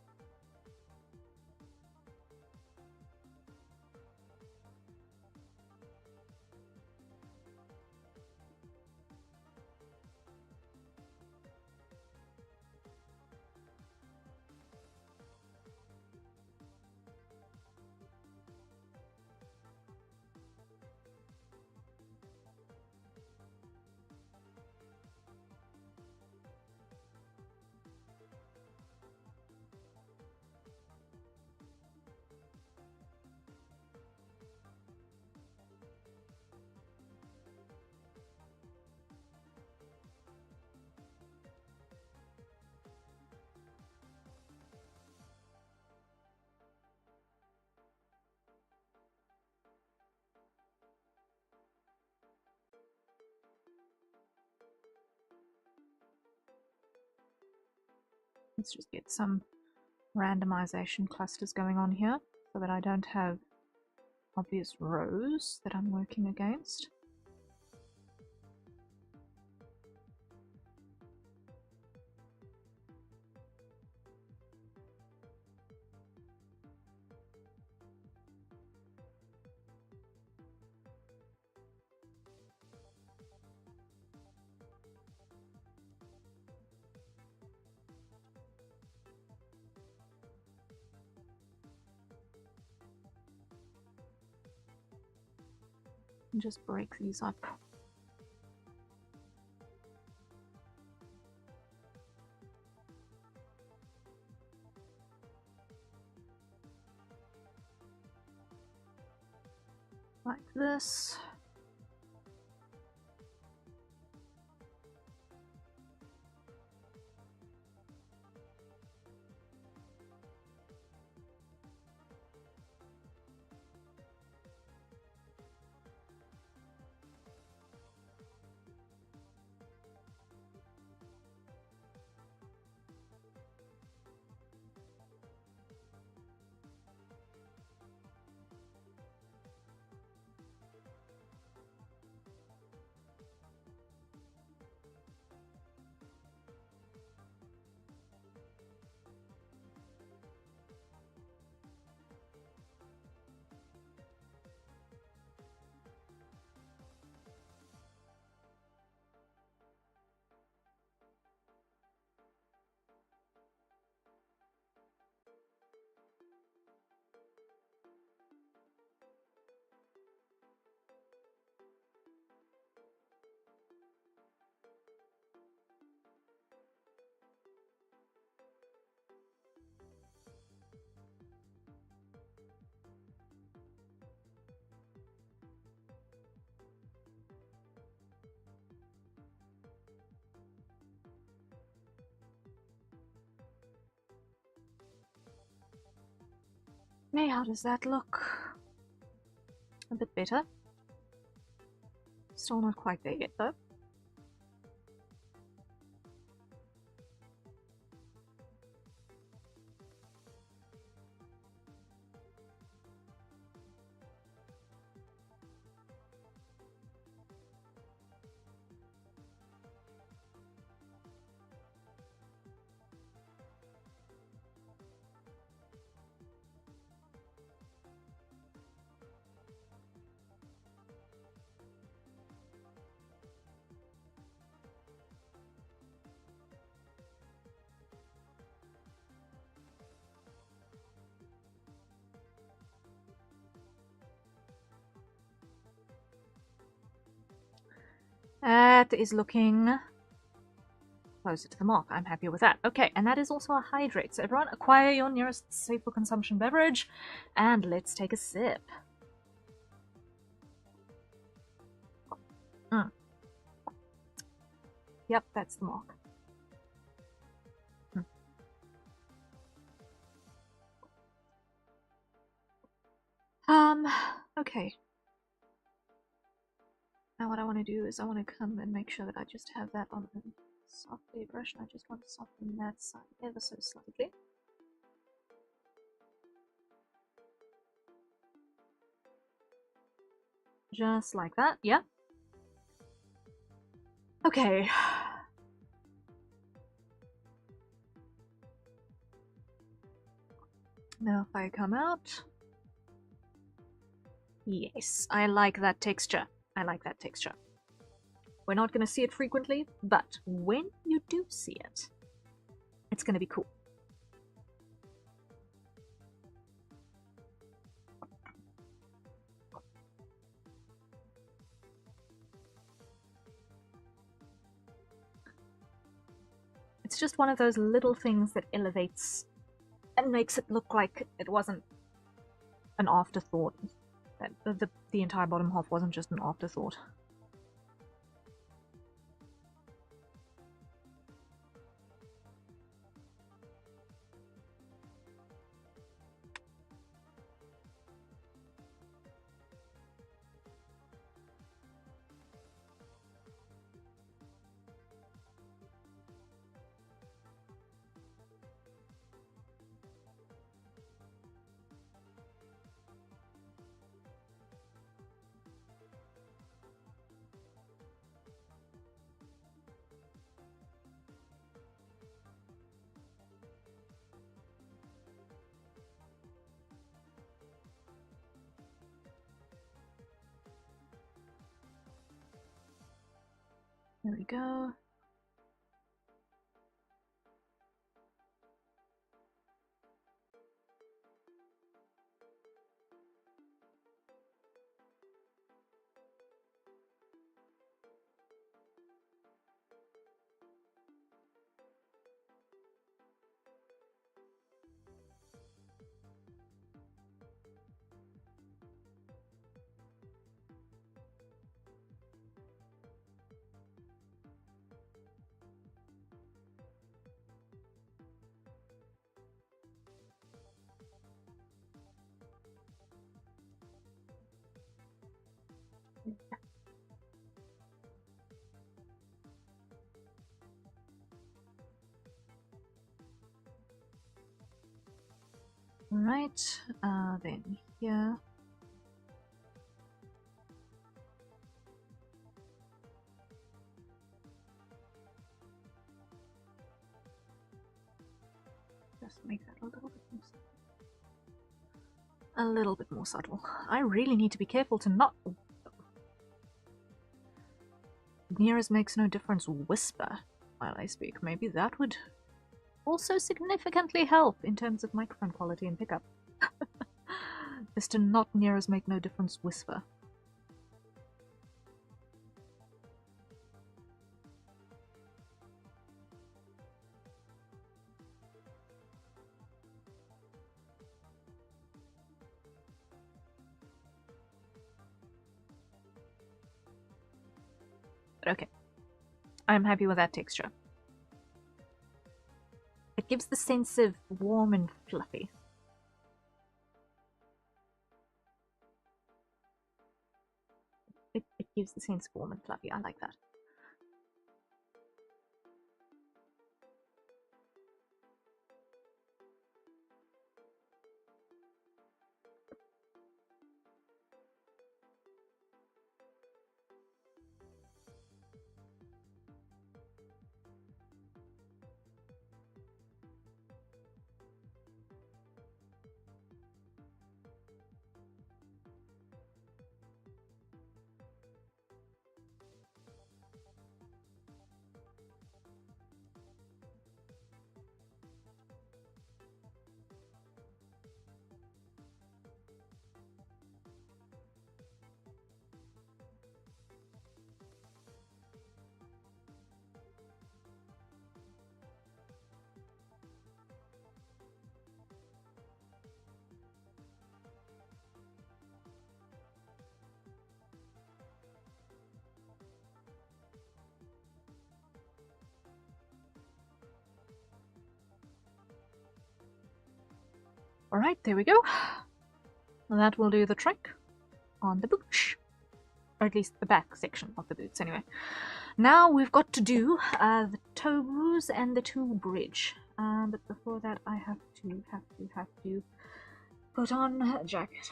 Speaker 1: Let's just get some randomization clusters going on here so that I don't have obvious rows that I'm working against. And just break these up. Like this. Hey, how does that look? A bit better. Still not quite there yet though. That is looking closer to the mark. I'm happy with that. Okay, and that is also a hydrate. So everyone, acquire your nearest safe for consumption beverage, and let's take a sip. Yep, that's the mark. Okay. Now what I want to do is I want to come and make sure that I just have that on a soft brush, and I just want to soften that side ever so slightly. Just like that, yeah. Okay. Now if I come out... Yes, I like that texture. I like that texture. We're not going to see it frequently, but when you do see it, it's going to be cool. It's just one of those little things that elevates and makes it look like it wasn't an afterthought. That the entire bottom half wasn't just an afterthought. There we go. Right, then here. Just make that a little bit more subtle. A little bit more subtle. I really need to be careful to not... Nearest makes no difference whisper while I speak. Maybe that would also significantly help in terms of microphone quality and pickup. Is to not nearest make no difference whisper. But okay. I'm happy with that texture. It gives the sense of warm and fluffy. It gives the sense of warm and fluffy. I like that. Alright, there we go. That will do the trick on the booch. or at least the back section of the boots anyway. Now we've got to do the toe boos and the toe bridge, but before that I have to put on a jacket.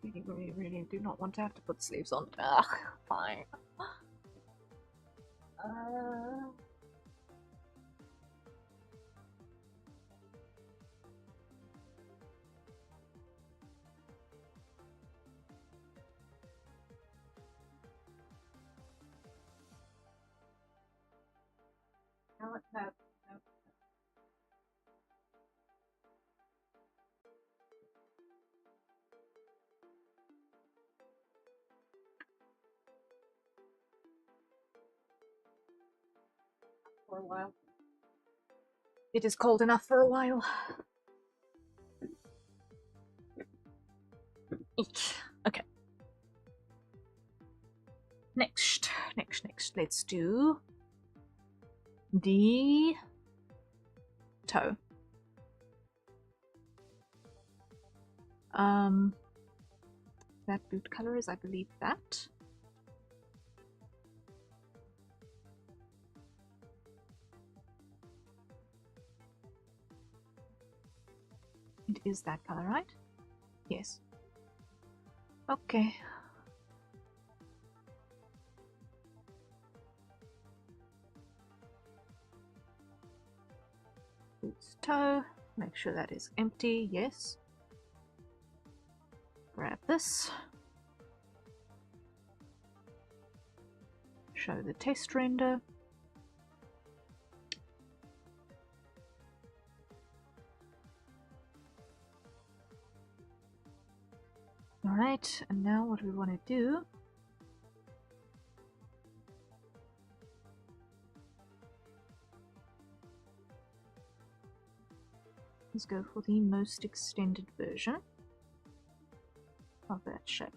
Speaker 1: I really do not want to have to put sleeves on. Ugh, fine. Now let's have for a while. It is cold enough for a while. Eek. Okay. Next, let's do the toe. That boot color is, I believe, that. It is that color, right? Yes. Okay. Boots toe. Make sure that is empty. Yes. Grab this. Show the test render. Alright, and now what we want to do is go for the most extended version of that shape.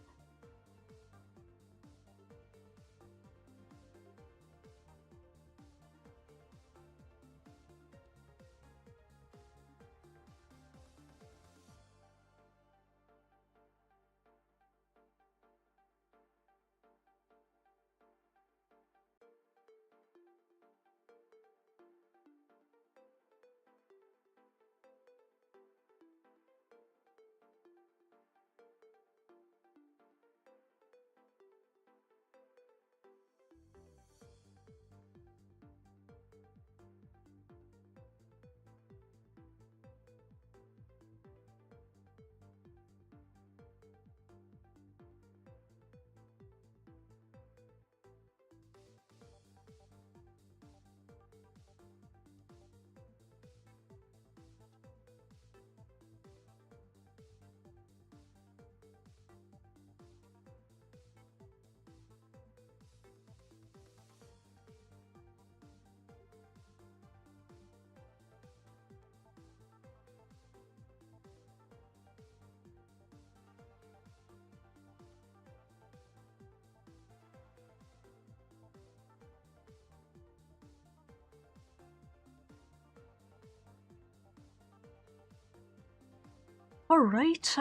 Speaker 1: Alright,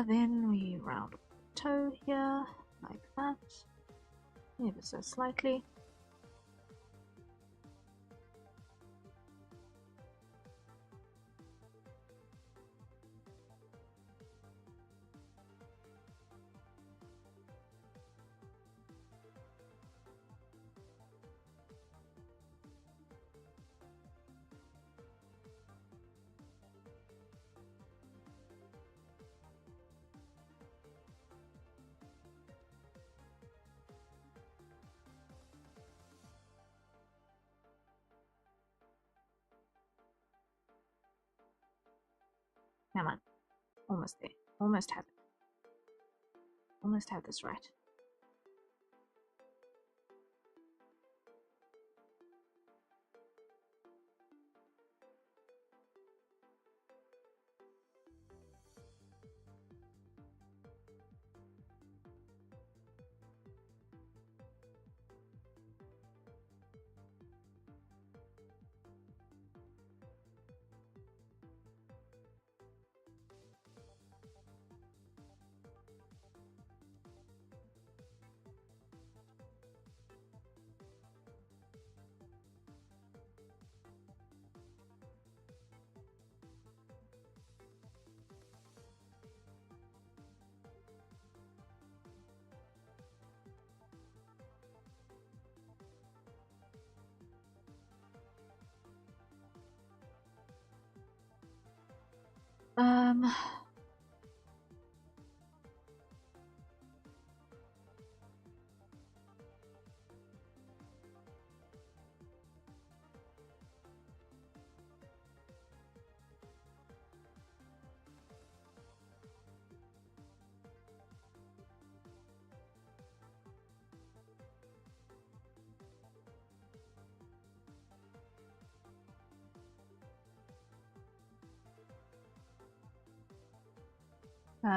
Speaker 1: then we round up the toe here, like that, ever so slightly. Come on. Almost there. Almost have it. Almost have this right.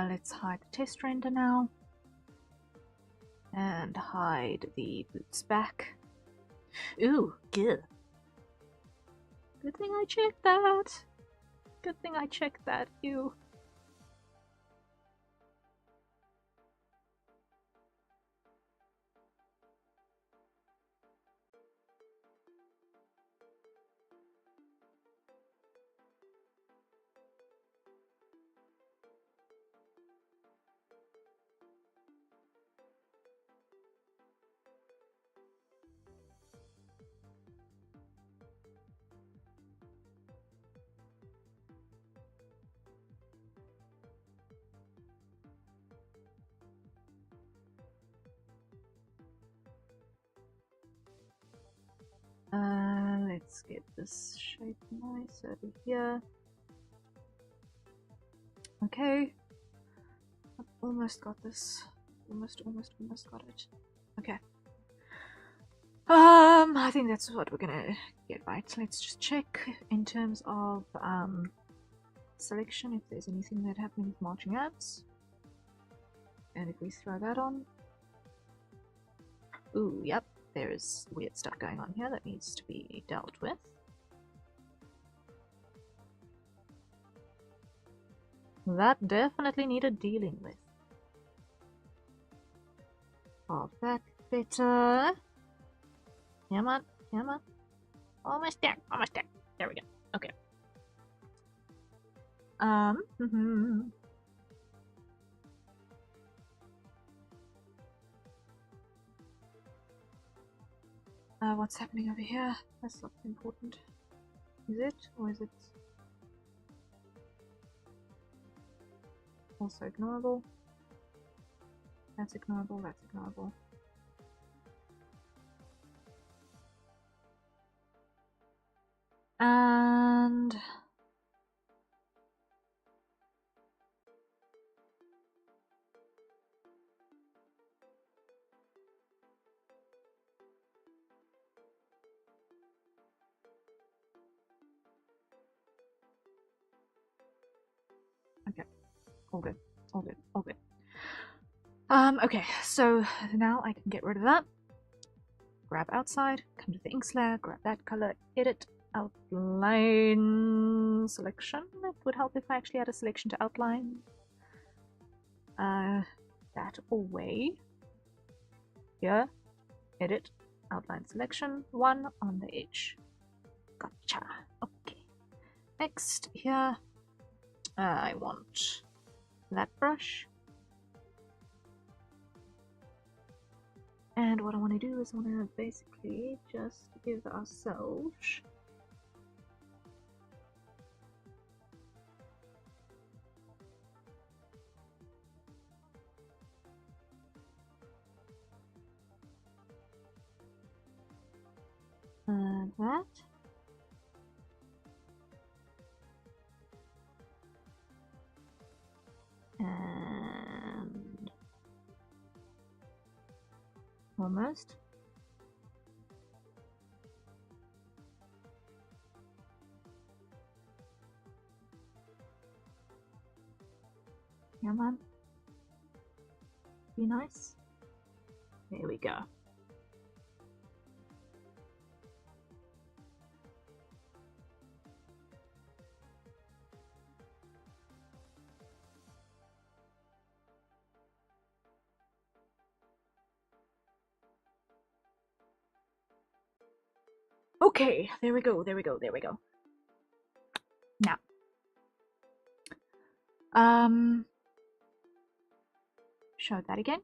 Speaker 1: Let's hide the test render now. And hide the boots back. Ooh, good. Good thing I checked that. Good thing I checked that. Ew. Let's get this shape nice over here. Okay. I've almost got this. Almost got it. Okay. I think that's what we're gonna get right. So let's just check in terms of selection if there's anything that happened with marching ants. And if we throw that on. Ooh, yep. There's weird stuff going on here that needs to be dealt with. That definitely needed dealing with. Oh, that better. Come on, come on. Almost there, almost there. There we go. Okay. What's happening over here? That's not important. Is it? Or is it also ignorable? That's ignorable, that's ignorable. And okay, all good, all good, all good. Okay, so now I can get rid of that. Grab outside, come to the ink layer, grab that color, edit, outline selection. It would help if I actually had a selection to outline. That away. Here, edit, outline selection, 1 on the edge. Gotcha. Okay. Next, here, I want that brush. And what I want to do is I want to basically just give ourselves that. And almost. Come on. Be nice. There we go. Okay, there we go, there we go, there we go. Now, show that again.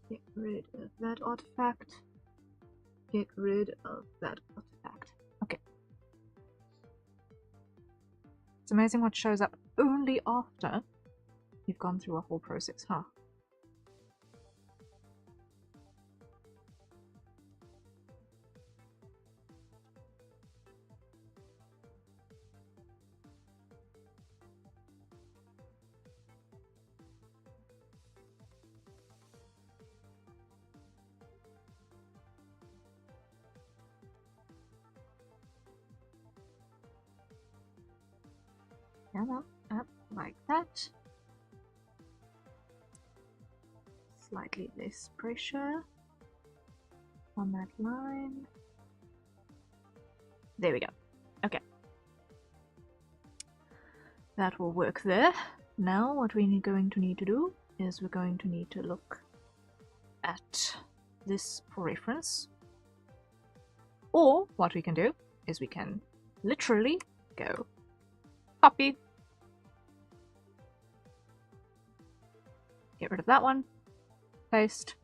Speaker 1: Get rid of that artifact. Get rid of that artifact. Okay, It's amazing what shows up only after you've gone through a whole process, huh? Come on, up like that. Slightly less pressure on that line. There we go. Okay. That will work there. Now what we're going to need to do is we're going to need to look at this for reference. Or what we can do is we can literally go copy, get rid of that one, paste,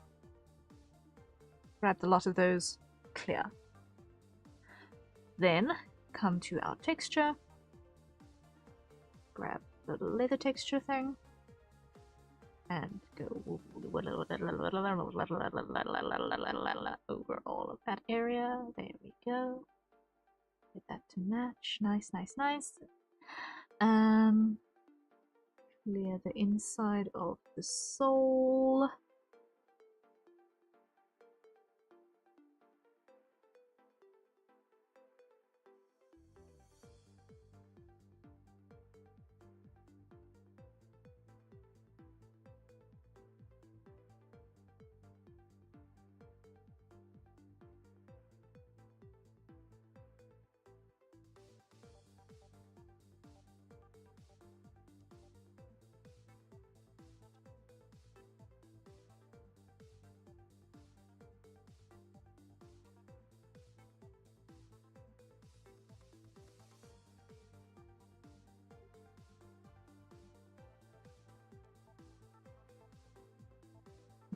Speaker 1: grab the lot of those, clear. Then come to our texture, grab the leather texture thing, and go over all of that area. There we go. Get that to match. Nice, nice, nice. Clear the inside of the sole.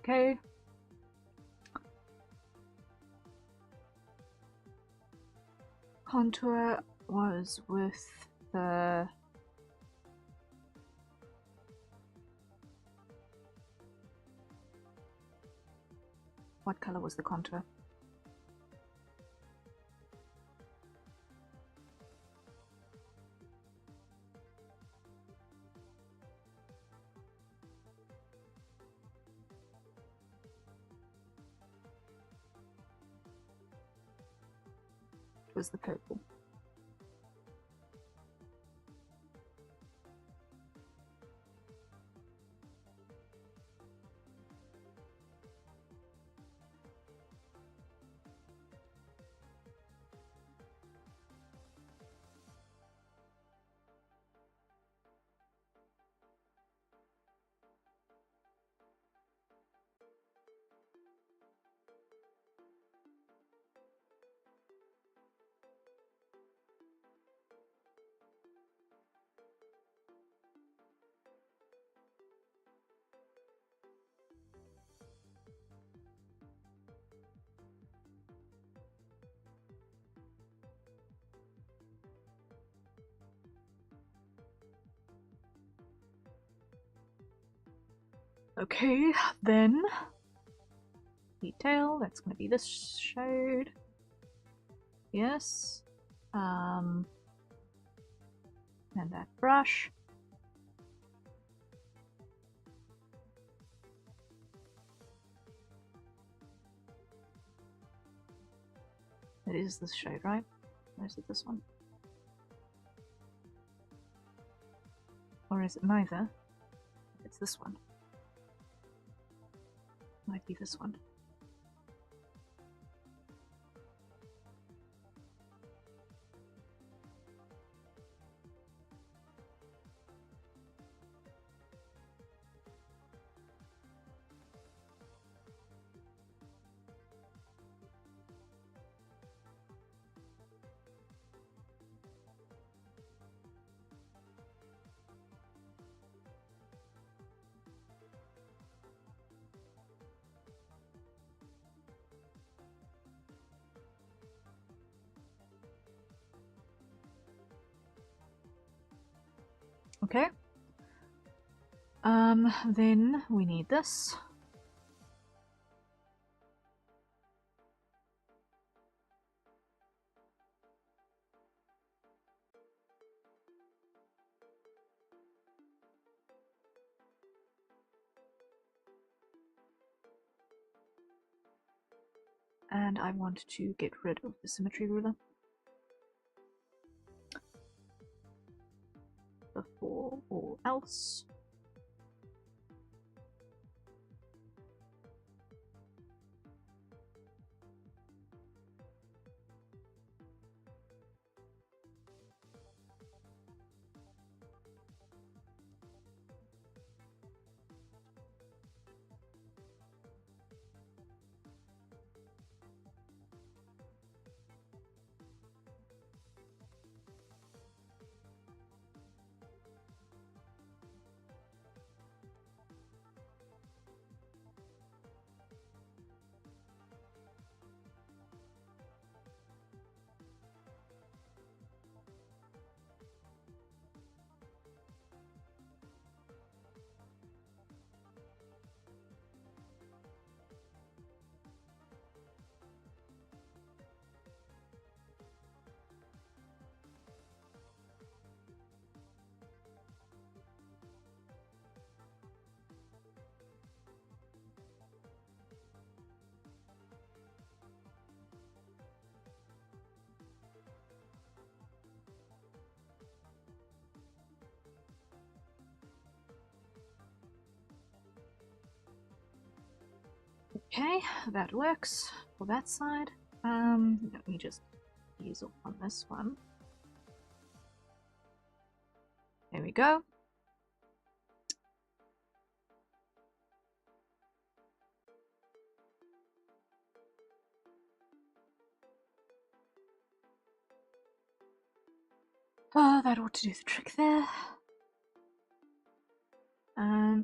Speaker 1: Okay. Contour was with the what color was the contour? It was the purple. Okay, then detail, that's going to be this shade. Yes. And that brush. It is this shade, right? Or is it this one? Or is it neither? It's this one. Might be this one. Okay. Then we need this. And I want to get rid of the symmetry ruler before all else. Okay, that works for that side. Let me just ease off on this one. There we go. Oh, that ought to do the trick there. I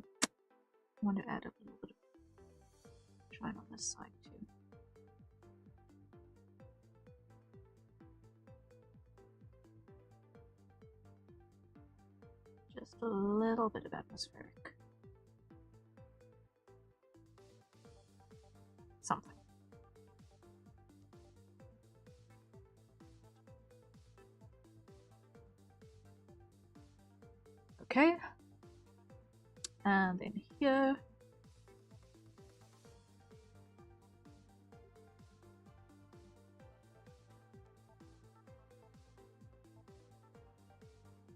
Speaker 1: want to add a little bit of shine on this side too. Just a little bit of atmospheric. Something. Okay. And then here.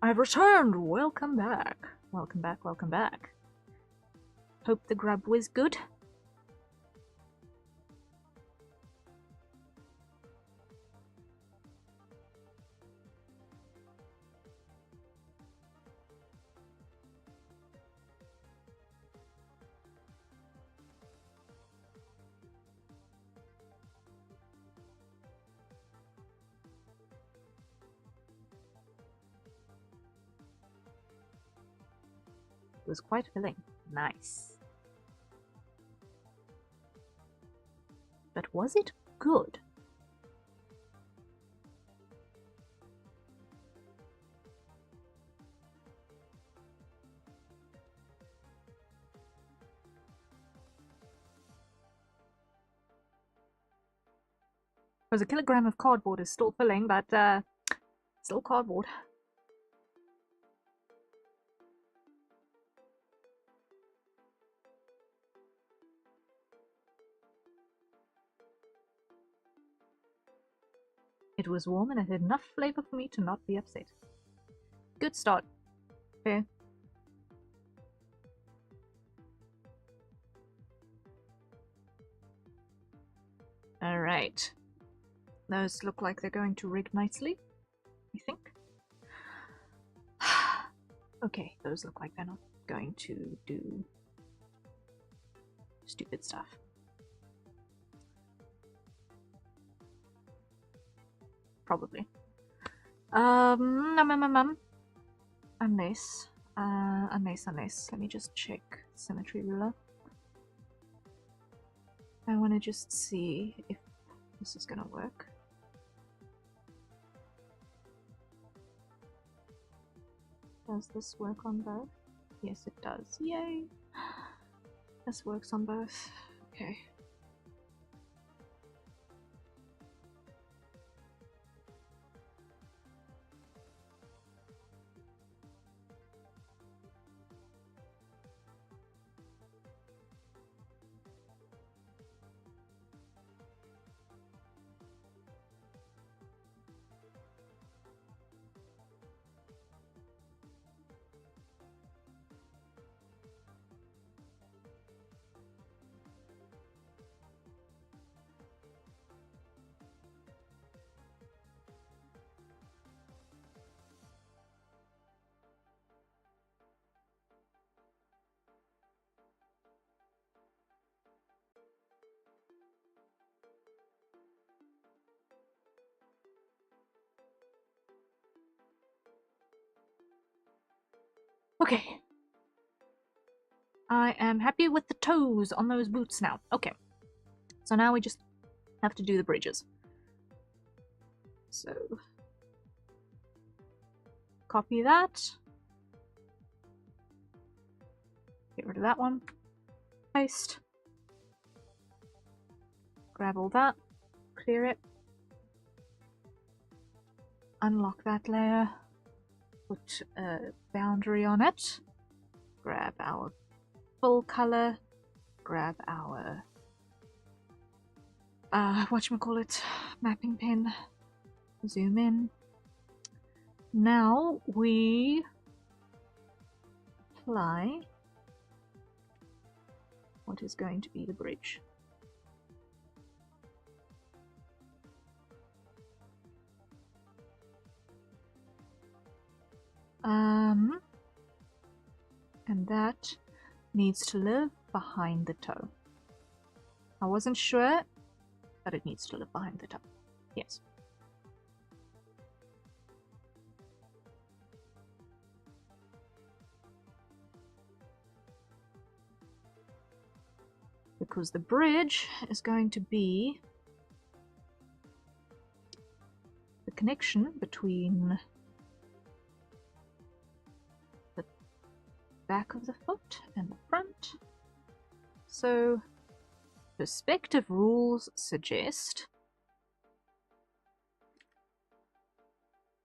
Speaker 1: I've returned! Welcome back. Welcome back, welcome back. Hope the grub was good. It was quite filling. Nice. But was it good? Because a kilogram of cardboard is still filling, but still cardboard. It was warm and it had enough flavor for me to not be upset. Good start. Okay. Alright. Those look like they're going to rig nicely, I think. Okay, those look like they're not going to do stupid stuff. Probably. Unless. Let me just check symmetry ruler. I want to just see if this is gonna work. Does this work on both? Yes, it does. Yay! This works on both. Okay. Okay. I am happy with the toes on those boots now. Okay. So now we just have to do the bridges. So copy that. Get rid of that one. Paste. Grab all that. Clear it. Unlock that layer. Put a boundary on it. Grab our full color. Grab our whatchamacallit, mapping pen. Zoom in. Now we apply what is going to be the bridge. And that needs to live behind the toe. I wasn't sure, but it needs to live behind the toe. Yes. Because the bridge is going to be the connection between the back of the foot and the front. So perspective rules suggest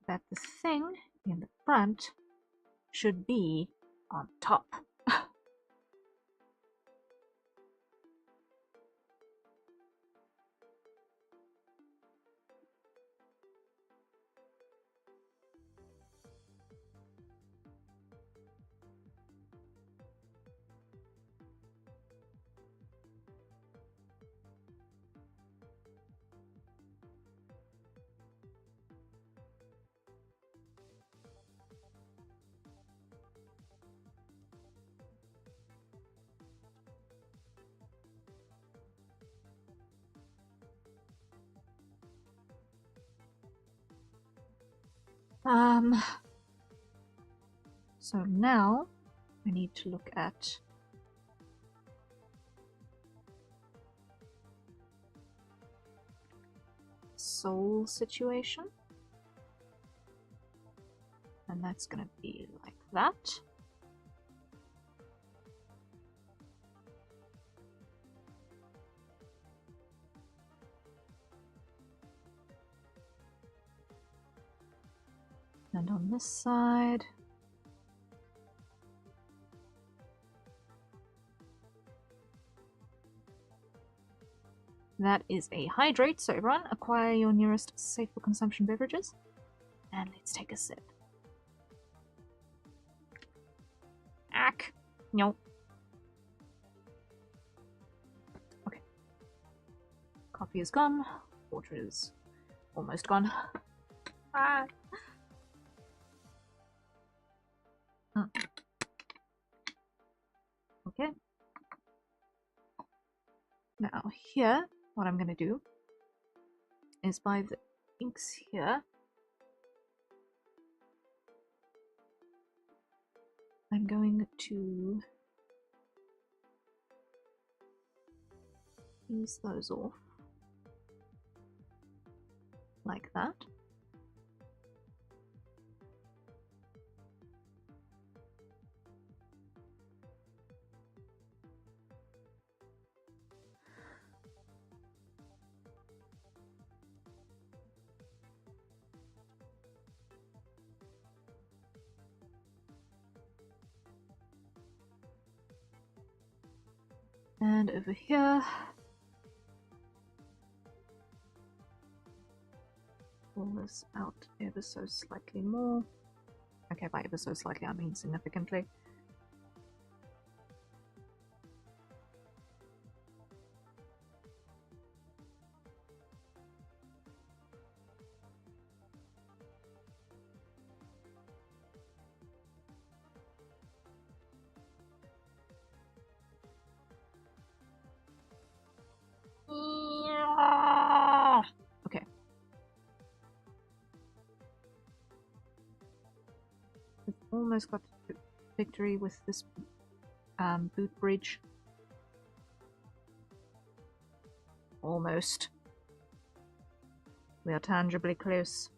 Speaker 1: that the thing in the front should be on top. So now I need to look at sole situation, and that's going to be like that. And on this side, that is a hydrate. So everyone, acquire your nearest safe for consumption beverages. And let's take a sip. Ack. No. Okay. Coffee is gone. Water is almost gone. Ah. Okay. Now here, what I'm going to do is by the inks here, I'm going to ease those off like that. And over here, pull this out ever so slightly more. Okay, by ever so slightly I mean significantly. Okay. We've almost got victory with this boot bridge. Almost. We are tangibly close.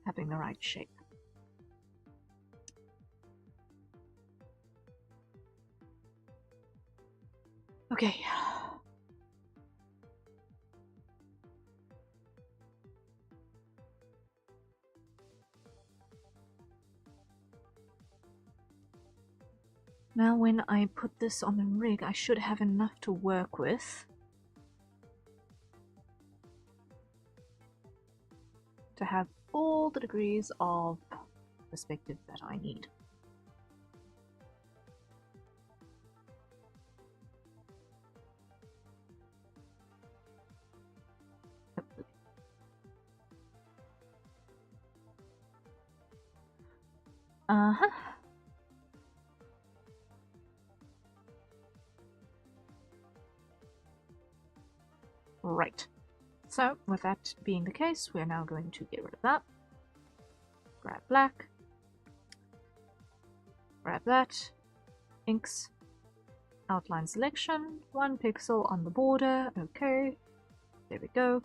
Speaker 1: Having the right shape. Okay. Now when I put this on the rig, I should have enough to work with to have all the degrees of perspective that I need. Uh-huh. Right. So, with that being the case, we're now going to get rid of that. Grab black. Grab that. Inks. Outline selection. 1 pixel on the border. Okay. There we go.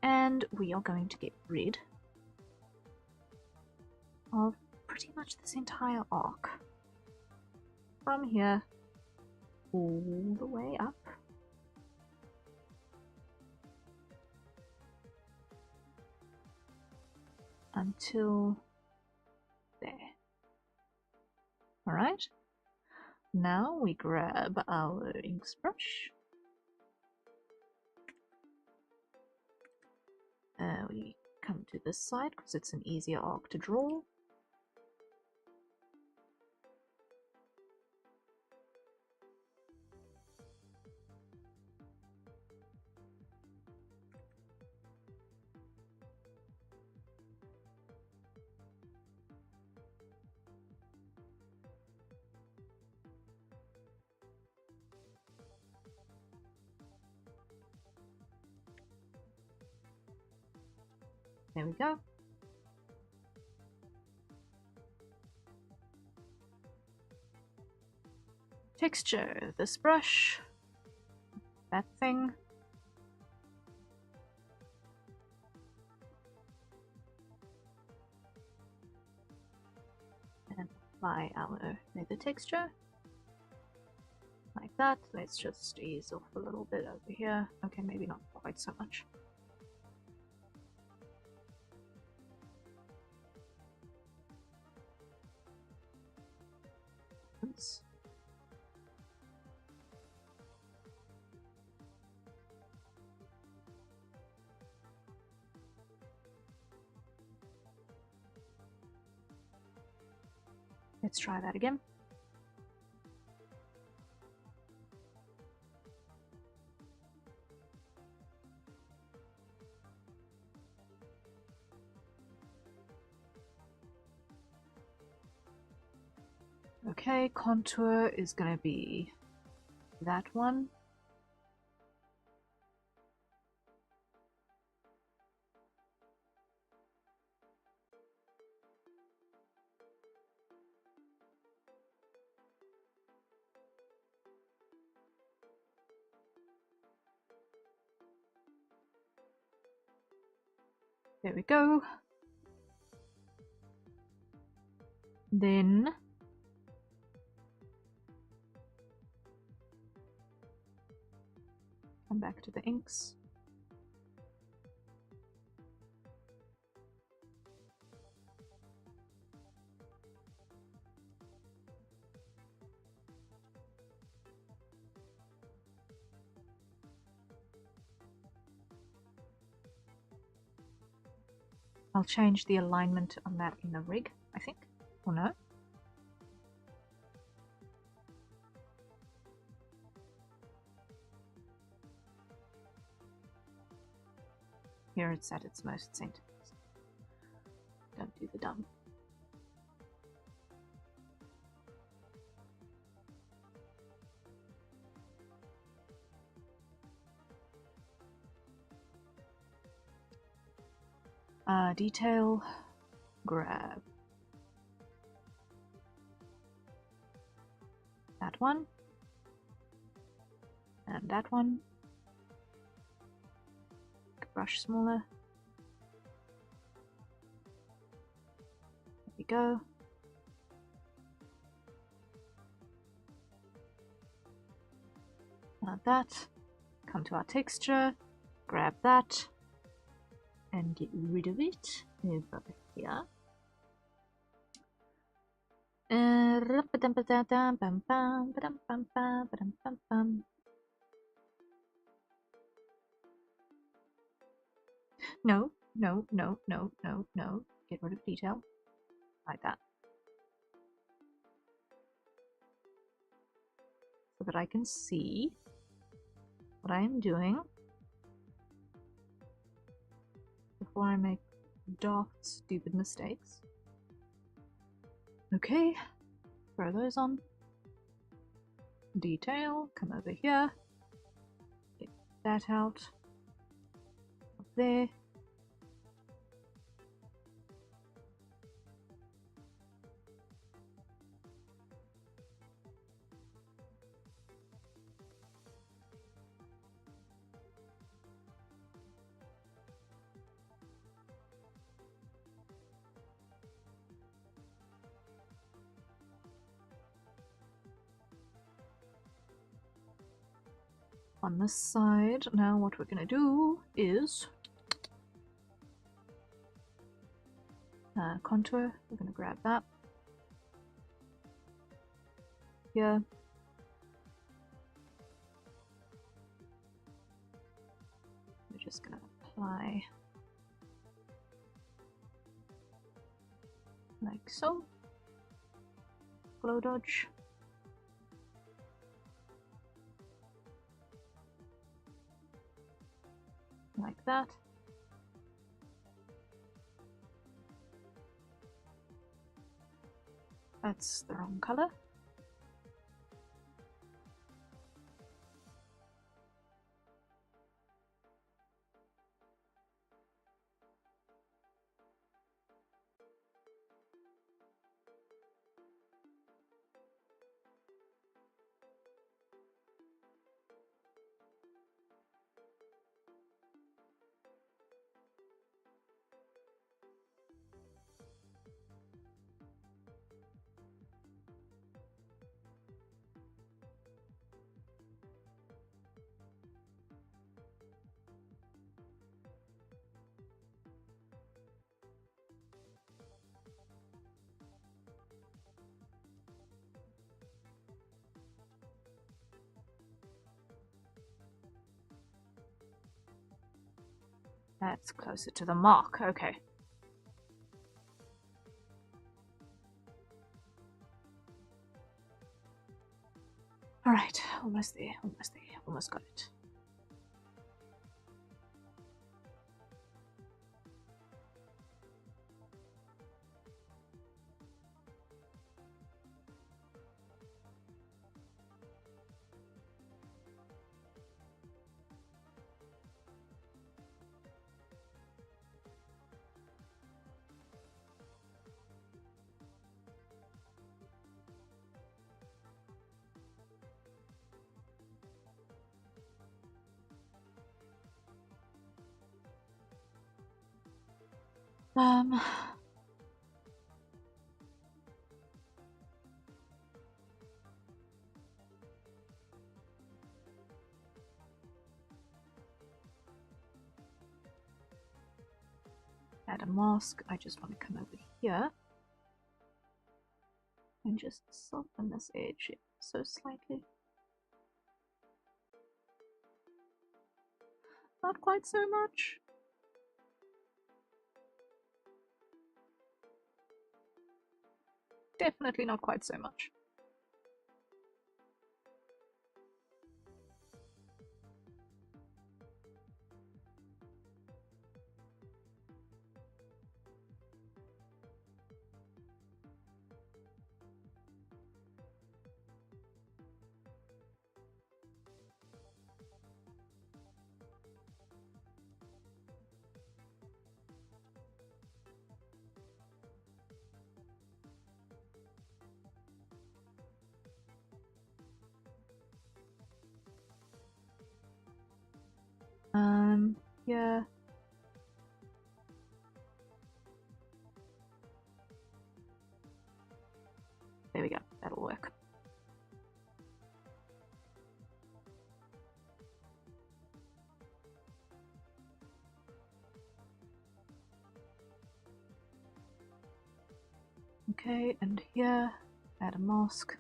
Speaker 1: And we are going to get rid of pretty much this entire arc. From here all the way up. Until there. Alright. Now we grab our inks brush. We come to this side because it's an easier arc to draw. There we go. Texture, this brush, that thing. And apply our leather texture. Like that. Let's just ease off a little bit over here. Okay, maybe not quite so much. Oops. Let's try that again. Okay, contour is going to be that one. There we go. Then come back to the inks. I'll change the alignment on that in the rig, I think. Or no? Here it's at its most centered. Don't do the dumb. Detail, grab that one, and that one. Brush smaller. There we go. Add that. Come to our texture, grab that, and get rid of it over here. No, no, no, no, no, no. Get rid of detail. Like that. So that I can see what I am doing before I make daft, stupid mistakes. Okay, throw those on. Detail, come over here. Get that out. Up there. On this side, now what we're going to do is contour. We're going to grab that here. We're just going to apply like so. Glow dodge. Like that. That's the wrong color. That's closer to the mark, okay. Alright, almost there, almost got it. Add a mask. I just want to come over here and just soften this edge so slightly. Not quite so much. Definitely not quite so much. Yeah. There we go. That'll work. Okay, and here, add a mask.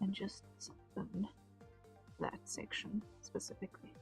Speaker 1: And just soften that section specifically.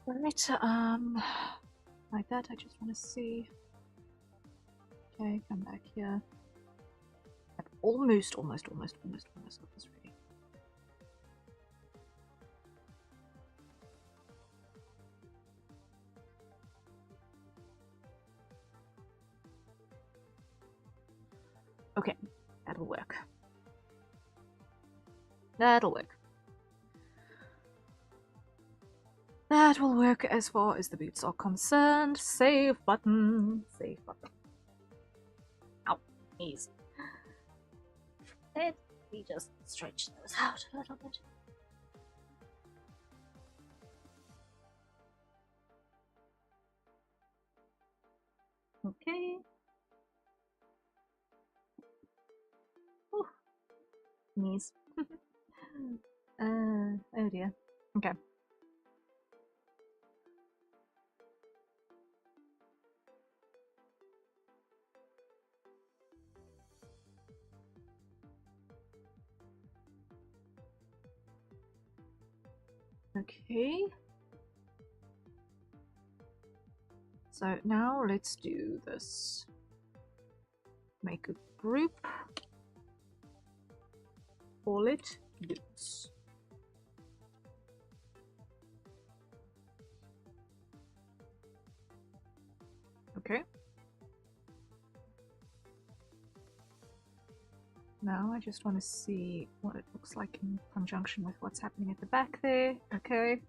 Speaker 1: Right, like that. I just want to see. Okay, come back here. I've almost got this ready. Okay, that'll work. That'll work. That will work as far as the boots are concerned. Save button. Save button. Ow, knees. Let me just stretch those out a little bit. Okay. Ooh. Knees. Oh dear. Okay. Okay. So now let's do this. Make a group. Call it boots. Okay. now. I just want to see what it looks like in conjunction with what's happening at the back there. Okay.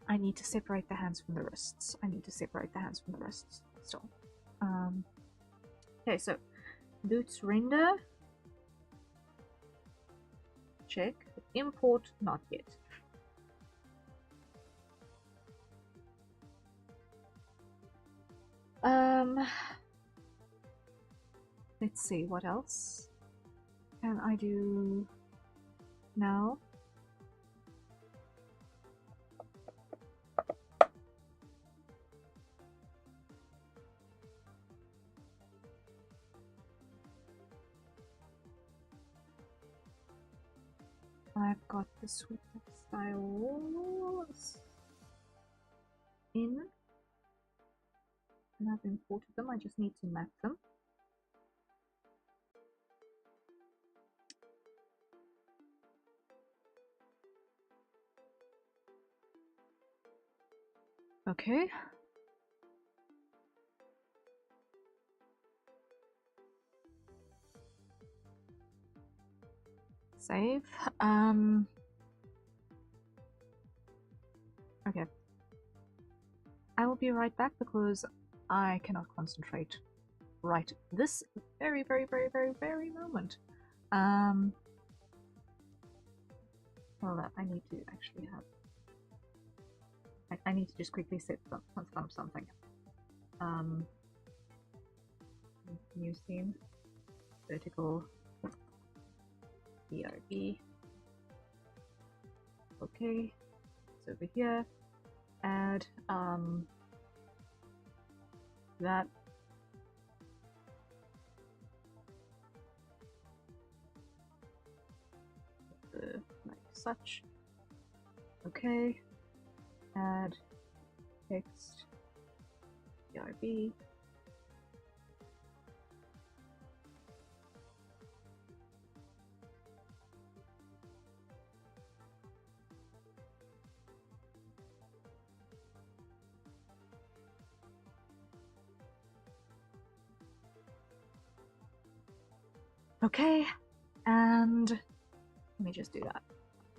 Speaker 1: I need to separate the hands from the wrists. I need to separate the hands from the wrists still. Okay, so boots render. Check. Import not yet. Let's see what else can I do now. I've got the sweep styles in, and I've imported them. I just need to map them. Okay. Save. Okay. I will be right back because I cannot concentrate right this very moment. Hold up, I need to actually have... I need to just quickly set something. New scene. Vertical. BRB. Okay. It's over here. Add that. Like such. Okay. Add text BRB. Okay, and let me just do that.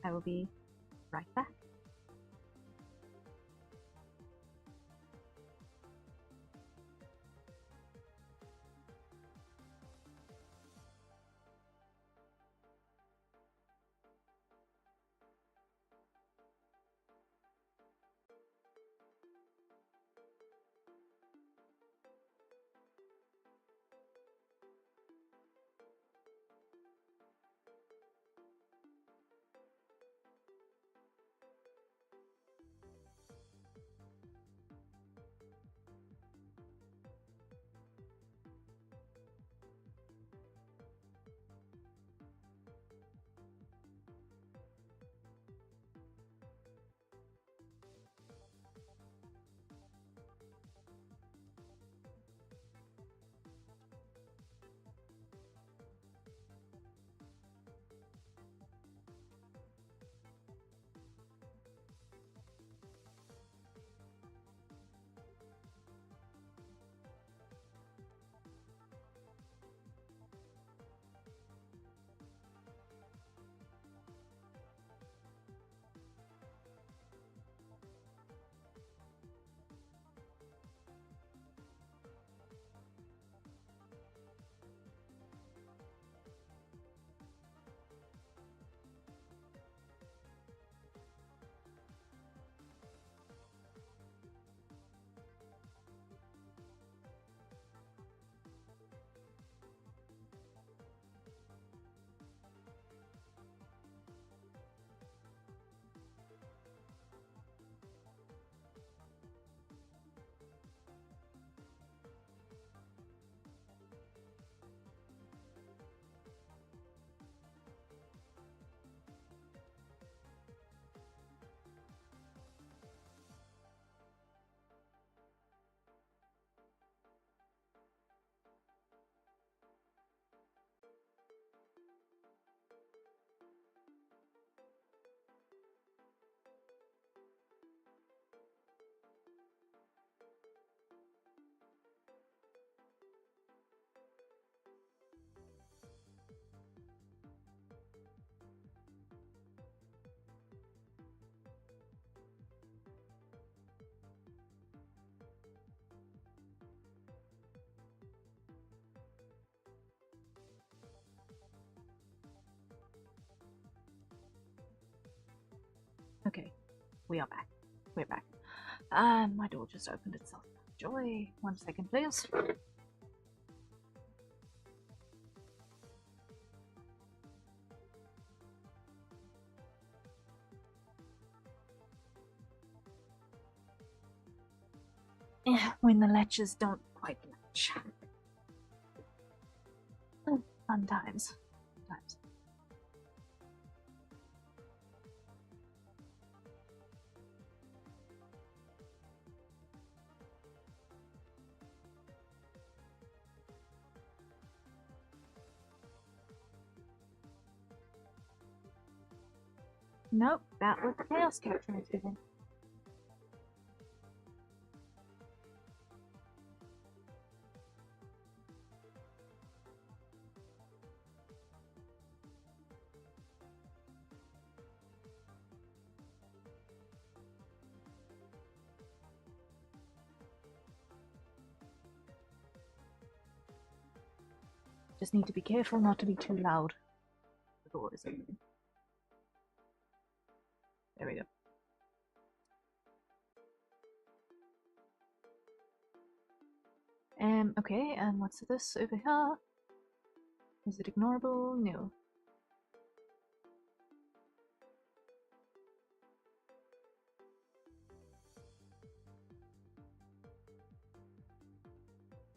Speaker 1: I will be right back. Okay, we are back. We're back. And my door just opened itself. Joy. 1 second, please. Yeah, when the latches don't quite latch. Oh, fun times. Fun times. Nope, that was the chaos cat transmitting. Just need to be careful not to be too loud. The door is open. There we go. Okay, and what's this over here? Is it ignorable? No.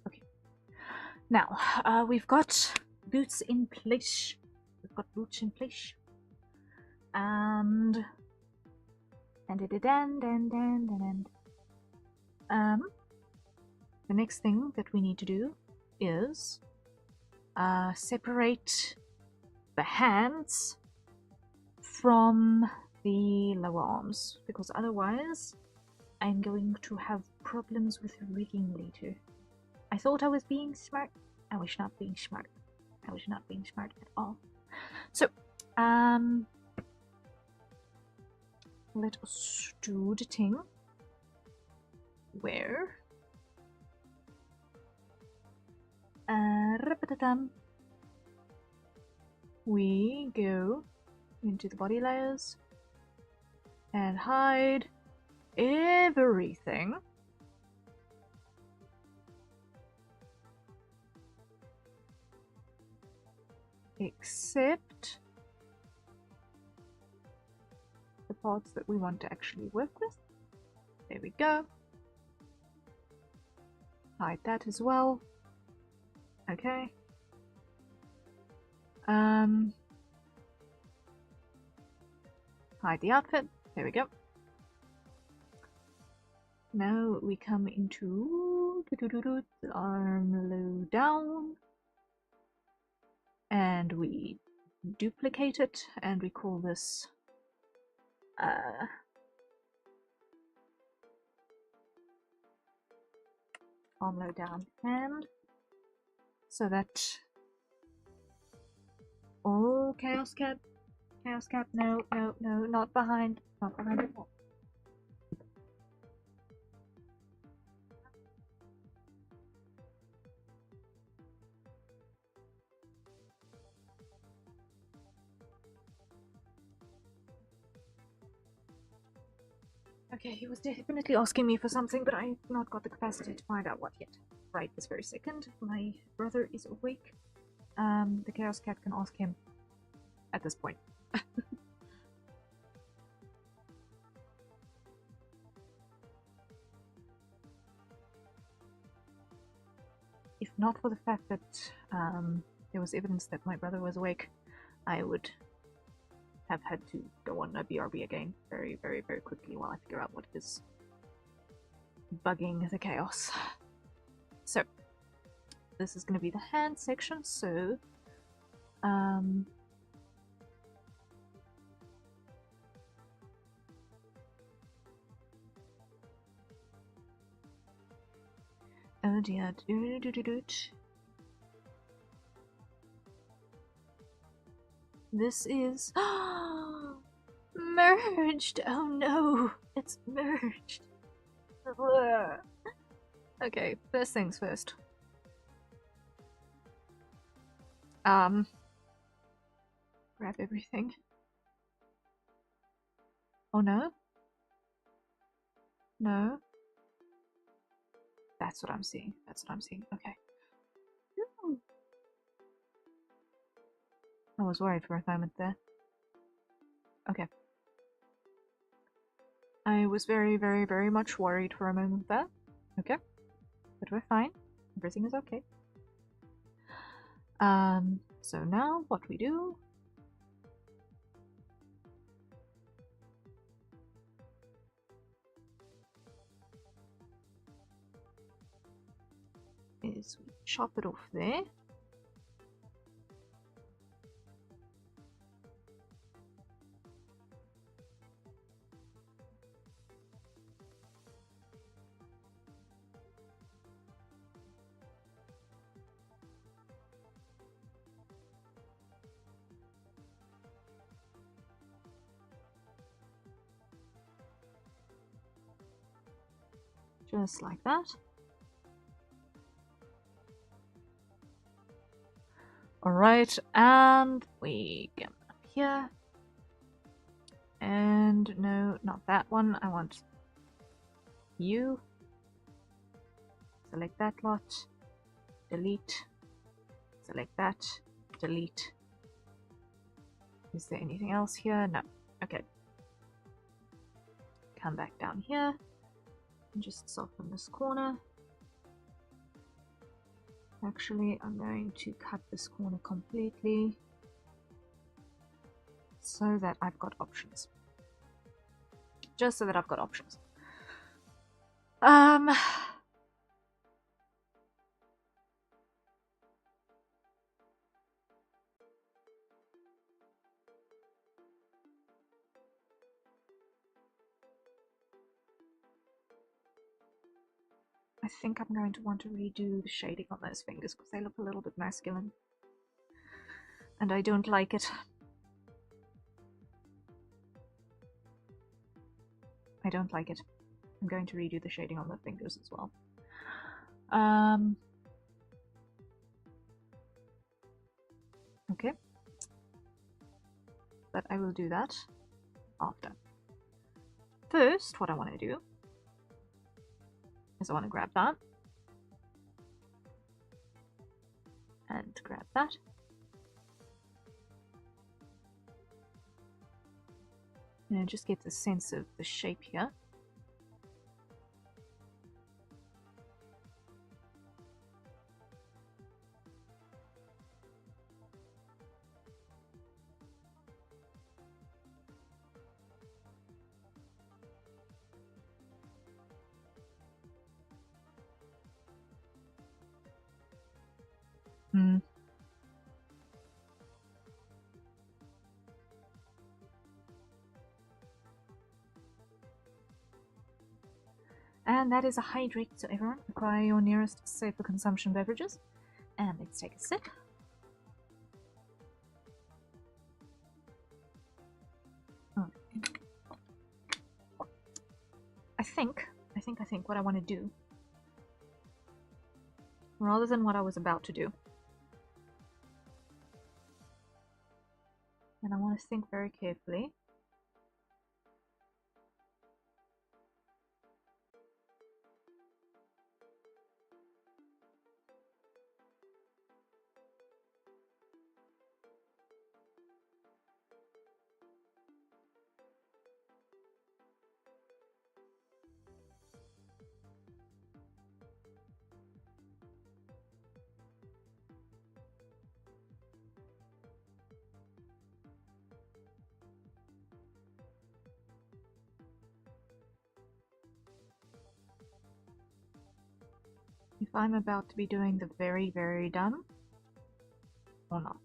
Speaker 1: Okay. Now, we've got boots in place. We've got boots in place. And the next thing that we need to do is separate the hands from the lower arms, because otherwise I'm going to have problems with rigging later. I thought I was being smart. I was not being smart. I was not being smart at all. So, let us do the thing where we go into the body layers and hide everything except the parts that we want to actually work with. There we go. Hide that as well. Okay. Hide the outfit. There we go. Now we come into the arm low down, and we duplicate it, and we call this arm low down hand, so that chaos cat, no, not behind the wall. Okay, he was definitely asking me for something, but I've not got the capacity to find out what yet. Right this very second. My brother is awake. The Chaos Cat can ask him at this point. If not for the fact that there was evidence that my brother was awake, I would have had to go on a BRB again very, very, very quickly while I figure out what is bugging the chaos. So, this is going to be the hand section, so oh dear, this is merged. Oh no, it's merged. Okay, first things first. Grab everything. Oh no? No? That's what I'm seeing. That's what I'm seeing. Okay. Ooh. I was worried for a moment there. Okay. I was very, very, very much worried for a moment there. Okay. But we're fine. Everything is okay. So now what we do is we chop it off there. Just like that. Alright, and we get up here. And no, not that one. I want you. Select that lot. Delete. Select that. Delete. Is there anything else here? No. Okay. Come back down here. And just soften this corner. Actually, I'm going to cut this corner completely so that I've got options. Just so that I've got options. I think I'm going to want to redo the shading on those fingers because they look a little bit masculine. And I don't like it. I don't like it. I'm going to redo the shading on the fingers as well. Okay. But I will do that after. First, what I want to do is I want to grab that. And grab that. And it just gives a sense of the shape here. And that is a hydrate, so everyone, acquire your nearest safe for consumption beverages. And let's take a sip. I think what I want to do, rather than what I was about to do, and I want to think very carefully. If I'm about to be doing the very, very done, or not.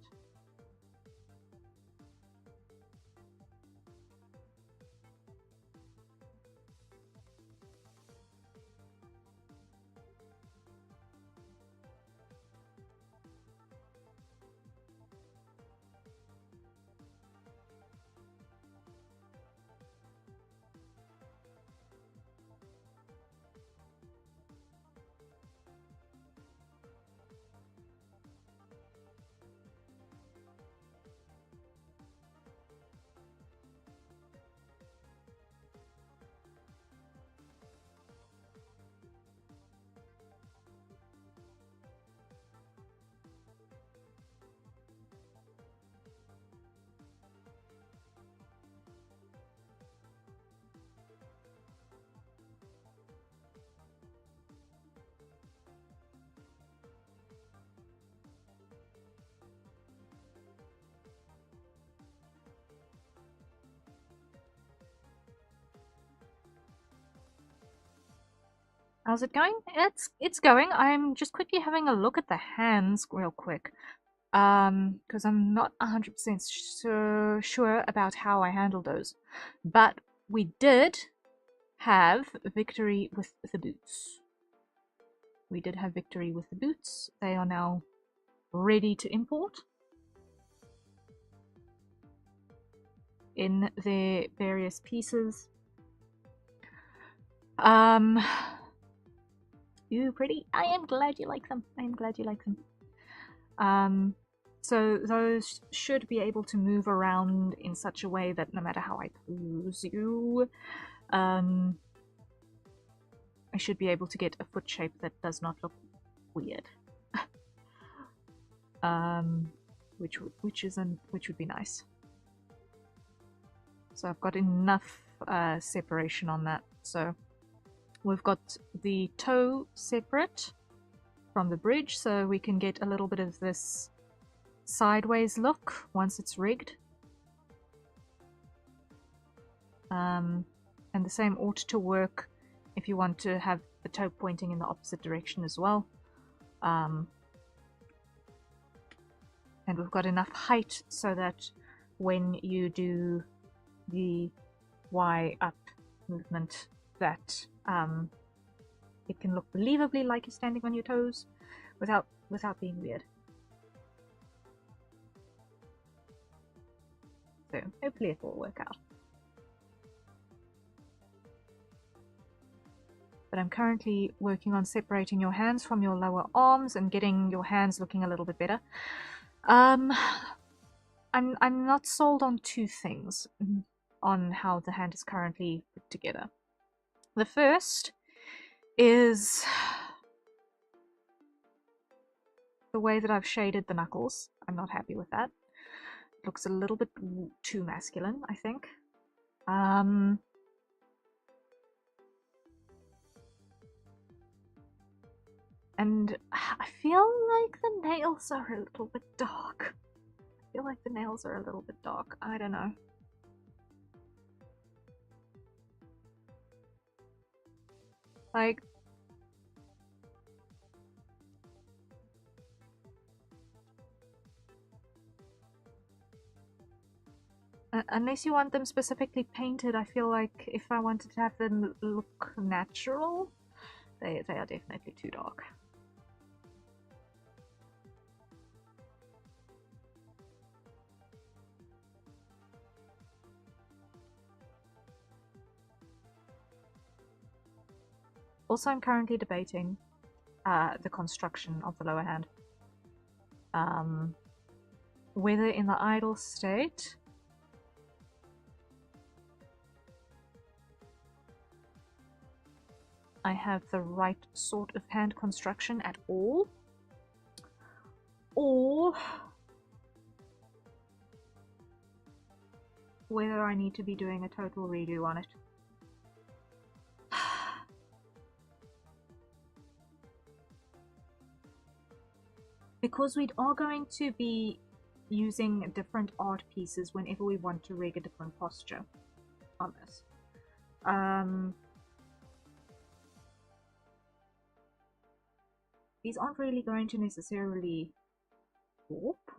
Speaker 1: How's it going? It's going. I'm just quickly having a look at the hands real quick. Because I'm not 100% sure about how I handled those. But we did have victory with the boots. We did have victory with the boots. They are now ready to import in their various pieces. Ooh, pretty. I am glad you like them. I am glad you like them. So those should be able to move around in such a way that no matter how I pose you, I should be able to get a foot shape that does not look weird. Which would be nice. So I've got enough separation on that. So we've got the toe separate from the bridge, so we can get a little bit of this sideways look once it's rigged. And the same ought to work if you want to have the toe pointing in the opposite direction as well. And we've got enough height so that when you do the Y up movement, that it can look believably like you're standing on your toes without being weird. So hopefully it will work out. But I'm currently working on separating your hands from your lower arms and getting your hands looking a little bit better. I'm not sold on two things on how the hand is currently put together. The first is the way that I've shaded the knuckles. I'm not happy with that. It looks a little bit too masculine, I think. And I feel like the nails are a little bit dark. I feel like the nails are a little bit dark. I don't know. Like, unless you want them specifically painted, I feel like if I wanted to have them look natural, they are definitely too dark. Also, I'm currently debating the construction of the lower hand. Whether in the idle state I have the right sort of hand construction at all, or whether I need to be doing a total redo on it. Because we are going to be using different art pieces whenever we want to rig a different posture on this. These aren't really going to necessarily warp,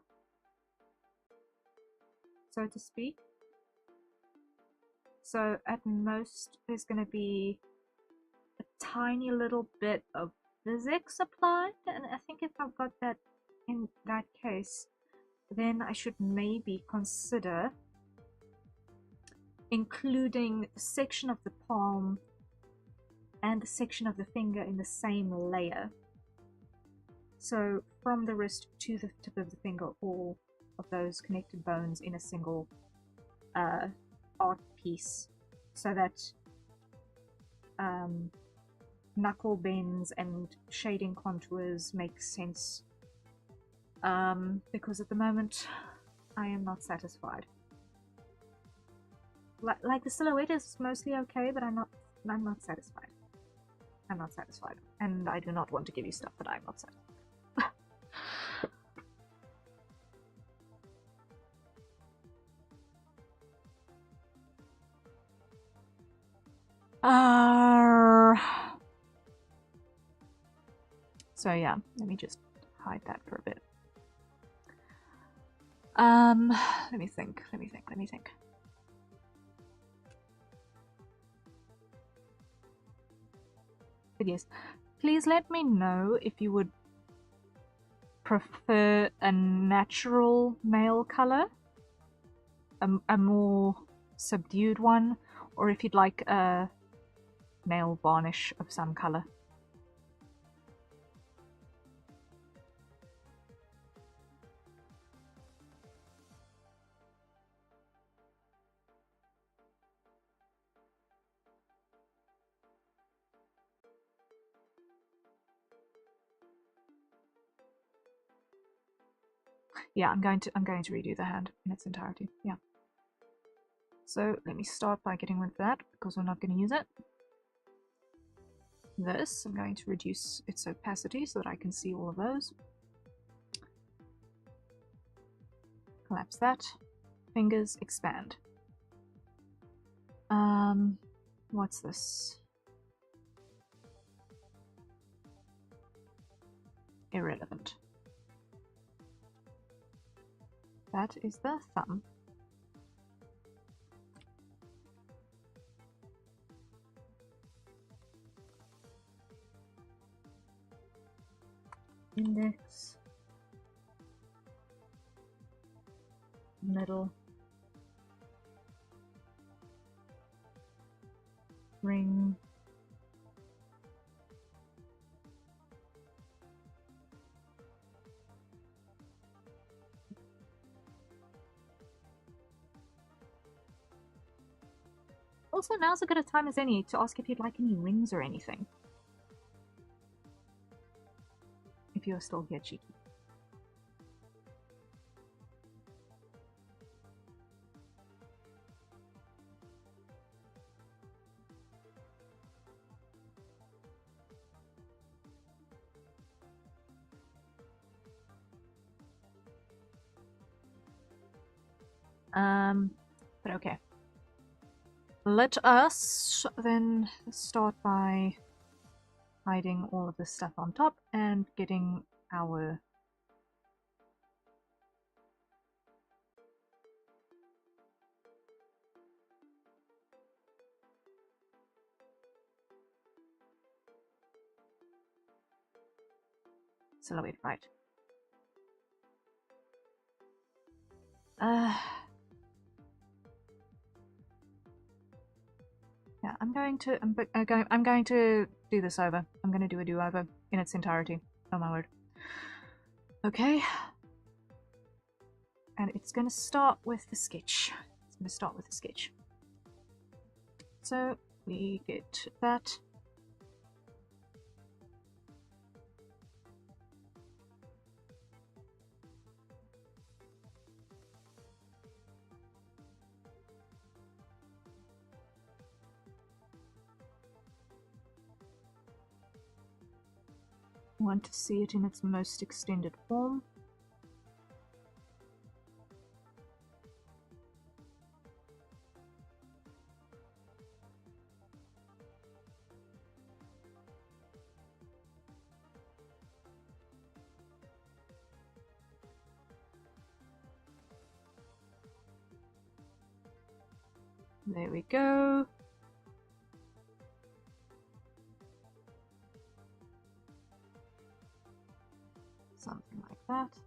Speaker 1: so to speak. So at most there's going to be a tiny little bit of physics applied, and I think if I've got that in that case, then I should maybe consider including the section of the palm and the section of the finger in the same layer. So from the wrist to the tip of the finger, all of those connected bones in a single art piece, so that knuckle bends and shading contours make sense. Because at the moment I am not satisfied. Like the silhouette is mostly okay, but I'm not satisfied. I'm not satisfied, and I do not want to give you stuff that I'm not satisfied. So yeah, let me just hide that for a bit. Let me think. But yes, please let me know if you would prefer a natural nail color, a more subdued one, or if you'd like a nail varnish of some color. Yeah, I'm going to redo the hand in its entirety. Yeah. So let me start by getting rid of that because we're not going to use it. This, I'm going to reduce its opacity so that I can see all of those. Collapse that. Fingers expand. What's this? Irrelevant. That is the thumb. Index. Middle. Ring. Also, now's as good a time as any to ask if you'd like any rings or anything. If you're still here, cheeky. But okay. Let us then start by hiding all of this stuff on top and getting our silhouette right. Yeah, I'm going to do this over. I'm going to do a do-over in its entirety. Oh my word. Okay. And it's going to start with the sketch. So we get that. Want to see it in its most extended form. There we go. Something like that.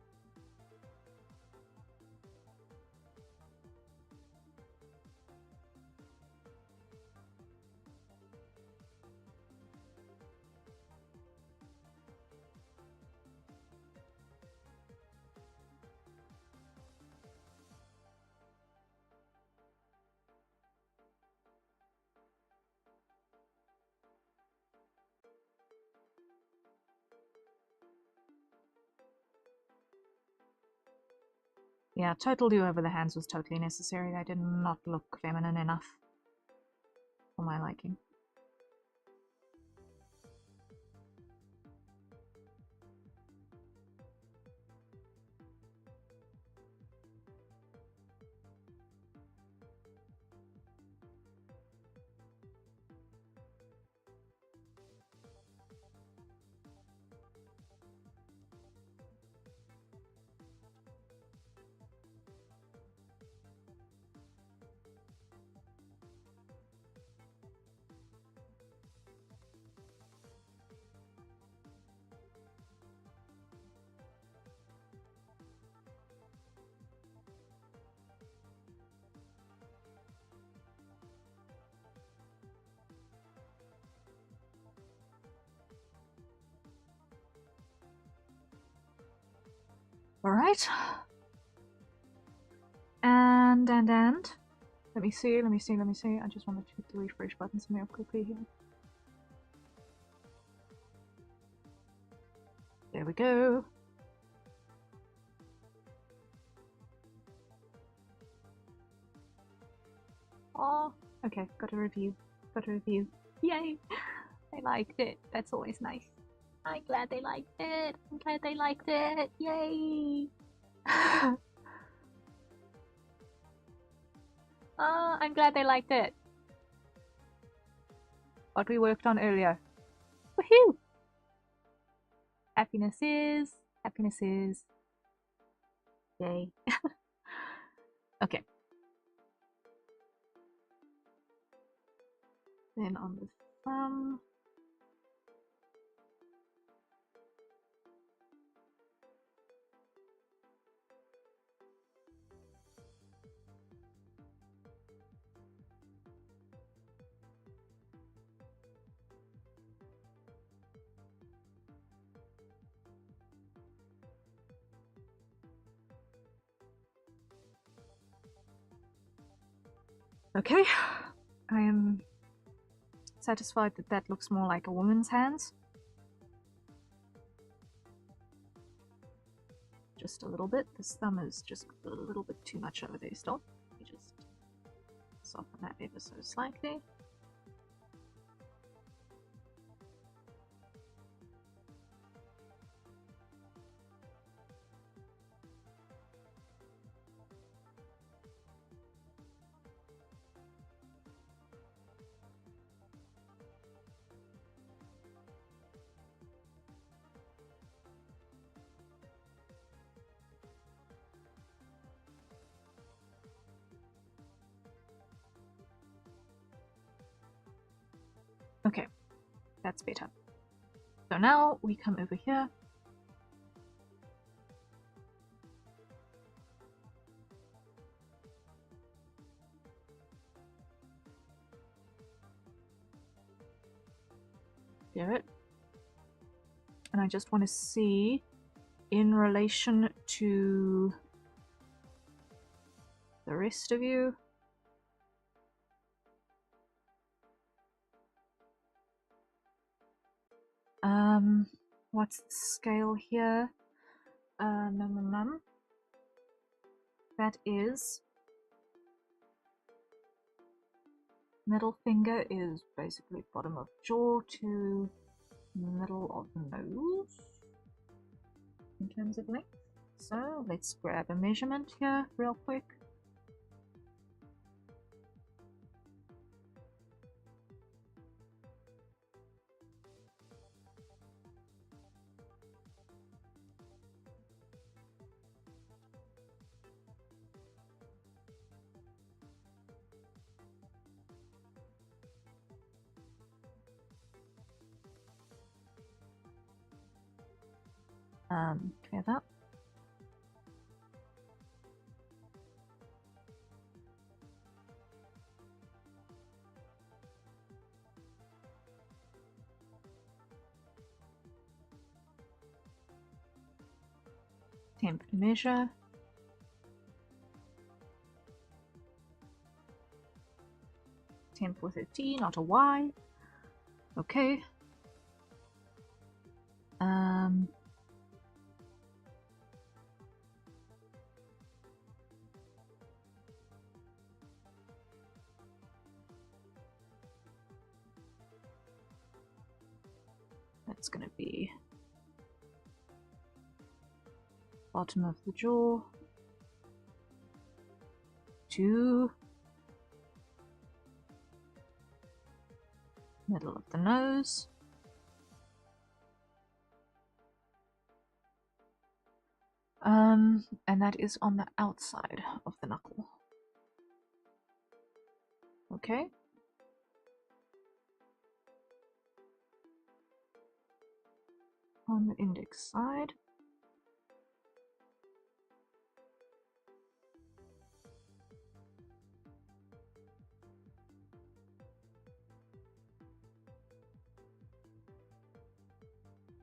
Speaker 1: Yeah, total do over the hands was totally necessary. They did not look feminine enough for my liking. Alright. And let me see. I just wanted to hit the refresh button real quickly here. There we go. Oh, okay, got a review. Yay! They liked it. That's always nice. I'm glad they liked it. Yay! Oh, I'm glad they liked it. What we worked on earlier. Woohoo! Happiness is. Yay. Okay. Then on the thumb. Okay, I am satisfied that that looks more like a woman's hands. Just a little bit. This thumb is just a little bit too much over there still. Let me just soften that ever so slightly. Okay, that's better. So now we come over here. There. And I just want to see in relation to the rest of you. What's the scale here? That is middle finger is basically bottom of jaw to middle of nose in terms of length. So let's grab a measurement here real quick. Clear that. Temp measure. Temp with a T, not a Y. Okay. That's gonna be bottom of the jaw to middle of the nose. And that is on the outside of the knuckle. Okay. On the index side.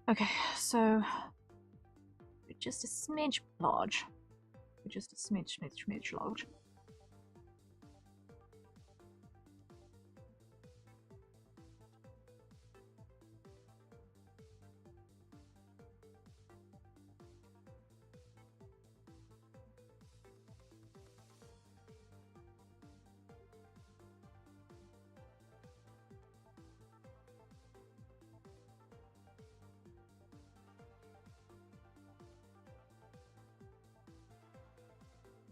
Speaker 1: Okay, so just a smidge large. Just a smidge large.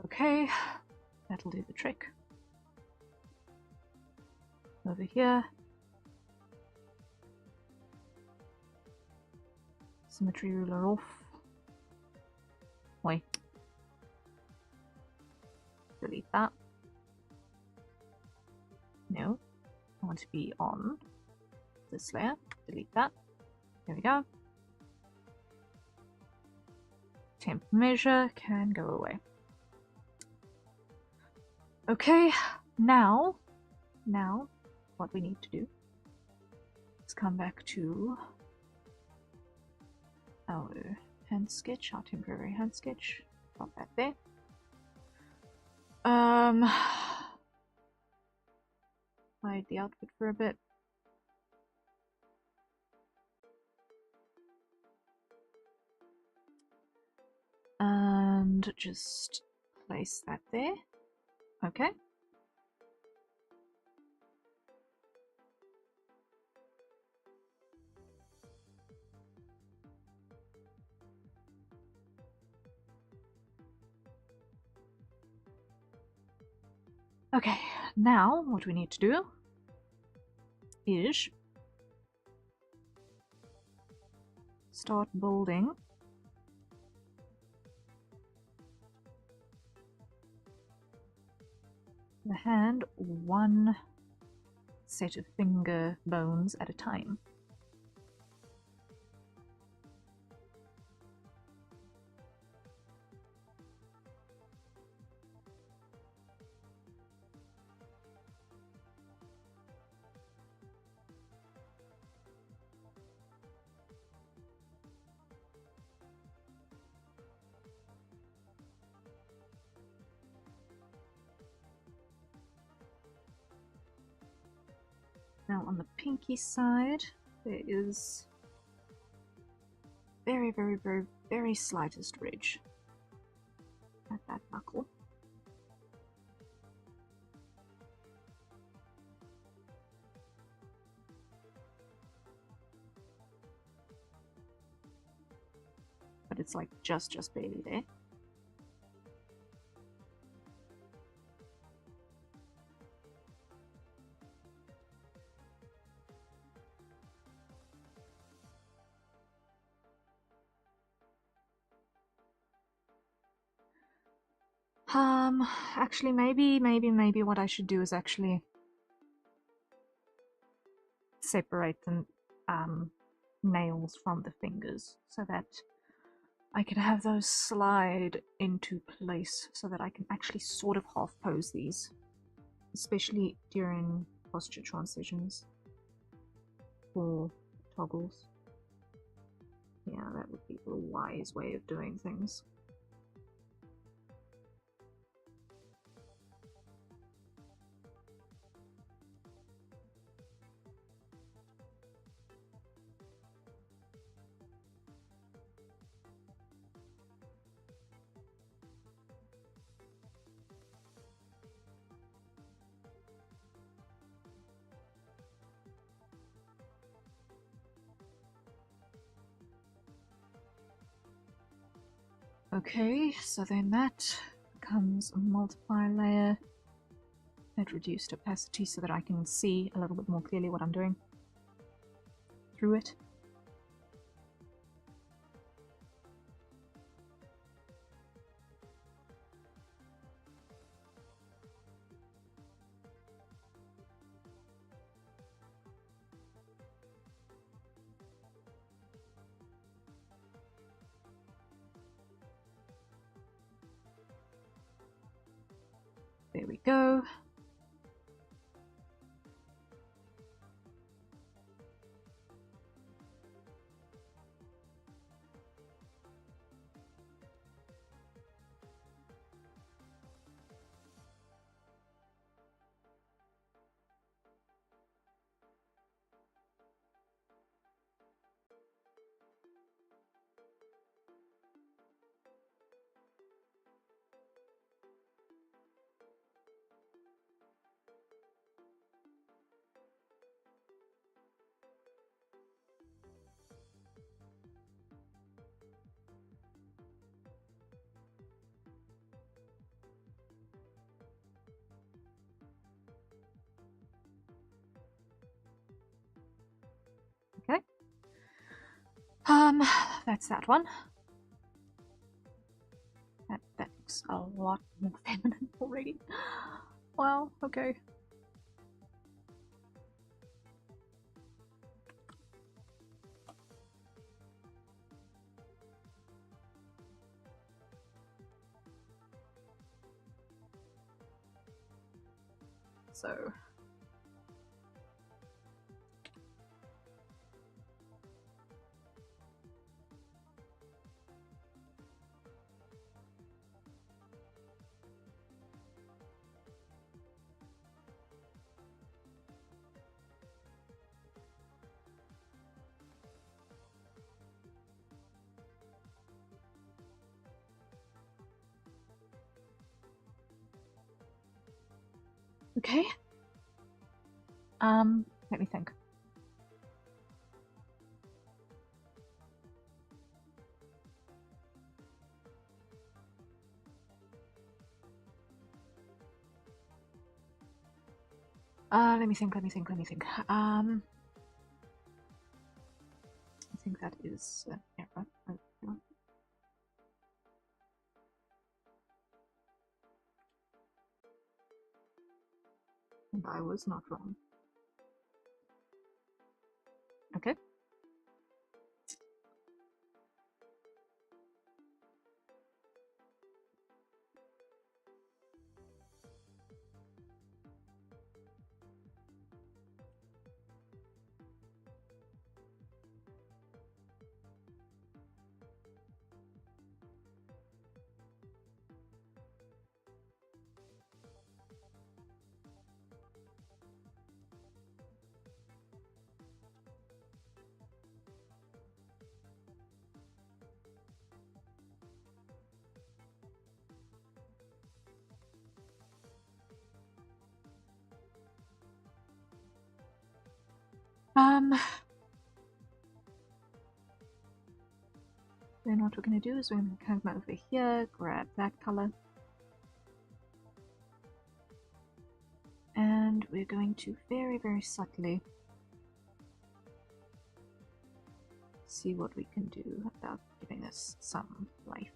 Speaker 1: Okay, that'll do the trick. Over here. Symmetry ruler off. Wait. Delete that. No. I want to be on this layer. Delete that. There we go. Temp measure can go away. Okay, now what we need to do is come back to our hand sketch, our temporary hand sketch. Drop that there. Hide the outfit for a bit. And just place that there. Okay. Okay, now what we need to do is start building the hand one set of finger bones at a time. Now on the pinky side, there is very slightest ridge at that knuckle. But it's like just barely there. Actually, maybe what I should do is actually separate the nails from the fingers so that I can have those slide into place so that I can actually sort of half pose these, especially during posture transitions or toggles. Yeah, that would be a wise way of doing things. Okay, so then that becomes a multiply layer at reduced opacity so that I can see a little bit more clearly what I'm doing through it. There we go. That's that one. That looks a lot more feminine already. Well, okay. So okay. Let me think. Let me think. I think that is an error. And I was not wrong. Okay. Then what we're going to do is we're going to come over here, grab that color, and we're going to very, very subtly see what we can do about giving us some life.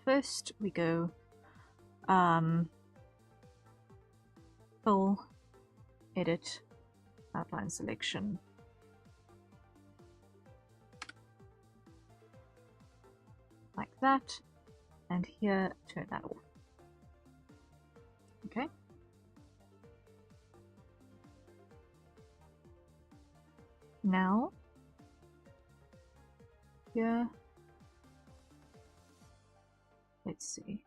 Speaker 1: First, we go fill, edit, outline selection. Like that, and here turn that off. Okay. Now, here, let's see.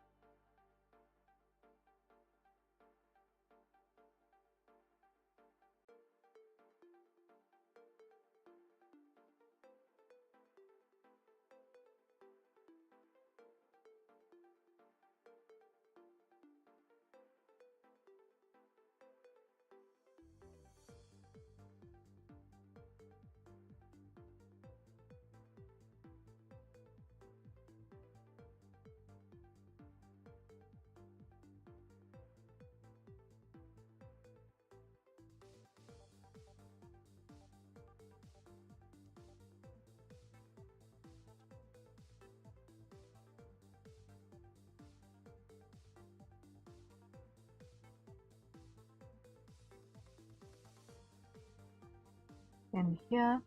Speaker 1: Then here,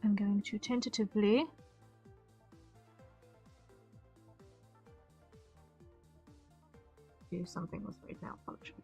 Speaker 1: I'm going to tentatively do something with right now function.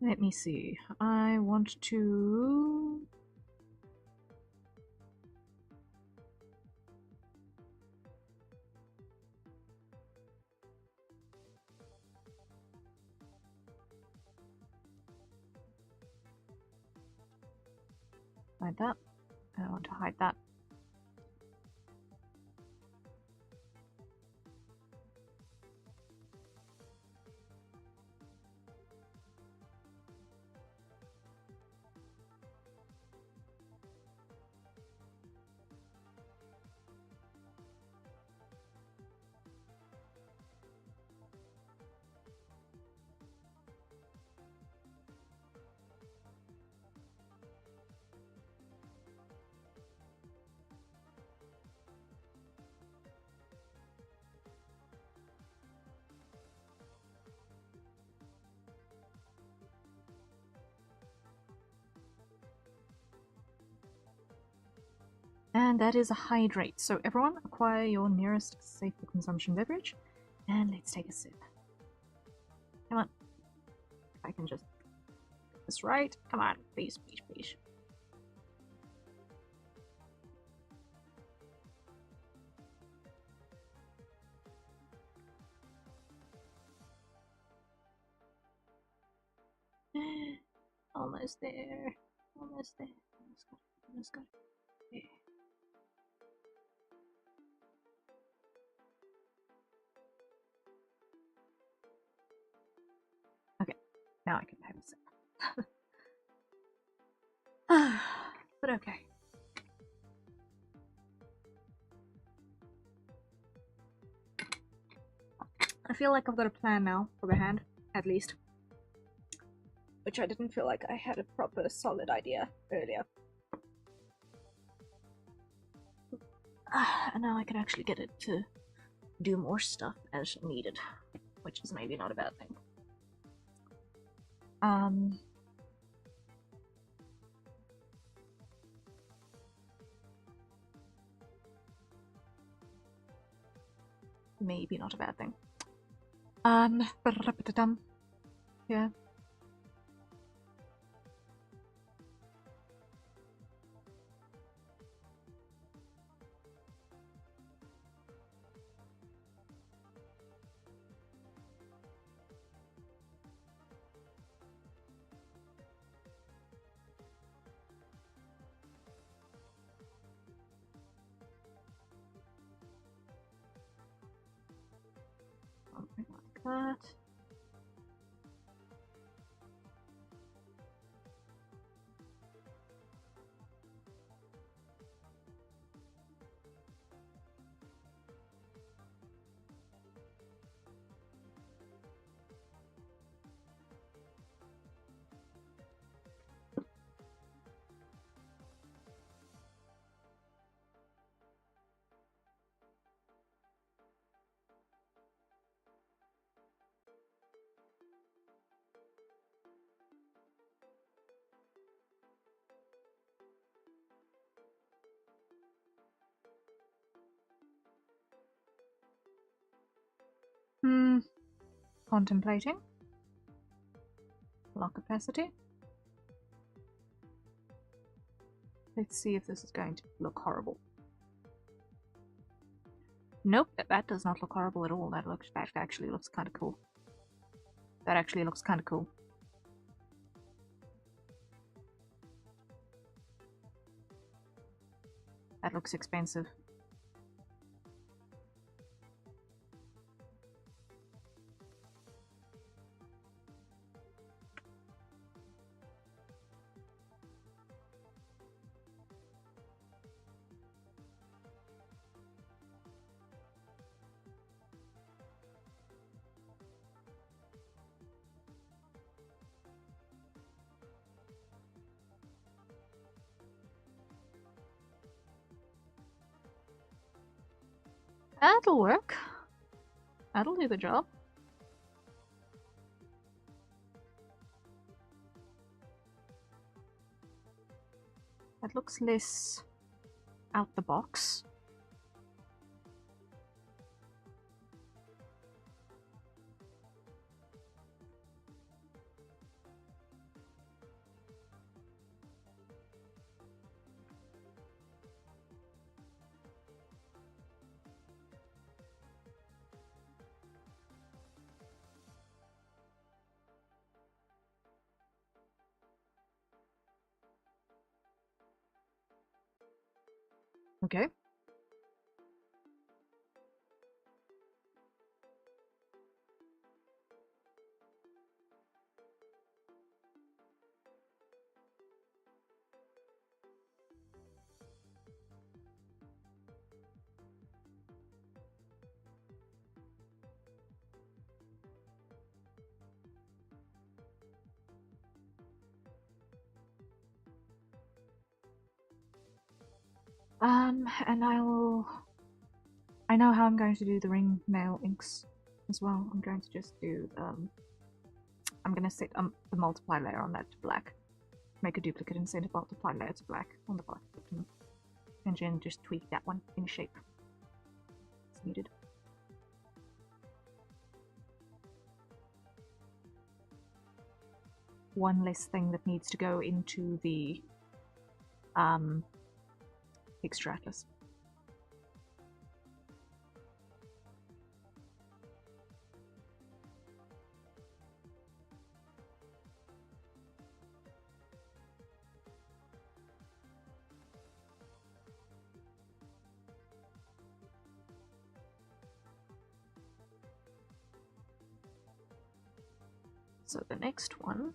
Speaker 1: Let me see. I want to... hide that. I want to hide that. And that is a hydrate. So everyone, acquire your nearest safe for consumption beverage. And let's take a sip. Come on. I can just get this right. Come on. Please, please, please. Almost there. Almost there. Almost got it. Almost got it. Yeah. Okay, now I can have a sip. But okay. I feel like I've got a plan now for the hand, at least. Which I didn't feel like I had a proper solid idea earlier. And now I can actually get it to do more stuff as needed, which is maybe not a bad thing. Maybe not a bad thing. Yeah. Something like that. Contemplating. Lock opacity. Let's see if this is going to look horrible. Nope, that does not look horrible at all. That actually looks kind of cool. That actually looks kind of cool. That looks expensive. That'll work. That'll do the job. That looks less out the box. Okay. And I know how I'm going to do the ring nail inks as well. I'm going to just do, I'm going to set the multiply layer on that to black. Make a duplicate and set a multiply layer to black on the bottom. And then just tweak that one in shape as needed. One less thing that needs to go into the extractors. So the next one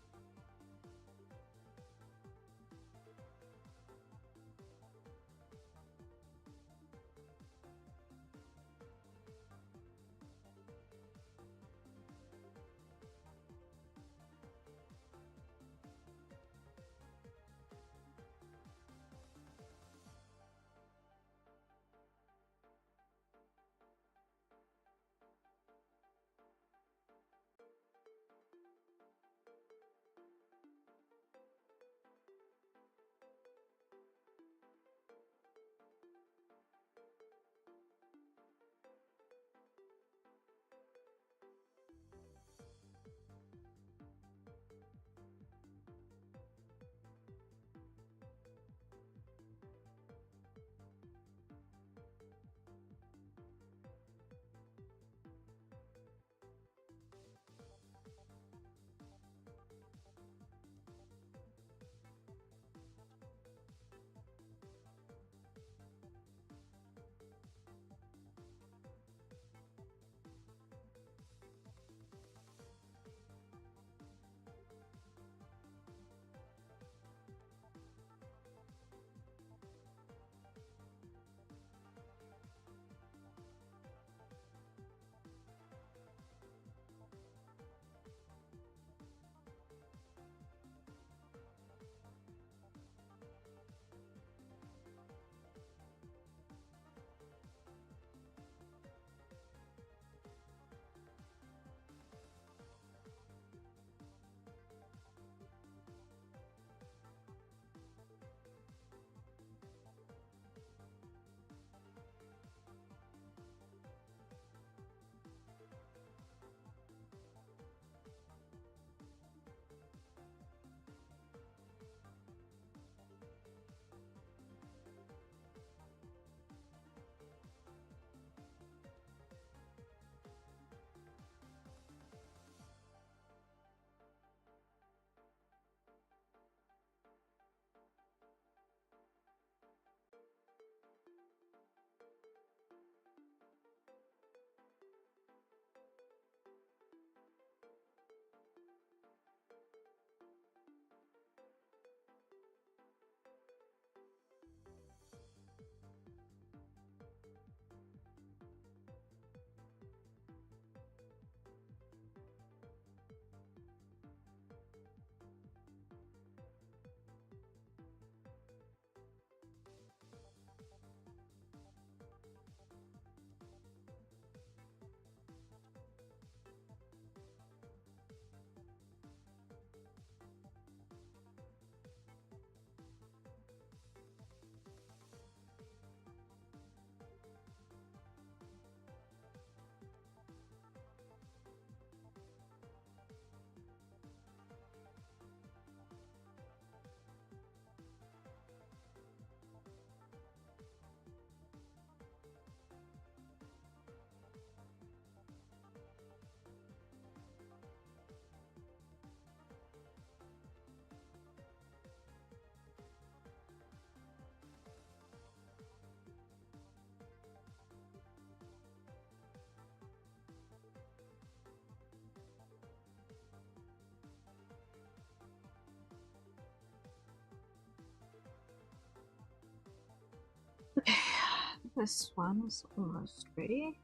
Speaker 1: This one is almost ready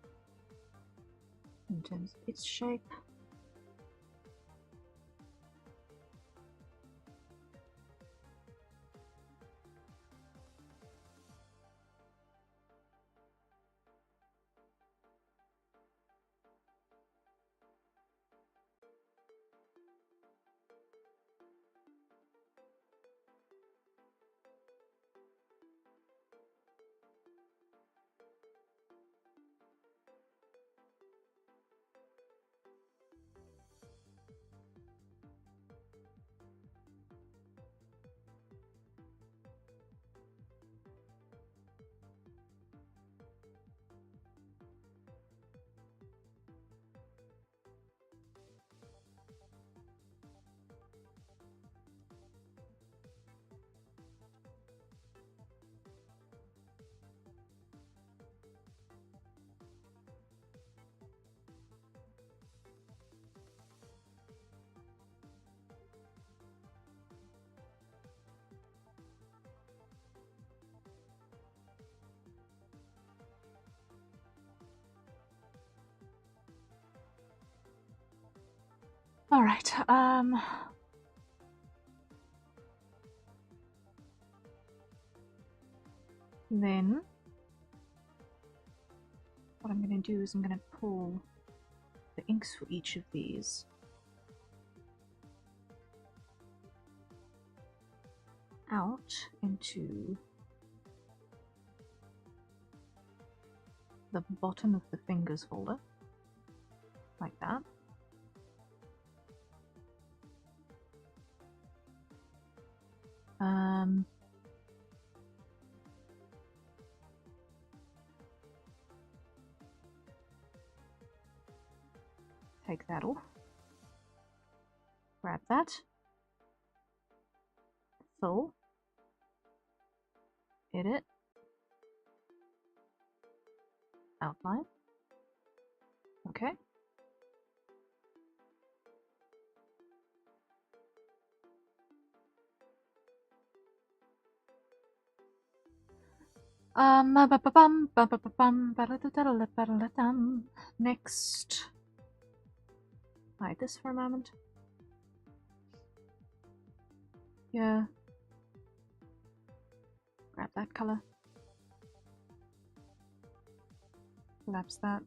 Speaker 1: in terms of its shape. All right. Then what I'm going to do is I'm going to pull the inks for each of these out into the bottom of the fingers folder, like that. Take that off. Grab that. Fill. Edit. Outline. Okay. Next, hide this for a moment. Yeah. Grab that color. Collapse that.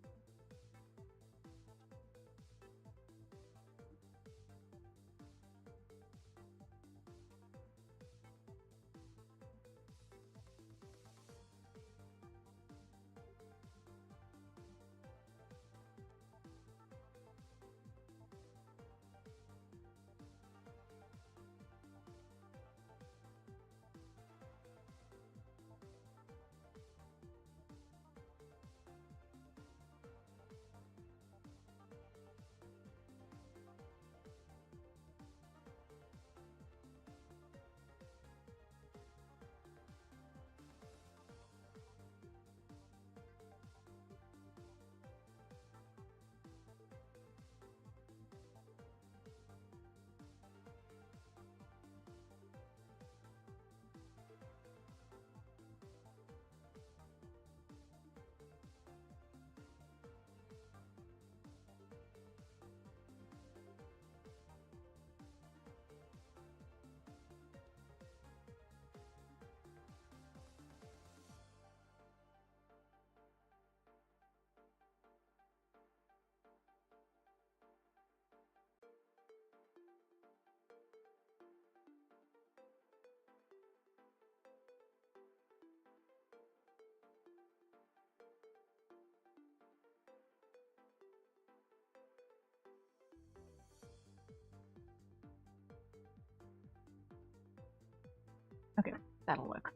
Speaker 1: Okay, that'll work.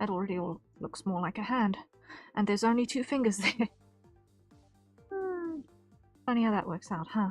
Speaker 1: That already all looks more like a hand, and there's only 2 fingers there. Funny how that works out, huh?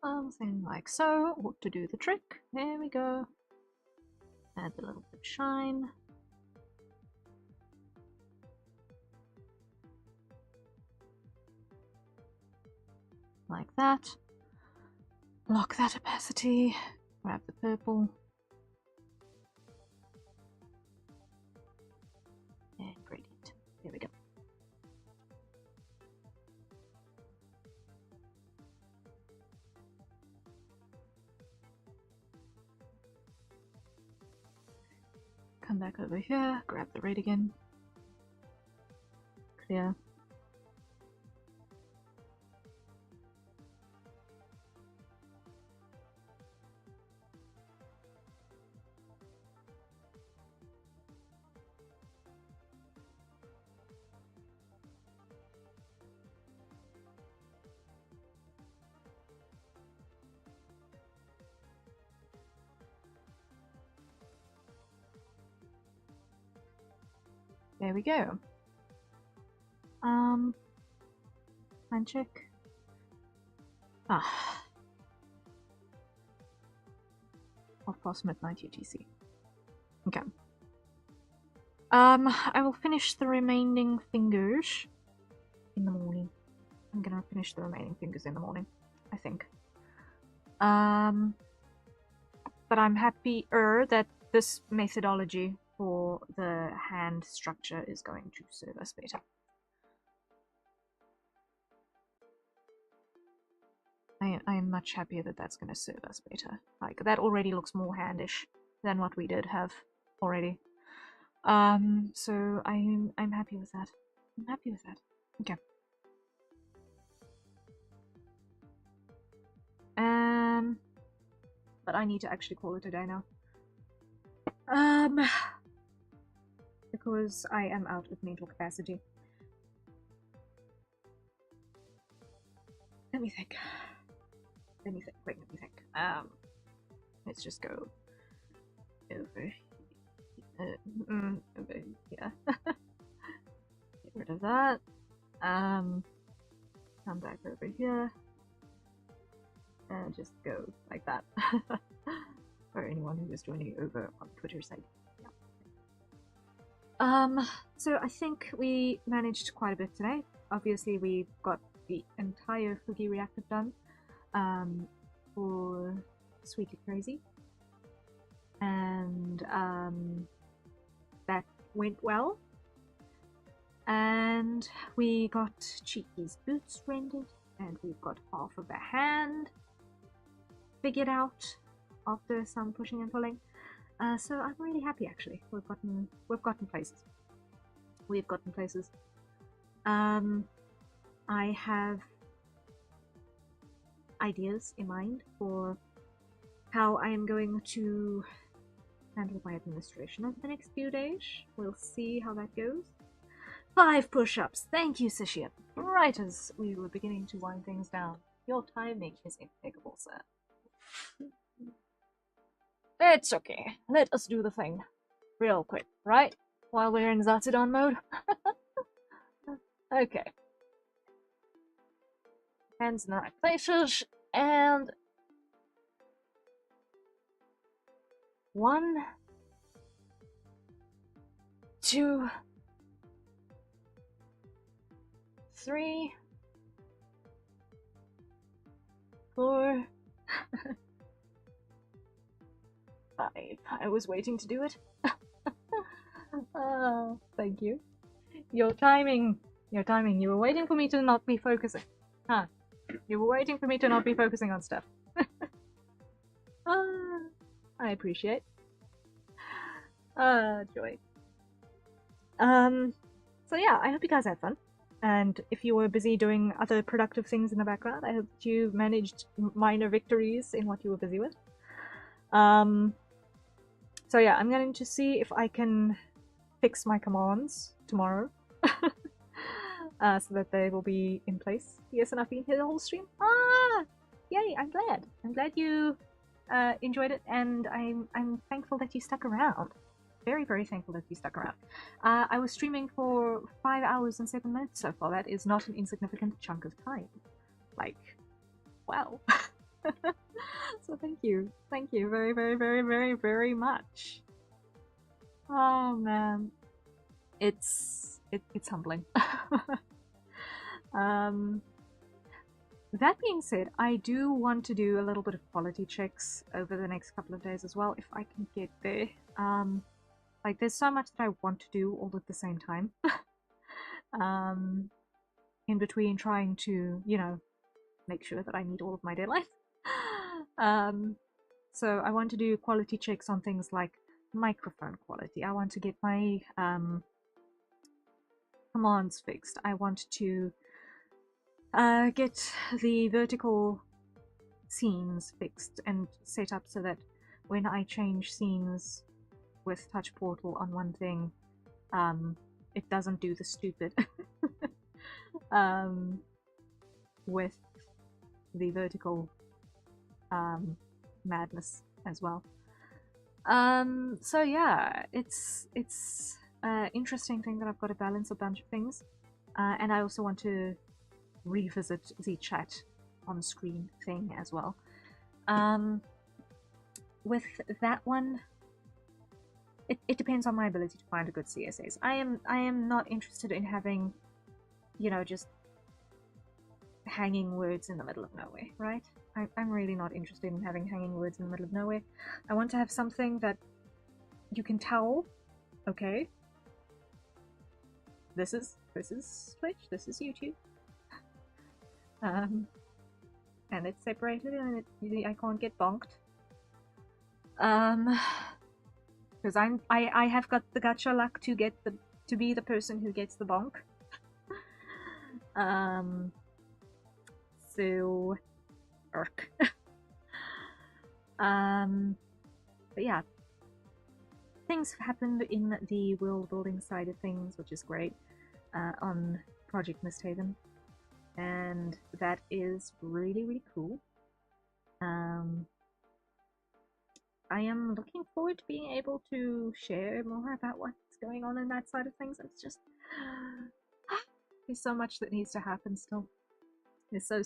Speaker 1: Something like so, ought to do the trick. There we go. Add a little bit of shine. Like that. Lock that opacity. Grab the purple. And gradient. There we go. Come back over here, grab the red again. Clear. There we go. Hand check. Ah. midnight UTC. Okay. I will finish the remaining fingers in the morning. I'm gonna finish the remaining fingers in the morning, I think. But I'm happier that this methodology for the hand structure is going to serve us better. I am much happier that that's going to serve us better. Like, that already looks more handish than what we did have already. So I'm happy with that. I'm happy with that. Okay. But I need to actually call it a day now. Because I am out of mental capacity. Let me think. Wait, let me think. Let's just go over over here. Get rid of that. Come back over here. And just go like that. For anyone who is joining over on the Twitter side. Yeah. So I think we managed quite a bit today. Obviously we've got the entire Fugi reactive done. For Sweetly Crazy. And that went well. And we got Cheeky's boots rendered, and we've got half of the hand figured out after some pushing and pulling. So I'm really happy actually. We've gotten places. We've gotten places. I have ideas in mind for how I am going to handle my administration over the next few days. We'll see how that goes. 5 push-ups. Thank you, Sashia. Right as we were beginning to wind things down. Your timing is impeccable, sir. It's okay. Let us do the thing. Real quick, right? While we're in Zatsudan mode. Okay. Hands in the right places, and 1, 2, 3, 4, 5. I was waiting to do it. Thank you. Your timing. You were waiting for me to not be focusing. Huh. You were waiting for me to not be focusing on stuff. I appreciate. Joy. So yeah, I hope you guys had fun. And if you were busy doing other productive things in the background, I hope that you managed minor victories in what you were busy with. So yeah, I'm going to see if I can fix my commands tomorrow. So that they will be in place. Yes, and I've been here the whole stream. Ah! Yay, I'm glad. I'm glad you enjoyed it, and I'm thankful that you stuck around. Very, very thankful that you stuck around. I was streaming for 5 hours and 7 minutes so far. That is not an insignificant chunk of time. Like, wow. So thank you very, very, very, very, very much. Oh man, it's humbling. That being said, I do want to do a little bit of quality checks over the next couple of days as well, if I can get there. Like, there's so much that I want to do all at the same time. In between trying to, you know, make sure that I meet all of my deadlines. So I want to do quality checks on things like microphone quality. I want to get my commands fixed. I want to get the vertical scenes fixed and set up so that when I change scenes with Touch Portal on one thing, it doesn't do the stupid with the vertical madness as well. So yeah, it's an interesting thing that I've got to balance a bunch of things, and I also want to revisit the chat on screen thing as well. With that one, it depends on my ability to find a good CSS. I am not interested in having, you know, just hanging words in the middle of nowhere, right? I'm really not interested in having hanging words in the middle of nowhere. I want to have something that you can tell, okay, this is Twitch, this is YouTube. And it's separated and I can't get bonked. Because I have got the gacha luck to get to be the person who gets the bonk. So irk. But yeah, things have happened in the world building side of things, which is great, on Project Misthaven, and that is really, really cool. I am looking forward to being able to share more about what's going on in that side of things. It's just there's so much that needs to happen still. There's so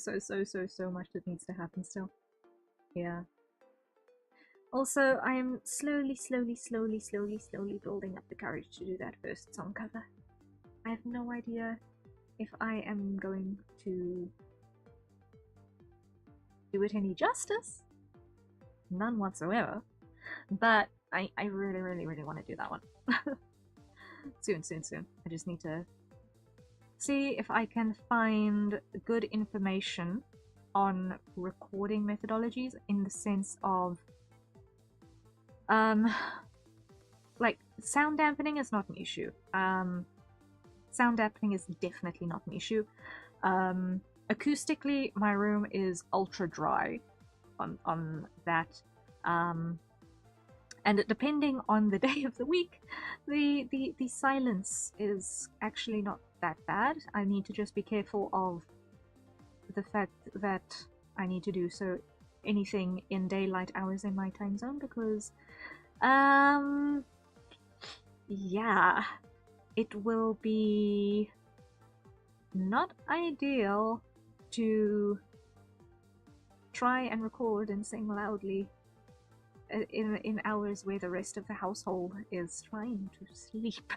Speaker 1: much that needs to happen still. Yeah. Also, I am slowly building up the courage to do that first song cover. I have no idea if I am going to do it any justice. None whatsoever. But I really want to do that one. Soon. I just need to see if I can find good information on recording methodologies, in the sense of like, sound dampening is not an issue. Sound dampening is definitely not an issue. Acoustically, my room is ultra dry on that. And depending on the day of the week, the silence is actually not that bad. I need to just be careful of the fact that I need to do so anything in daylight hours in my time zone, because yeah, it will be not ideal to try and record and sing loudly in hours where the rest of the household is trying to sleep.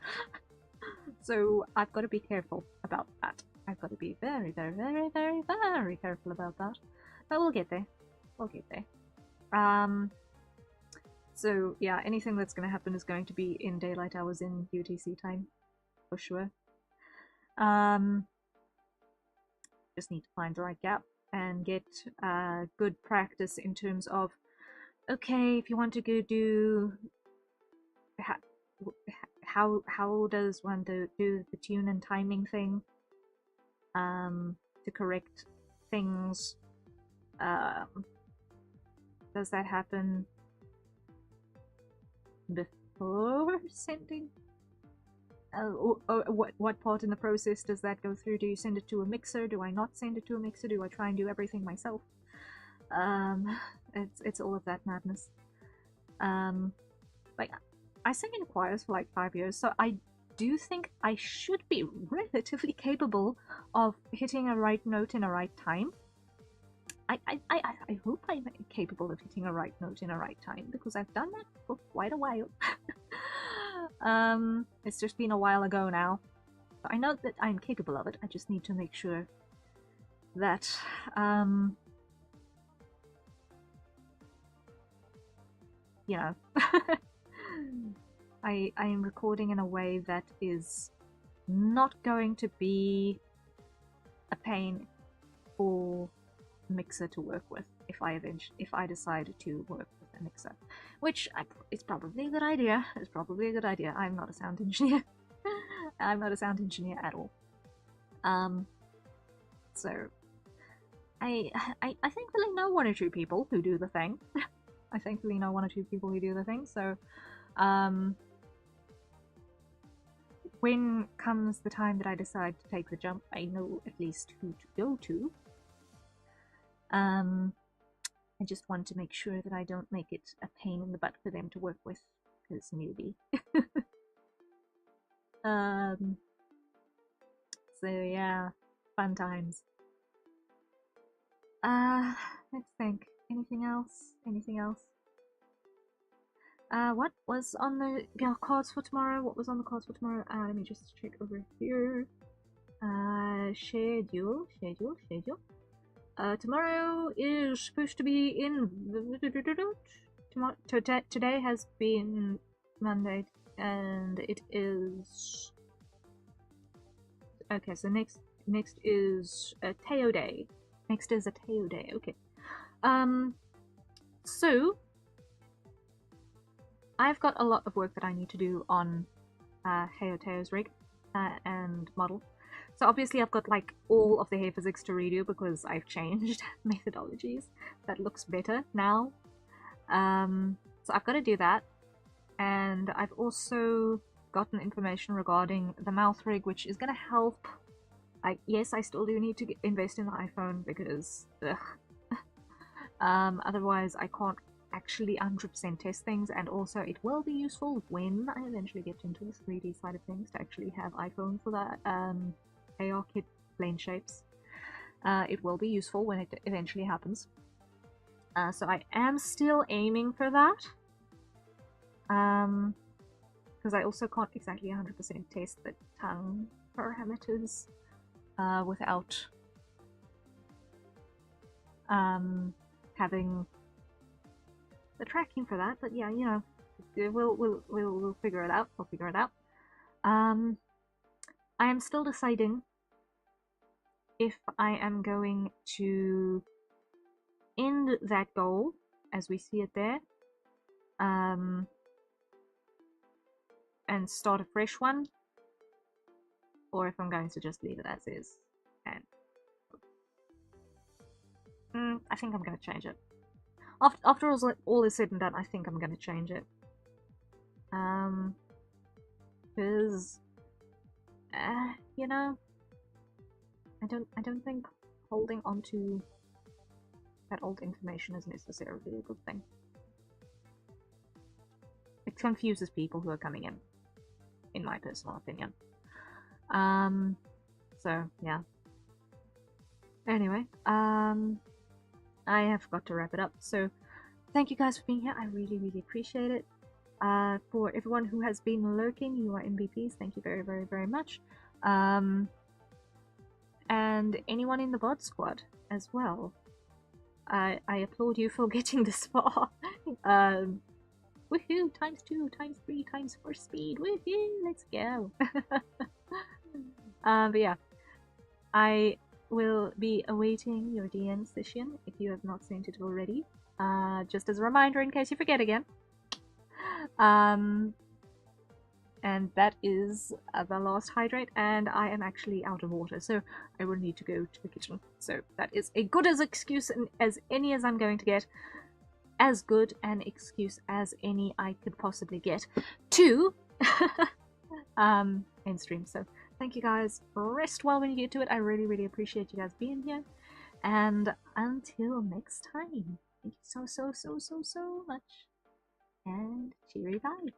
Speaker 1: So I've got to be careful about that. I've got to be very careful about that. But we'll get there. We'll get there. So yeah, anything that's going to happen is going to be in daylight hours in UTC time, for sure. Just need to find the right gap and get good practice in terms of, okay, if you want to go do how does one do the tune and timing thing to correct things? Does that happen before sending? What part in the process does that go through? Do you send it to a mixer? Do I not send it to a mixer? Do I try and do everything myself? It's all of that madness. Like, I sang in choirs for like 5 years, so I do think I should be relatively capable of hitting a right note in a right time. I hope I'm capable of hitting a right note in a right time, because I've done that for quite a while. It's just been a while ago now. So I know that I'm capable of it, I just need to make sure that, you know, I am recording in a way that is not going to be a pain for mixer to work with if I decide to work with a mixer, which it's probably a good idea. It's probably a good idea. I'm not a sound engineer. I'm not a sound engineer at all. So I thankfully know one or two people who do the thing. I thankfully know one or two people who do the thing. So when comes the time that I decide to take the jump, I know at least who to go to. I just want to make sure that I don't make it a pain in the butt for them to work with, because newbie. So yeah, fun times. Let's think. Anything else? Anything else? What was on the cards for tomorrow? What was on the cards for tomorrow? Let me just check over here. Schedule. Tomorrow is supposed to be in... Today has been Monday, and it is... Okay, so next is a Teo Day. Next is a Teo Day, okay. So... I've got a lot of work that I need to do on Teo's rig and model. So obviously I've got like all of the hair physics to redo because I've changed methodologies. That looks better now. So I've got to do that. And I've also gotten information regarding the mouth rig, which is going to help. Yes, I still do need to invest in the iPhone because otherwise I can't actually 100% test things, and also it will be useful when I eventually get into the 3D side of things to actually have iPhone for that AR kit plane shapes. It will be useful when it eventually happens. So I am still aiming for that. Because I also can't exactly 100% test the tongue parameters without having the tracking for that. But yeah, you know, we'll figure it out. We'll figure it out. I am still deciding if I am going to end that goal as we see it there, and start a fresh one, or if I'm going to just leave it as is. And I think I'm going to change it. After all is said and done, I think I'm going to change it. Because you know, I don't think holding onto that old information is necessarily a good thing. It confuses people who are coming in my personal opinion. So yeah. Anyway, I have got to wrap it up. So thank you guys for being here. I really, really appreciate it. For everyone who has been lurking, you are MVPs. Thank you very, very, very much. And anyone in the VOD squad as well. I applaud you for getting this far. Woohoo! Times 2, times 3, times 4 speed. Woohoo! Let's go. But yeah, I will be awaiting your DMs, Session, if you have not sent it already. Just as a reminder in case you forget again. And that is the last hydrate, and I am actually out of water, so I will need to go to the kitchen. So that is a good as excuse as any as I'm going to get. As good an excuse as any I could possibly get to end stream. So thank you guys. Rest well when you get to it. I really, really appreciate you guys being here. And until next time, thank you so much. And cheery bye.